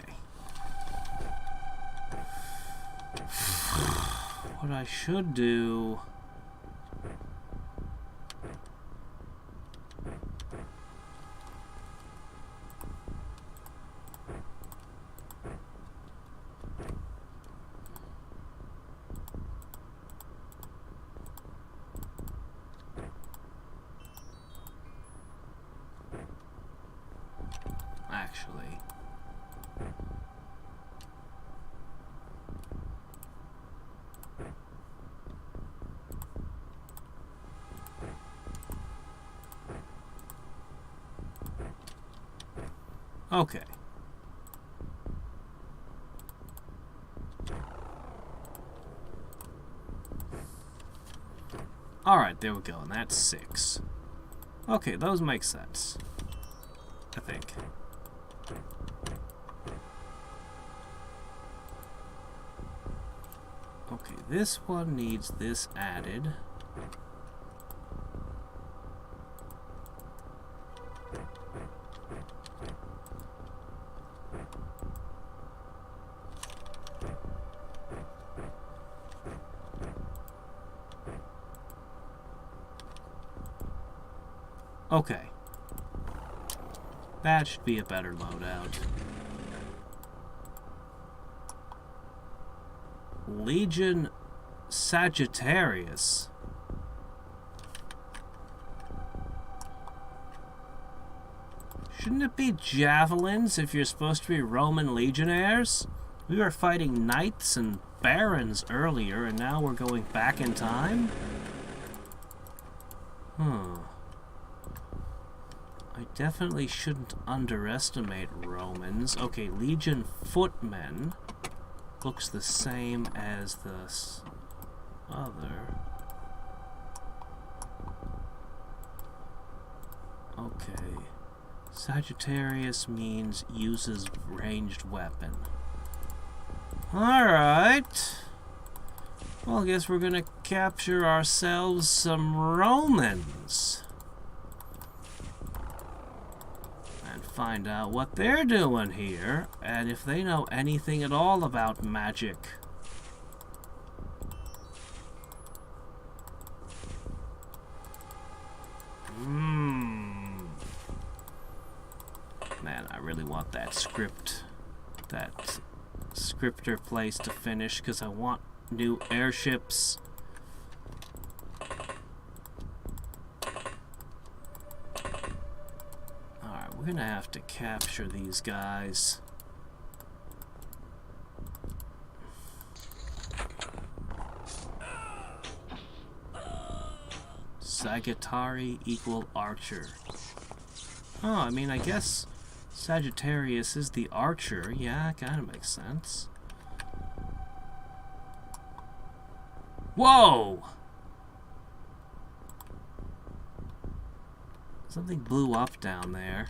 What I should do... actually. Okay. Alright, there we go, and that's 6. Okay, those make sense. I think. Okay, this one needs this added. Okay. That should be a better loadout. Legion Sagittarius. Shouldn't it be javelins if you're supposed to be Roman legionnaires? We were fighting knights and barons earlier, and now we're going back in time? I definitely shouldn't underestimate Romans. Okay, Legion footmen looks the same as this other. Okay. Sagittarius means uses ranged weapon. Alright. Well, I guess we're gonna capture ourselves some Romans. Find out what they're doing here, and if they know anything at all about magic. Man, I really want that scripter place to finish, because I want new airships. We're gonna have to capture these guys. Sagittari equal archer. Oh, I mean, I guess Sagittarius is the archer. Yeah, kinda makes sense. Whoa! Something blew up down there.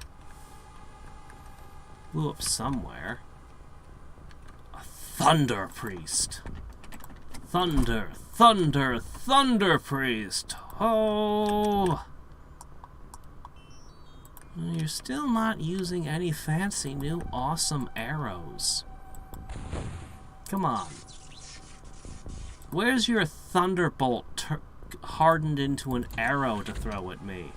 Blew up somewhere. A thunder priest. Thunder, thunder, thunder priest. Oh! You're still not using any fancy new awesome arrows. Come on. Where's your thunderbolt hardened into an arrow to throw at me?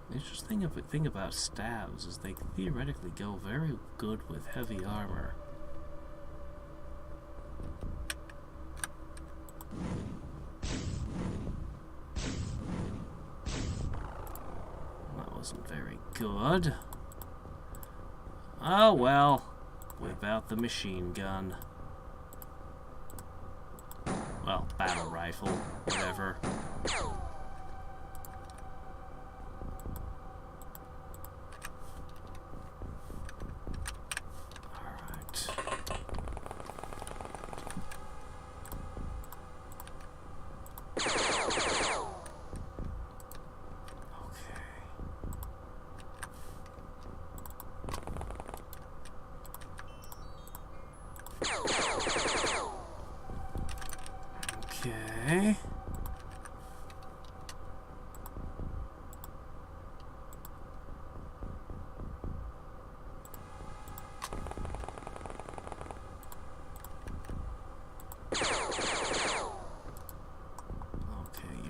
The interesting thing about stabs is they theoretically go very good with heavy armor. That wasn't very good. Oh well, whip out the machine gun. Well, battle rifle, whatever.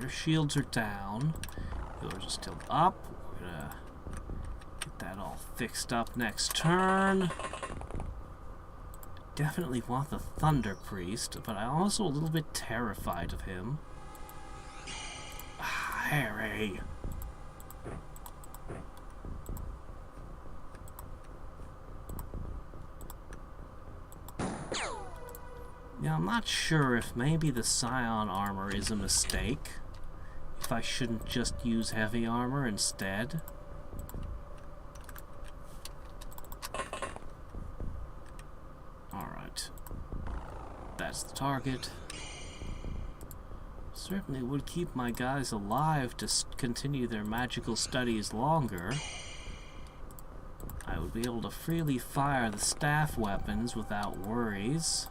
their shields are down. Healers are still up. We're gonna get that all fixed up next turn. Definitely want the Thunder Priest, but I'm also a little bit terrified of him. Harry. Now, I'm not sure if maybe the Scion armor is a mistake. If I shouldn't just use heavy armor instead. Alright. That's the target. Certainly would keep my guys alive to continue their magical studies longer. I would be able to freely fire the staff weapons without worries.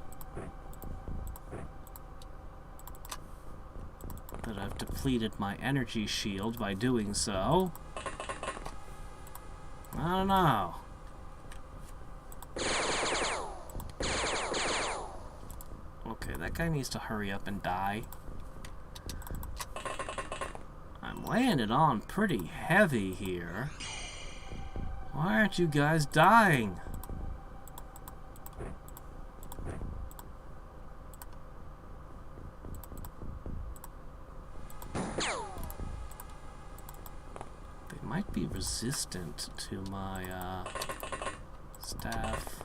But I've depleted my energy shield by doing so. I don't know. Okay, that guy needs to hurry up and die. I'm laying it on pretty heavy here. Why aren't you guys dying? They might be resistant to my staff,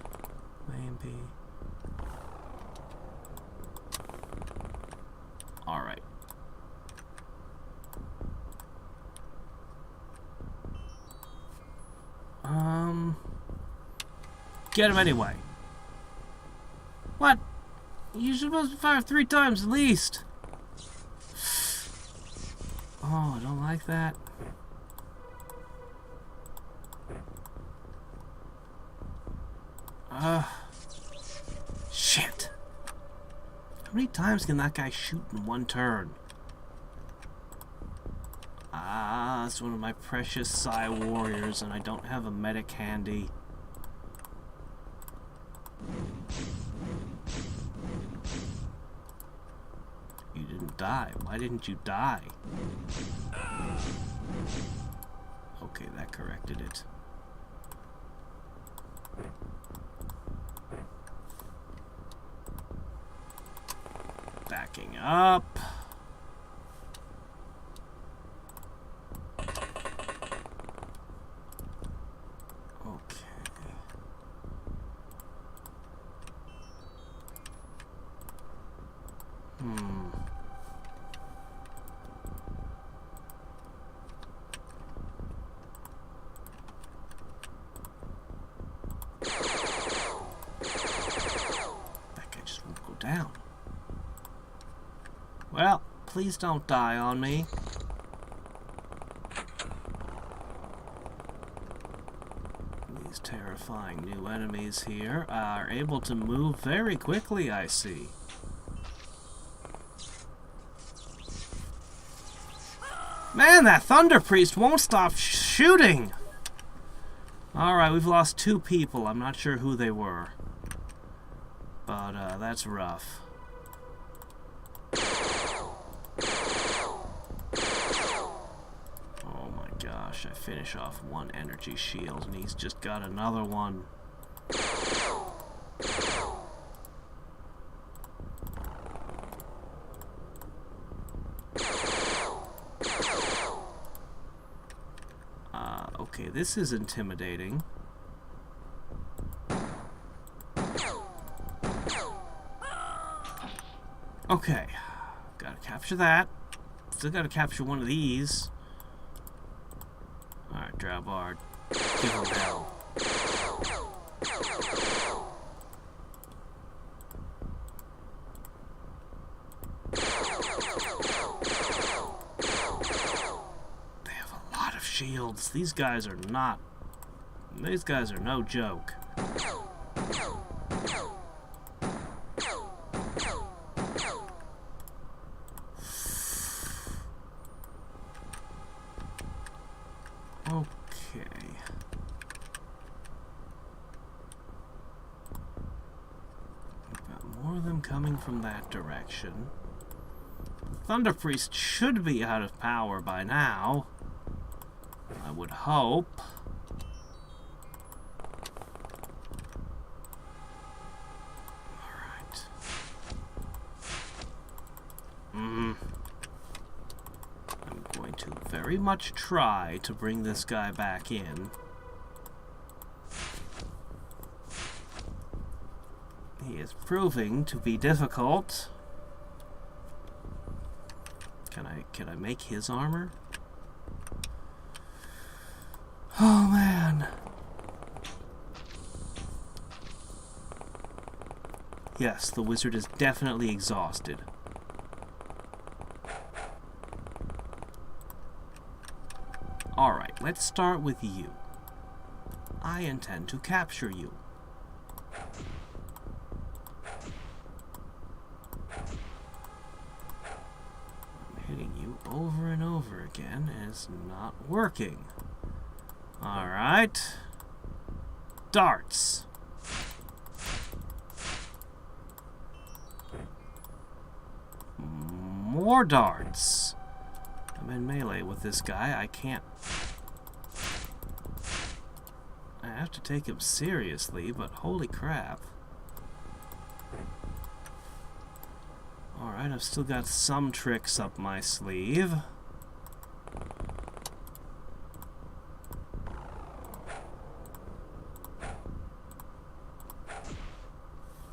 maybe. All right. Get him anyway. What? You're supposed to fire 3 times at least. Oh, I don't like that. Shit. How many times can that guy shoot in one turn? Ah, it's one of my precious Psy warriors, and I don't have a medic handy. You didn't die. Why didn't you die? Okay, that corrected it. Backing up. Down. Well, please don't die on me. These terrifying new enemies here are able to move very quickly, I see. Man, that Thunder Priest won't stop shooting! Alright, we've lost 2 people. I'm not sure who they were. But, that's rough. Oh my gosh, I finish off 1 energy shield and he's just got another one. Okay, this is intimidating. Okay, gotta capture that. Still gotta capture one of these. Alright, Drowbard. Give him hell. They have a lot of shields. These guys are not... These guys are no joke. Coming from that direction. Thunder Priest should be out of power by now. I would hope. Alright. I'm going to very much try to bring this guy back in. He is proving to be difficult. Can I make his armor? Oh man. Yes, the wizard is definitely exhausted. Alright, let's start with you. I intend to capture you. Hitting you over and over again is not working. Alright. Darts. More darts. I'm in melee with this guy. I can't... I have to take him seriously, but holy crap. Alright, I've still got some tricks up my sleeve.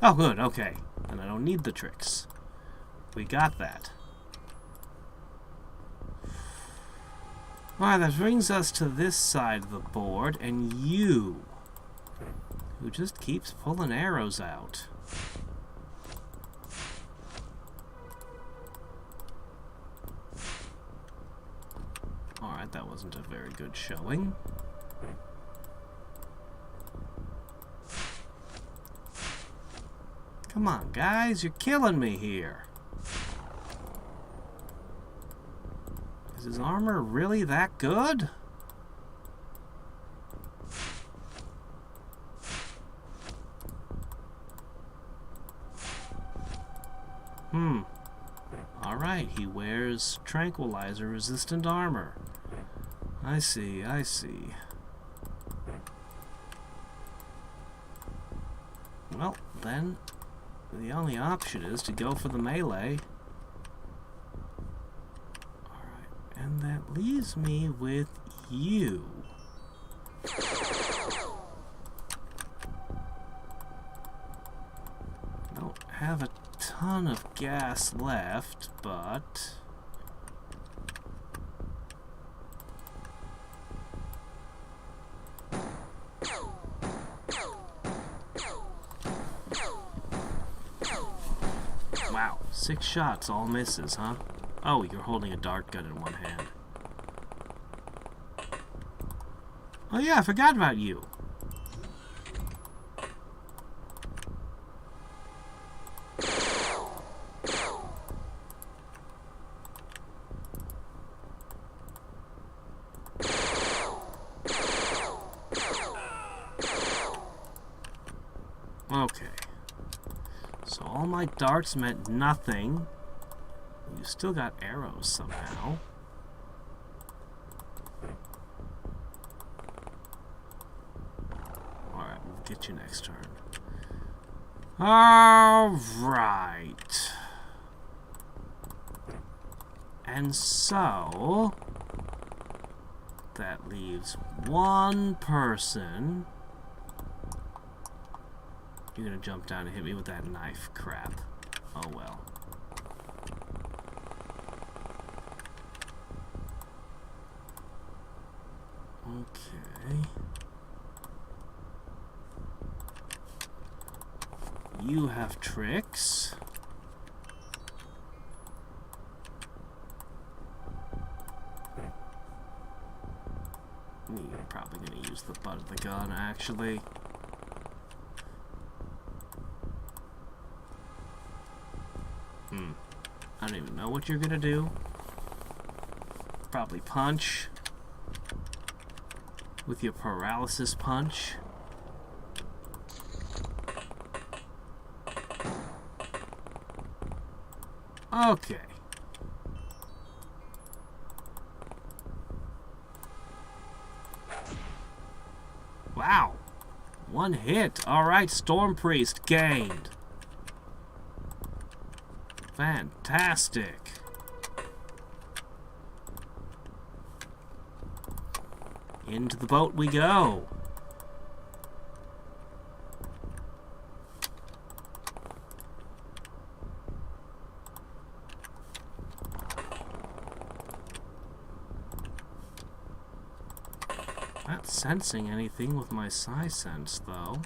Oh, good, okay. Then I don't need the tricks. We got that. Alright, that brings us to this side of the board, and you, who just keeps pulling arrows out. Alright, that wasn't a very good showing. Come on, guys, you're killing me here. Is his armor really that good? Alright, he wears tranquilizer-resistant armor. I see, I see. Well, then, the only option is to go for the melee. Alright, and that leaves me with you. Don't have a ton of gas left, but... Wow, 6 shots, all misses, huh? Oh, you're holding a dart gun in one hand. Oh yeah, I forgot about you. Okay. So all my darts meant nothing. You still got arrows somehow. Alright, we'll get you next turn. Alright. And so... that leaves one person. You're gonna jump down and hit me with that knife crap. Oh well. Okay. You have tricks. You're probably gonna use the butt of the gun, actually. I don't even know what you're gonna do. Probably punch. With your paralysis punch. Okay. Wow. One hit. Alright, Storm Priest gained. Fantastic. Into the boat we go. Not sensing anything with my psi sense, though.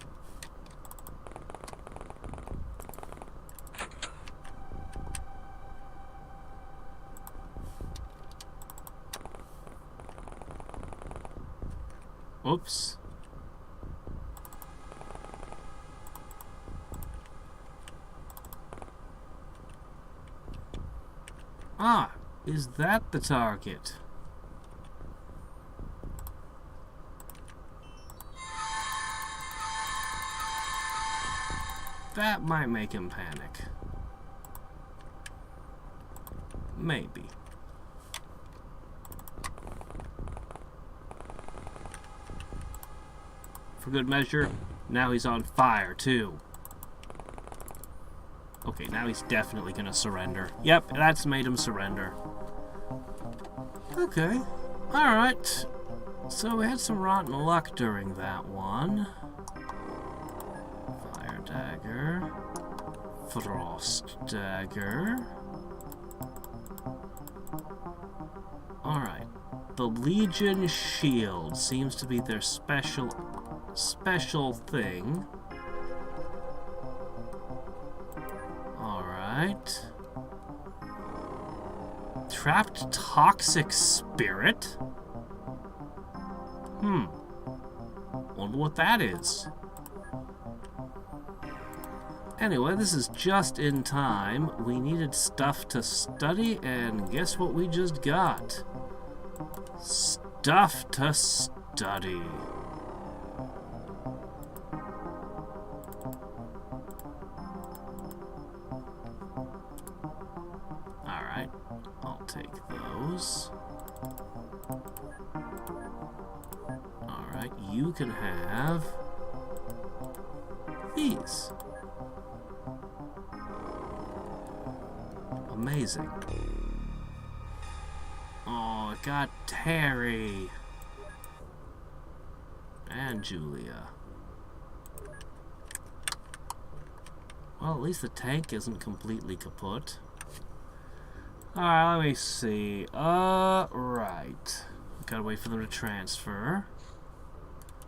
Oops. Ah, is that the target? That might make him panic. Maybe. For good measure, now he's on fire, too. Okay, now he's definitely gonna surrender. Yep, that's made him surrender. Okay. Alright. So we had some rotten luck during that one. Fire dagger. Frost dagger. Alright. The Legion shield seems to be their special thing. Alright. Trapped toxic spirit? Wonder what that is. Anyway, this is just in time. We needed stuff to study, and guess what we just got? Stuff to study. Alright, I'll take those. Alright, you can have these. Amazing. Oh, it got Terry. And Julia. Well, at least the tank isn't completely kaput. Alright, let me see. Right. Gotta wait for them to transfer.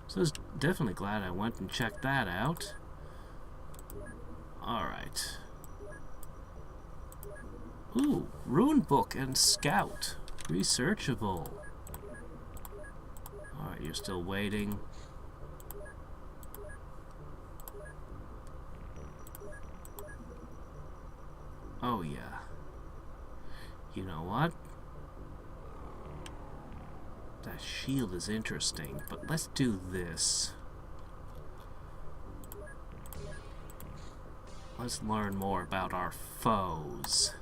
So I was definitely glad I went and checked that out. Alright. Ooh, Rune Book and Scout. Researchable. Alright, you're still waiting. Oh, yeah. You know what? That shield is interesting, but let's do this. Let's learn more about our foes.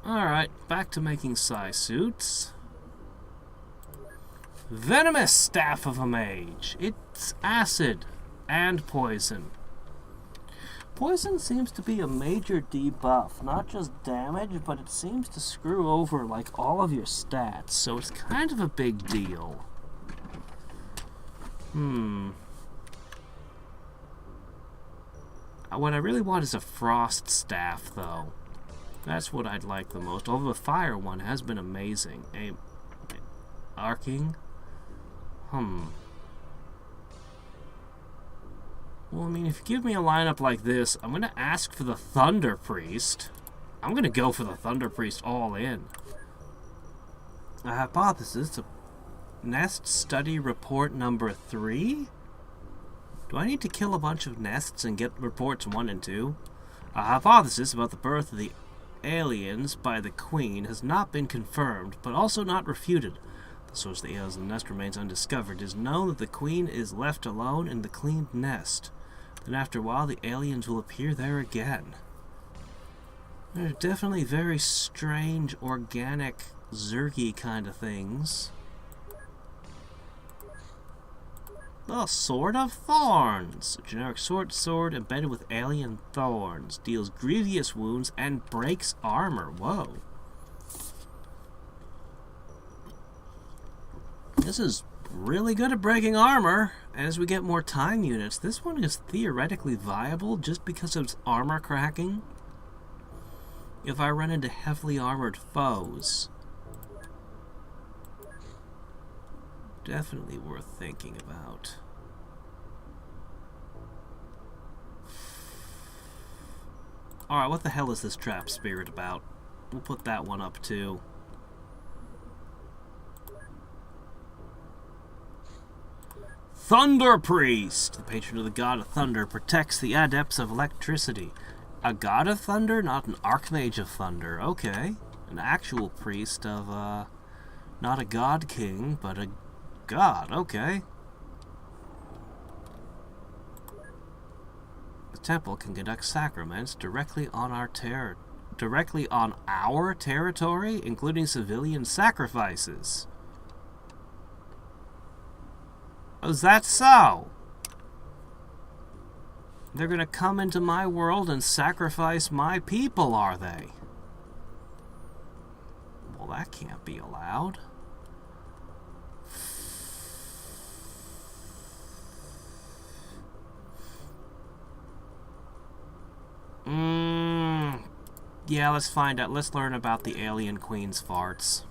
Alright, back to making psi suits. Venomous Staff of a Mage. It's acid and poison. Poison seems to be a major debuff, not just damage, but it seems to screw over like all of your stats, so it's kind of a big deal. What I really want is a frost staff, though. That's what I'd like the most. Although the fire one has been amazing. Arcing? Well, I mean, if you give me a lineup like this, I'm going to ask for the Thunder Priest. I'm going to go for the Thunder Priest all in. A hypothesis. Nest study report number 3? Do I need to kill a bunch of nests and get reports 1 and 2? A hypothesis about the birth of the aliens by the Queen has not been confirmed, but also not refuted. The source of the aliens in the nest remains undiscovered. It is known that the Queen is left alone in the cleaned nest. Then after a while, the aliens will appear there again. They're definitely very strange, organic, zergy kind of things. The Sword of Thorns. A generic sword embedded with alien thorns. Deals grievous wounds and breaks armor. Whoa. This is really good at breaking armor. As we get more time units, this one is theoretically viable just because of its armor cracking. If I run into heavily armored foes. Definitely worth thinking about. Alright, what the hell is this trap spirit about? We'll put that one up too. Thunder Priest! The patron of the god of thunder protects the adepts of electricity. A god of thunder, not an archmage of thunder. Okay. An actual priest of, not a god king, but a god. Okay. The temple can conduct sacraments directly on our territory, including civilian sacrifices. Is that so? They're gonna come into my world and sacrifice my people, are they? Well, that can't be allowed. Yeah, let's find out. Let's learn about the alien queen's farts.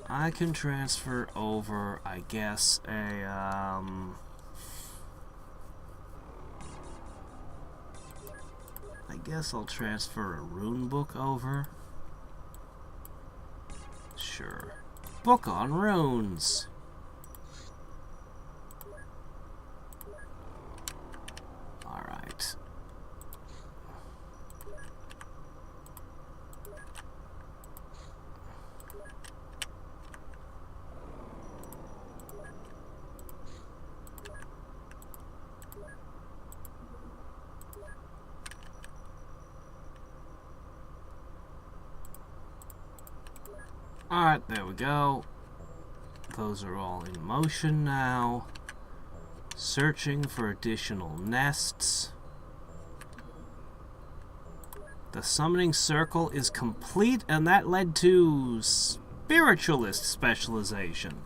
I can transfer over, I guess, I guess I'll transfer a rune book over. Sure. Book on runes. Alright. Alright, there we go. Those are all in motion now. Searching for additional nests. The summoning circle is complete, and that led to spiritualist specialization.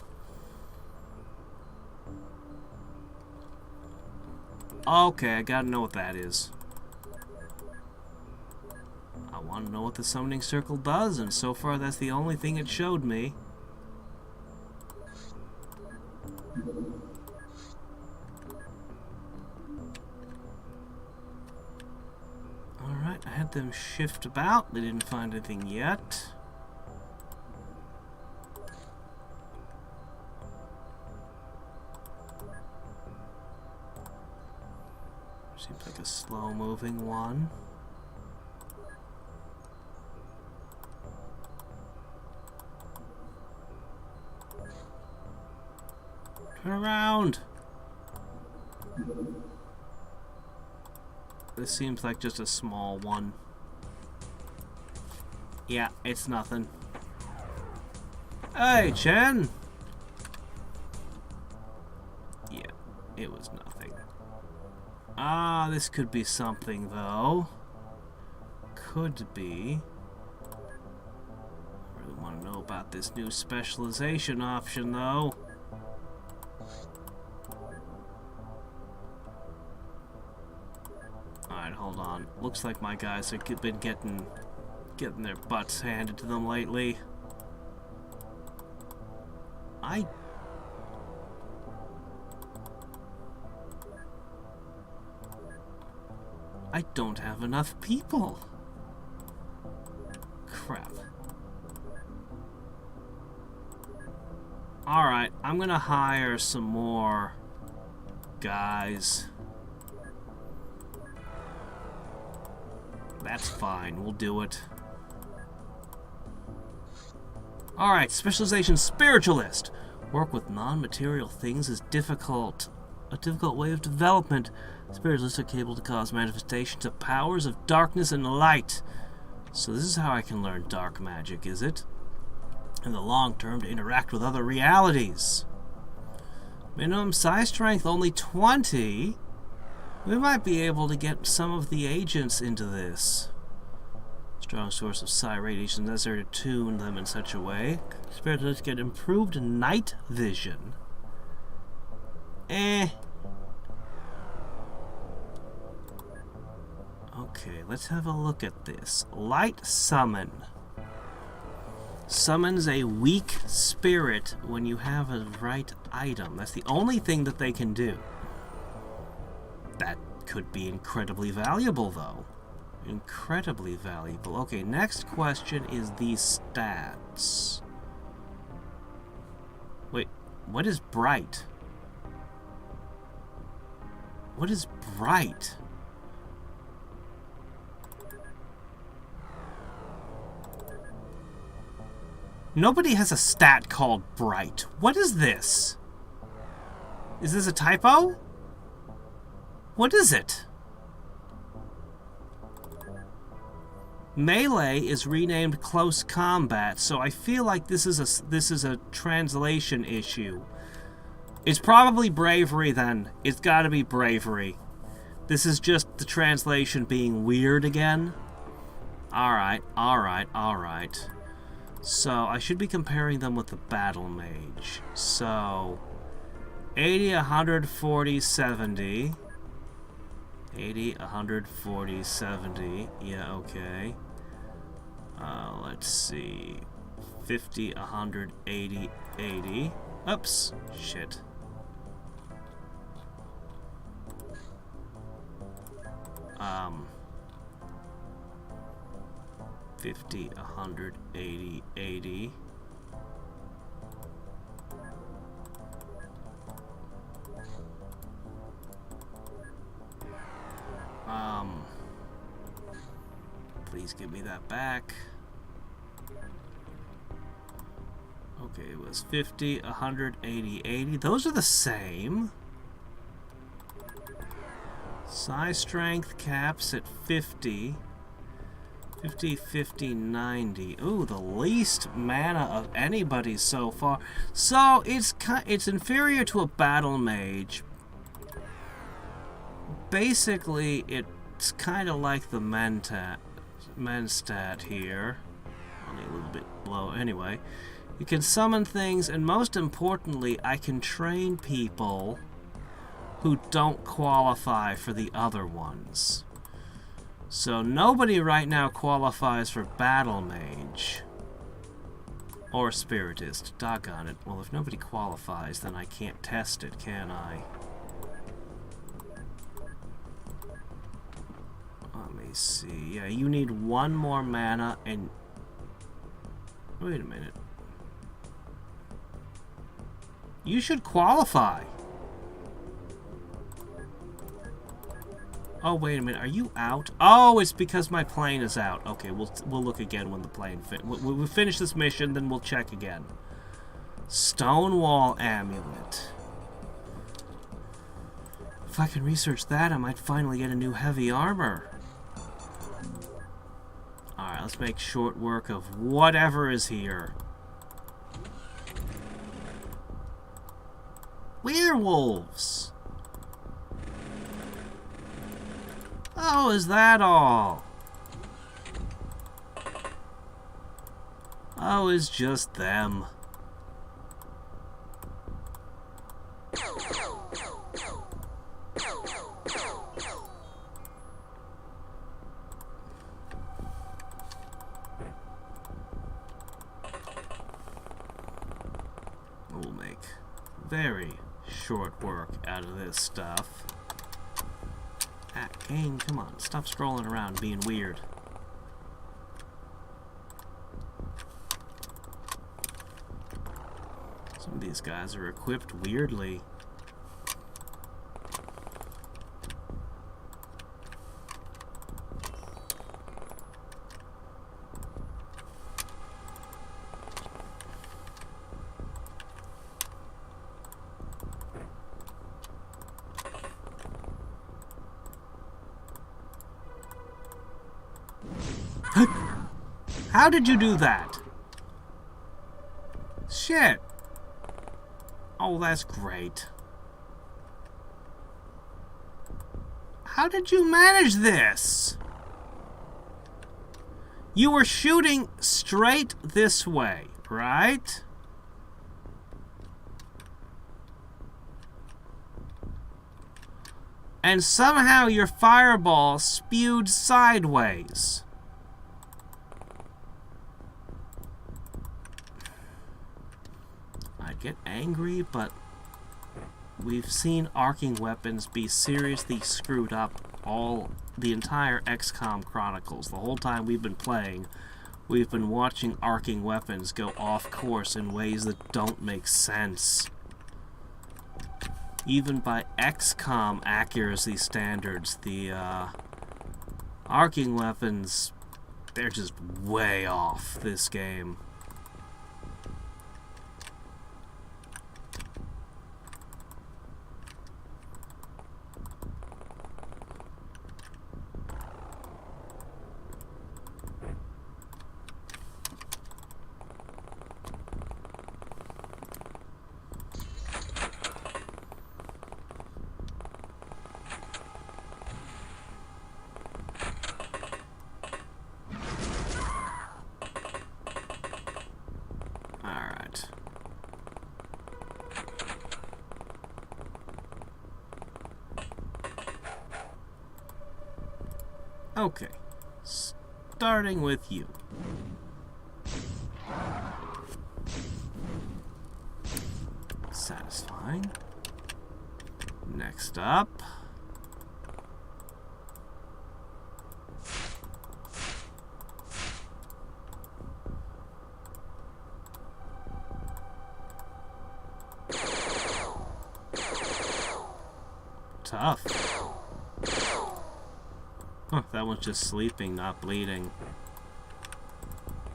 Okay, I gotta know what that is. I want to know what the summoning circle does, and so far that's the only thing it showed me. Alright, I had them shift about. They didn't find anything yet. Seems like a slow-moving one. Turn around! This seems like just a small one. Yeah, it's nothing. Hey, Chen! Yeah, it was nothing. Ah, this could be something, though. Could be. I really want to know about this new specialization option, though. Alright, hold on. Looks like my guys have been getting their butts handed to them lately. I don't have enough people. Crap. Alright, I'm gonna hire some more guys. That's fine, we'll do it. Alright, specialization spiritualist. Work with non-material things is difficult. A difficult way of development. Spiritualists are capable to cause manifestations of powers of darkness and light. So this is how I can learn dark magic, is it? In the long term, to interact with other realities. Minimum size strength only 20. We might be able to get some of the agents into this. Strong source of psi radiation necessary to tune them in such a way. Spiritualists get improved night vision. Okay, let's have a look at this. Light summon. Summons a weak spirit when you have a right item. That's the only thing that they can do. That could be incredibly valuable, though. Incredibly valuable. Okay, next question is these stats. Wait, what is bright? What is bright? Nobody has a stat called bright. What is this? Is this a typo? What is it? Melee is renamed close combat, so I feel like this is a translation issue. It's probably bravery then. It's gotta be bravery. This is just the translation being weird again. Alright, alright, alright. So, I should be comparing them with the battle mage. So, 80, 140, 70. 80, 140, 70. Yeah, okay. Let's see. 50, 180, 80. Oops. Shit. Um... 50, 180, 80. Please give me that back. Okay, it was 50, 180, 80. Those are the same. Size strength caps at 50. 50, 50, 90. Ooh, the least mana of anybody so far. So, it's inferior to a battle mage. Basically, it's kind of like the Menstat here. Only a little bit below. Anyway, you can summon things, and most importantly, I can train people who don't qualify for the other ones. So nobody right now qualifies for Battle Mage. Or Spiritist. Doggone it. Well, if nobody qualifies, then I can't test it, can I? Let me see. Yeah, you need one more mana and... Wait a minute. You should qualify. Oh, wait a minute. Are you out? Oh, it's because my plane is out. Okay, we'll look again when the plane we'll finish this mission, then we'll check again. Stonewall Amulet. If I can research that, I might finally get a new heavy armor. Alright, let's make short work of whatever is here. Werewolves! Oh, is that all? Oh, it's just them. We'll make very short work out of this stuff. Ah, game, come on. Stop scrolling around being weird. Some of these guys are equipped weirdly. How did you do that? Shit. Oh, that's great. How did you manage this? You were shooting straight this way, right? And somehow your fireball spewed sideways. I get angry, but we've seen arcing weapons be seriously screwed up the entire Xcom Chronicles. The whole time we've been playing, we've been watching arcing weapons go off course in ways that don't make sense. Even by Xcom accuracy standards, the arcing weapons, they're just way off this game. Okay, starting with you. Satisfying. Next up. Tough. Huh, that one's just sleeping, not bleeding.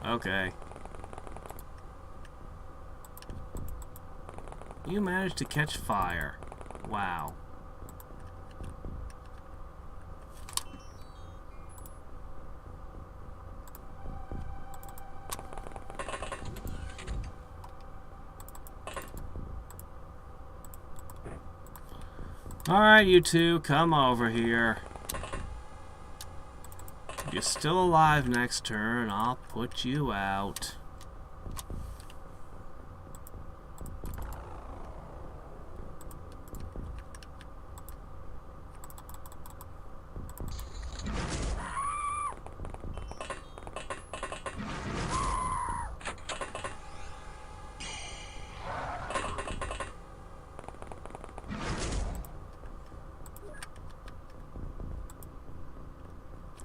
Okay. You managed to catch fire. Wow. Alright, you two, come over here. If you're still alive next turn, I'll put you out.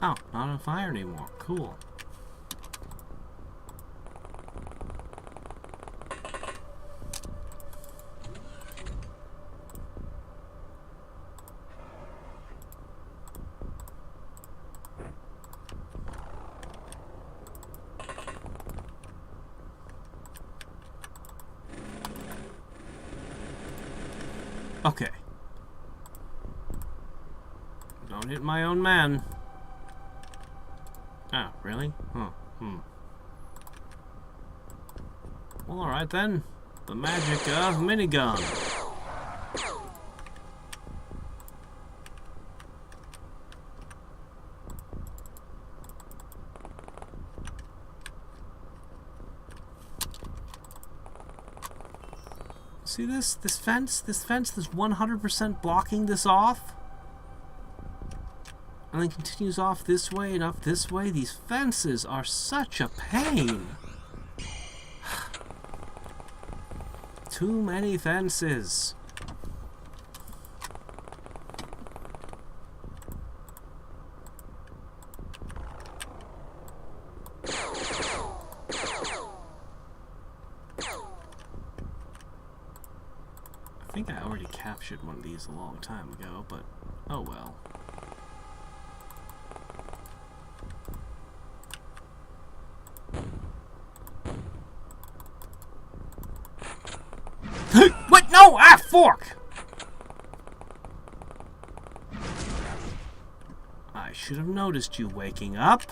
Oh, not on fire anymore. Cool. Okay. Don't hit my own man. Oh, really? Huh. Well, alright then. The magic of minigun. See this fence? This fence is 100% blocking this off. And then continues off this way and up this way. These fences are such a pain. Too many fences. I think I already captured one of these a long time ago, but oh well. What? No! Ah, fork! I should have noticed you waking up.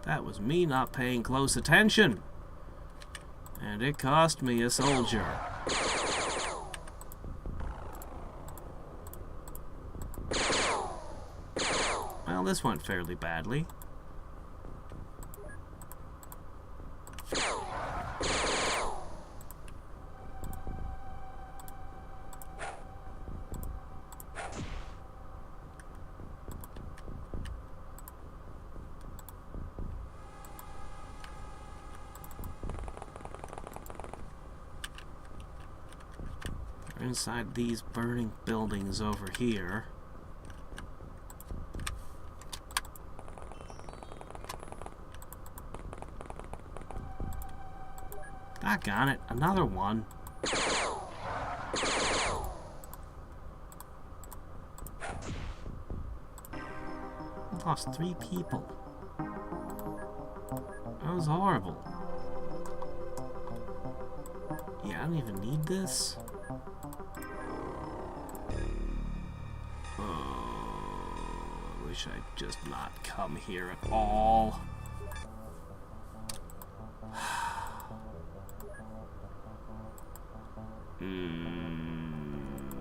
That was me not paying close attention. And it cost me a soldier. Well, this went fairly badly. Inside these burning buildings over here. Doggone it, another one. I lost 3 people. That was horrible. Yeah, I don't even need this. I wish I'd just not come here at all.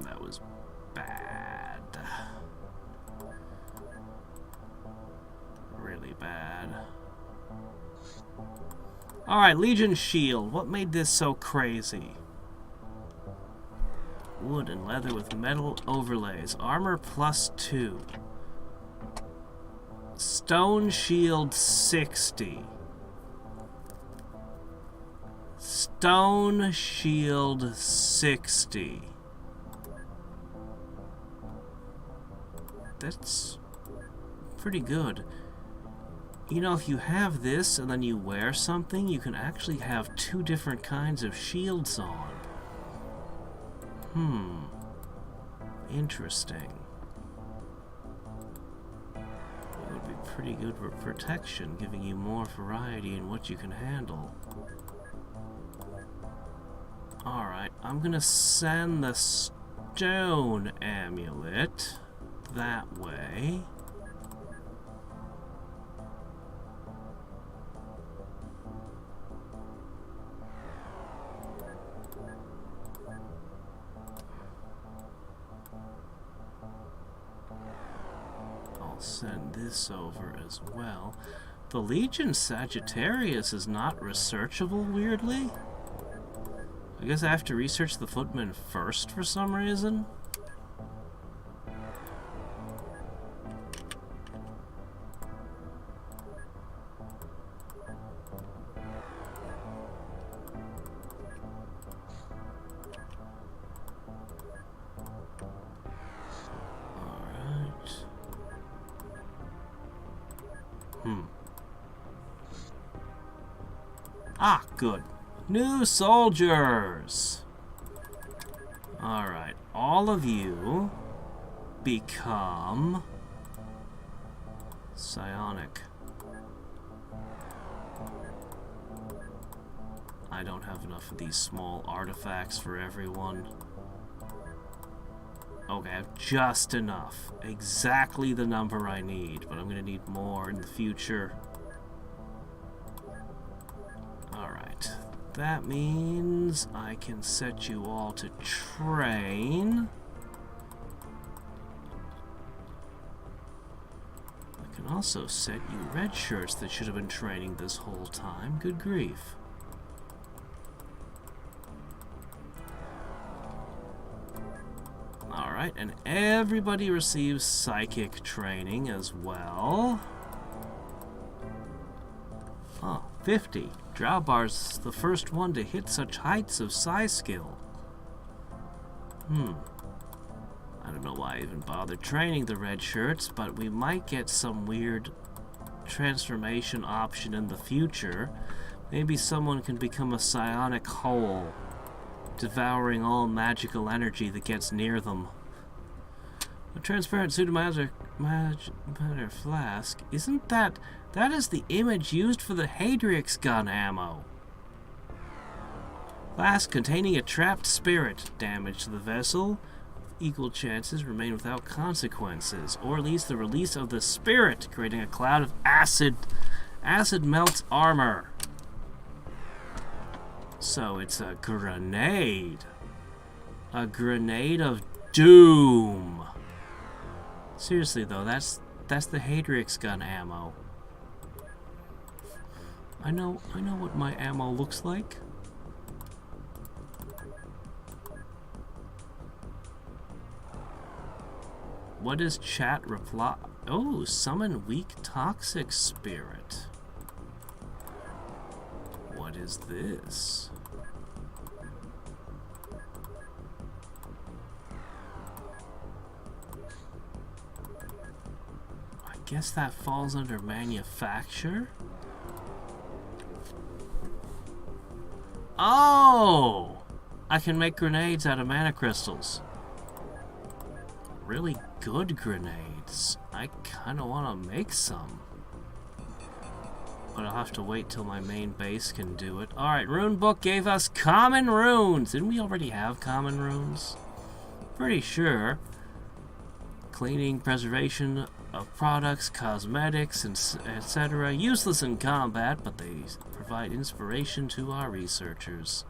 That was bad. Really bad. Alright, Legion Shield. What made this so crazy? Wood and leather with metal overlays. Armor +2. Stone shield 60. Stone shield 60. That's pretty good. You know, if you have this and then you wear something, you can actually have 2 different kinds of shields on. Interesting. It would be pretty good for protection, giving you more variety in what you can handle. Alright, I'm gonna send the stone amulet that way. Send this over as well. The Legion Sagittarius is not researchable, weirdly. I guess I have to research the Footmen first for some reason. Ah, good. New soldiers! Alright, all of you become psionic. I don't have enough of these small artifacts for everyone. Okay, I have just enough. Exactly the number I need, but I'm gonna need more in the future. Alright, that means I can set you all to train. I can also set you red shirts that should have been training this whole time. Good grief. Alright, and everybody receives psychic training as well. Oh, 50. Drowbar's the first one to hit such heights of psi skill. I don't know why I even bothered training the red shirts, but we might get some weird transformation option in the future. Maybe someone can become a psionic whole, devouring all magical energy that gets near them. A transparent pseudo-matter flask. Isn't that... That is the image used for the Hadriex gun ammo. Flask containing a trapped spirit. Damage to the vessel. Equal chances remain without consequences. Or at least the release of the spirit, creating a cloud of acid Acid melts armor. So it's a grenade. A grenade of doom. Seriously though, that's the Hadriex gun ammo. I know what my ammo looks like. What does chat reply? Oh, summon weak toxic spirit. What is this? I guess that falls under manufacture. Oh! I can make grenades out of mana crystals. Really good grenades. I kind of want to make some. But I'll have to wait till my main base can do it. Alright, Rune Book gave us common runes. Didn't we already have common runes? Pretty sure. Cleaning, preservation of products, cosmetics, and etc. Useless in combat, but they provide inspiration to our researchers.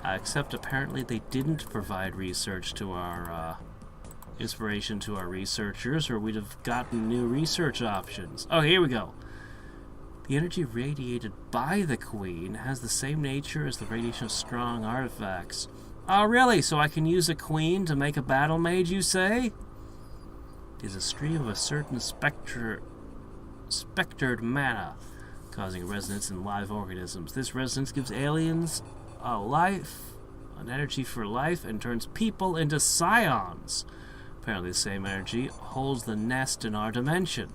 Except apparently they didn't provide research to our inspiration to our researchers, or we'd have gotten new research options. Oh, here we go. The energy radiated by the Queen has the same nature as the radiation of strong artifacts. Oh, really? So I can use a Queen to make a battle mage, you say? It is a stream of a certain spectered mana, causing resonance in live organisms. This resonance gives aliens a life, an energy for life, and turns people into scions. Apparently the same energy holds the nest in our dimension.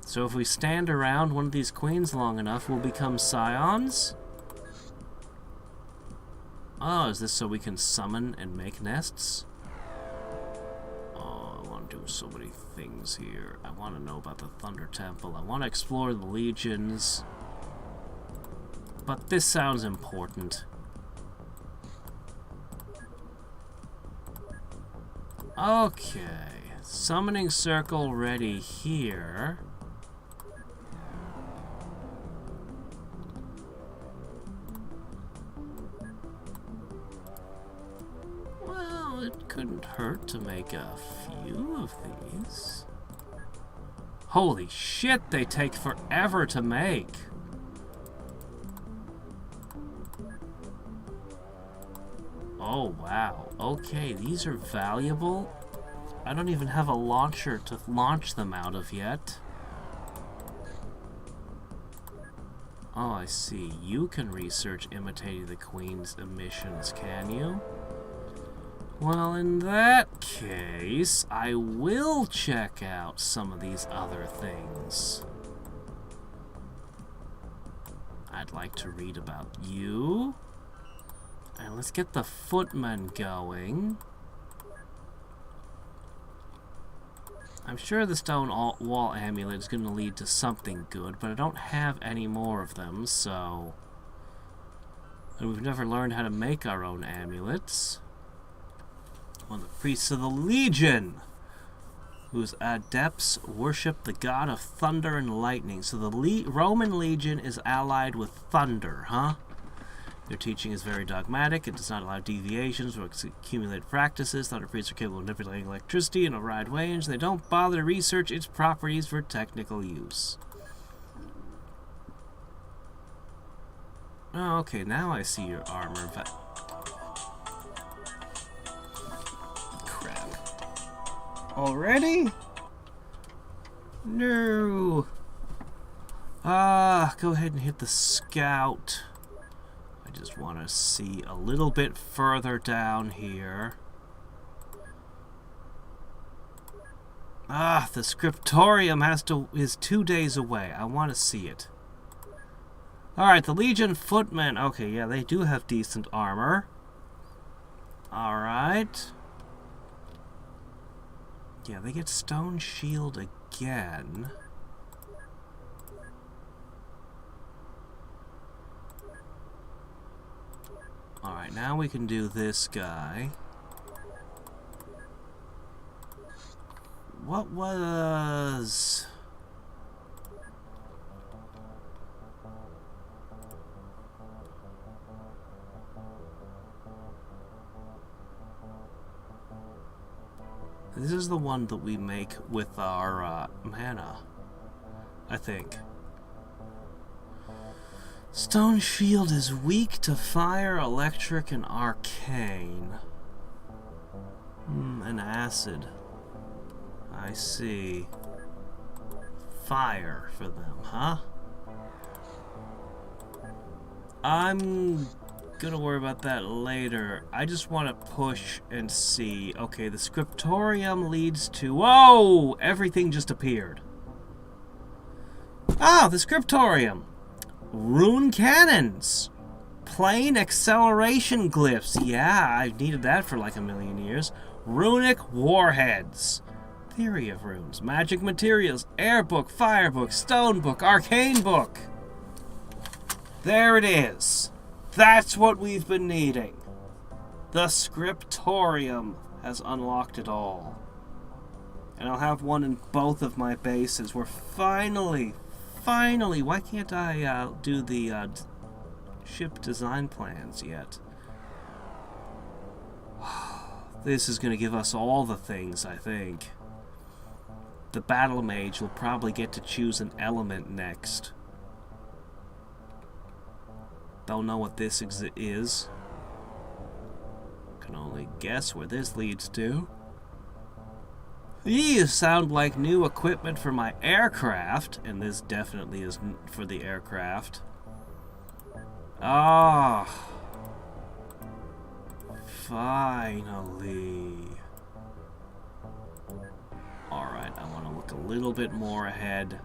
So if we stand around one of these queens long enough, we'll become scions? Oh, is this so we can summon and make nests? Oh, I want to do so many things here. I want to know about the Thunder Temple. I want to explore the legions. But this sounds important. Okay. Summoning circle ready here. Well, it couldn't hurt to make a few of these. Holy shit, they take forever to make. Oh, wow. Okay, these are valuable. I don't even have a launcher to launch them out of yet. Oh, I see. You can research imitating the Queen's emissions, can you? Well, in that case, I will check out some of these other things. I'd like to read about you. And let's get the footmen going. I'm sure the stone wall amulet is going to lead to something good, but I don't have any more of them, so... And we've never learned how to make our own amulets. One of the priests of the Legion, whose adepts worship the god of thunder and lightning. So the Roman Legion is allied with thunder, huh? Their teaching is very dogmatic. It does not allow deviations or accumulated practices. Thunder priests are capable of manipulating electricity in a wide range. They don't bother to research its properties for technical use. Oh, okay, now I see your armor. Crap. Already? No. Go ahead and hit the scout. I just want to see a little bit further down here. The scriptorium is 2 days away. I want to see it. Alright, the Legion footmen. Okay, yeah, they do have decent armor. Alright. Yeah, they get stone shield again. Alright, now we can do this guy. What was... This is the one that we make with our mana, I think. Stone shield is weak to fire, electric, and arcane. And acid. I see. Fire for them, huh? I'm gonna worry about that later. I just want to push and see. Okay, the scriptorium leads to... Whoa! Everything just appeared. Ah, the scriptorium! Rune cannons! Plane acceleration glyphs. Yeah, I've needed that for like a million years. Runic warheads. Theory of runes. Magic materials. Air book, fire book, stone book, arcane book. There it is. That's what we've been needing. The scriptorium has unlocked it all. And I'll have one in both of my bases. We're finally, why can't I do the ship design plans yet? This is going to give us all the things, I think. The battle mage will probably get to choose an element next. Don't know what this is. Can only guess where this leads to. These sound like new equipment for my aircraft, and this definitely is for the aircraft. Ah, finally. Alright, I want to look a little bit more ahead.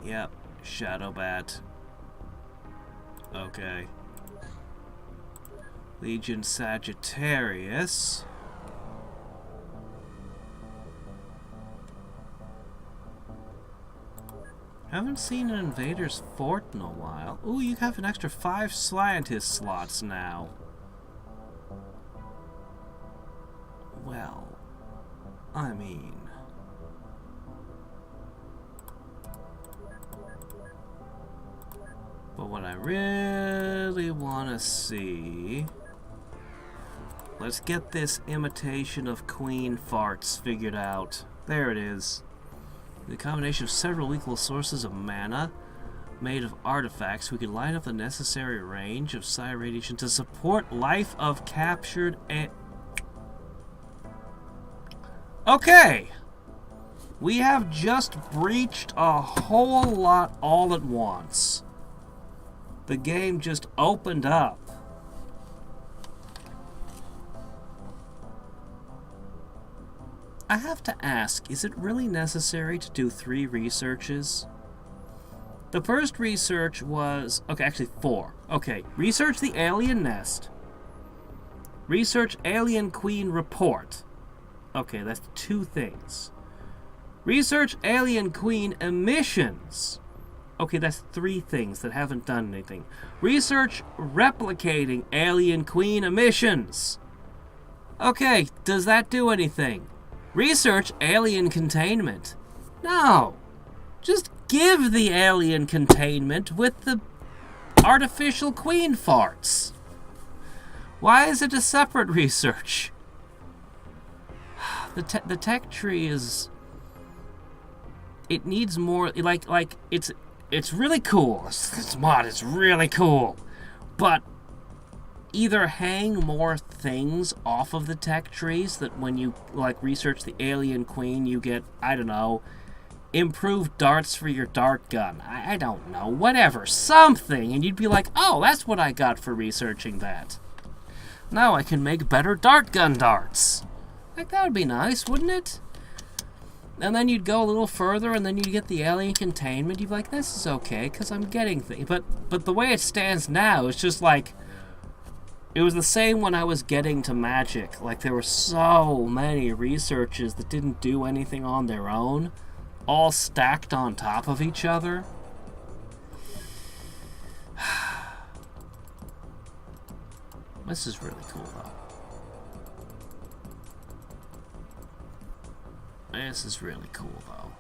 Yep, Shadow Bat. Okay. Legion Sagittarius. Haven't seen an Invader's Fort in a while. Ooh, you have an extra 5 scientist slots now. Well, I mean... But what I really want to see... Let's get this imitation of Queen farts figured out. There it is. The combination of several equal sources of mana made of artifacts, we could line up the necessary range of psi radiation to support life of captured and... Okay! We have just breached a whole lot all at once. The game just opened up. I have to ask, is it really necessary to do 3 researches? The first research was... Okay, actually 4. Okay, research the alien nest. Research alien queen report. Okay, that's 2 things. Research alien queen emissions. Okay, that's 3 things that haven't done anything. Research replicating alien queen emissions. Okay, does that do anything? Research alien containment. No. Just give the alien containment with the artificial queen farts. Why is it a separate research? The tech tree is... It needs more... Like it's really cool. This mod is really cool. But... either hang more things off of the tech trees that when you like research the alien queen you get, I don't know, improved darts for your dart gun. I don't know, whatever, something, and you'd be like, oh, that's what I got for researching that. Now I can make better dart gun darts. Like, that would be nice, wouldn't it? And then you'd go a little further, and then you'd get the alien containment. You'd be like, this is okay, because I'm getting things. But the way it stands now, it's just like... It was the same when I was getting to Magic. Like, there were so many researches that didn't do anything on their own, all stacked on top of each other. This is really cool, though. This is really cool, though.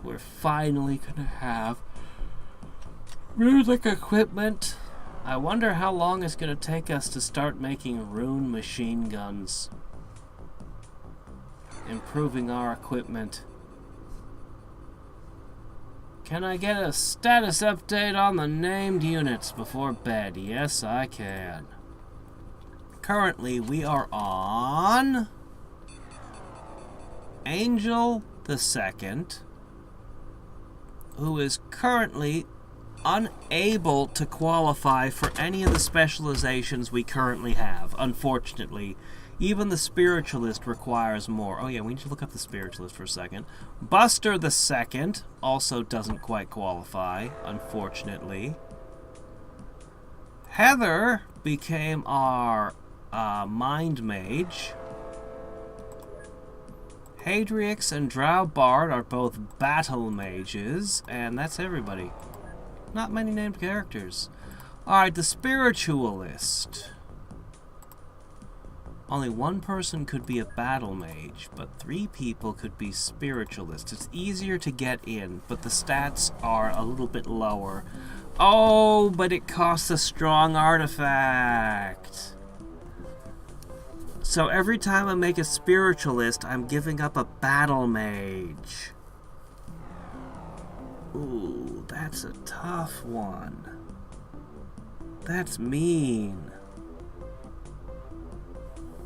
We're finally gonna have music equipment I wonder how long it's going to take us to start making rune machine guns. Improving our equipment. Can I get a status update on the named units before bed? Yes, I can. Currently, we are on Angel the Second, who is currently unable to qualify for any of the specializations we currently have, unfortunately. Even the Spiritualist requires more. Oh yeah, we need to look up the Spiritualist for a second. Buster the Second also doesn't quite qualify, unfortunately. Heather became our Mind Mage. Hadriex and Drow Bard are both Battle Mages, and that's everybody. Not many named characters. Alright, the Spiritualist. Only one person could be a battle mage, but 3 people could be spiritualists. It's easier to get in, but the stats are a little bit lower. Oh, but it costs a strong artifact. So every time I make a spiritualist, I'm giving up a battle mage. Ooh, that's a tough one. That's mean.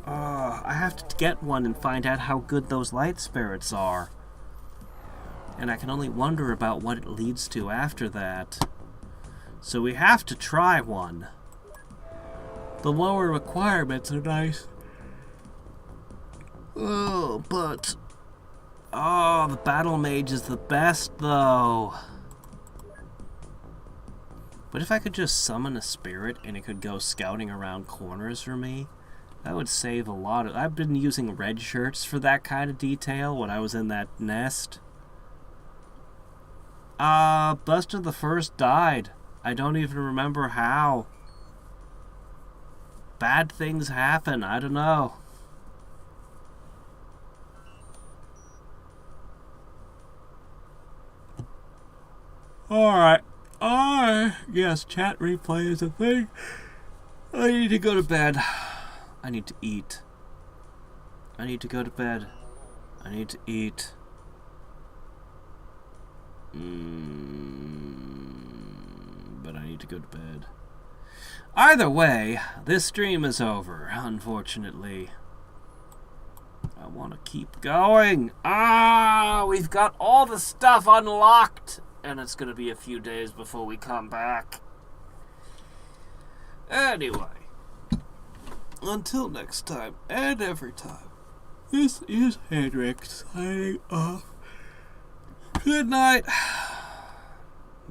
I have to get one and find out how good those light spirits are. And I can only wonder about what it leads to after that. So we have to try one. The lower requirements are nice. Oh, but... oh, the battle mage is the best, though. But if I could just summon a spirit and it could go scouting around corners for me, that would save a lot of... I've been using red shirts for that kind of detail when I was in that nest. Buster the First died. I don't even remember how. Bad things happen. I don't know. Alright. Yes, chat replay is a thing. I need to go to bed. I need to eat. I need to go to bed. I need to eat. But I need to go to bed. Either way, this stream is over, unfortunately. I want to keep going. We've got all the stuff unlocked. And it's going to be a few days before we come back. Anyway. Until next time, and every time, this is Hadriex signing off. Good night.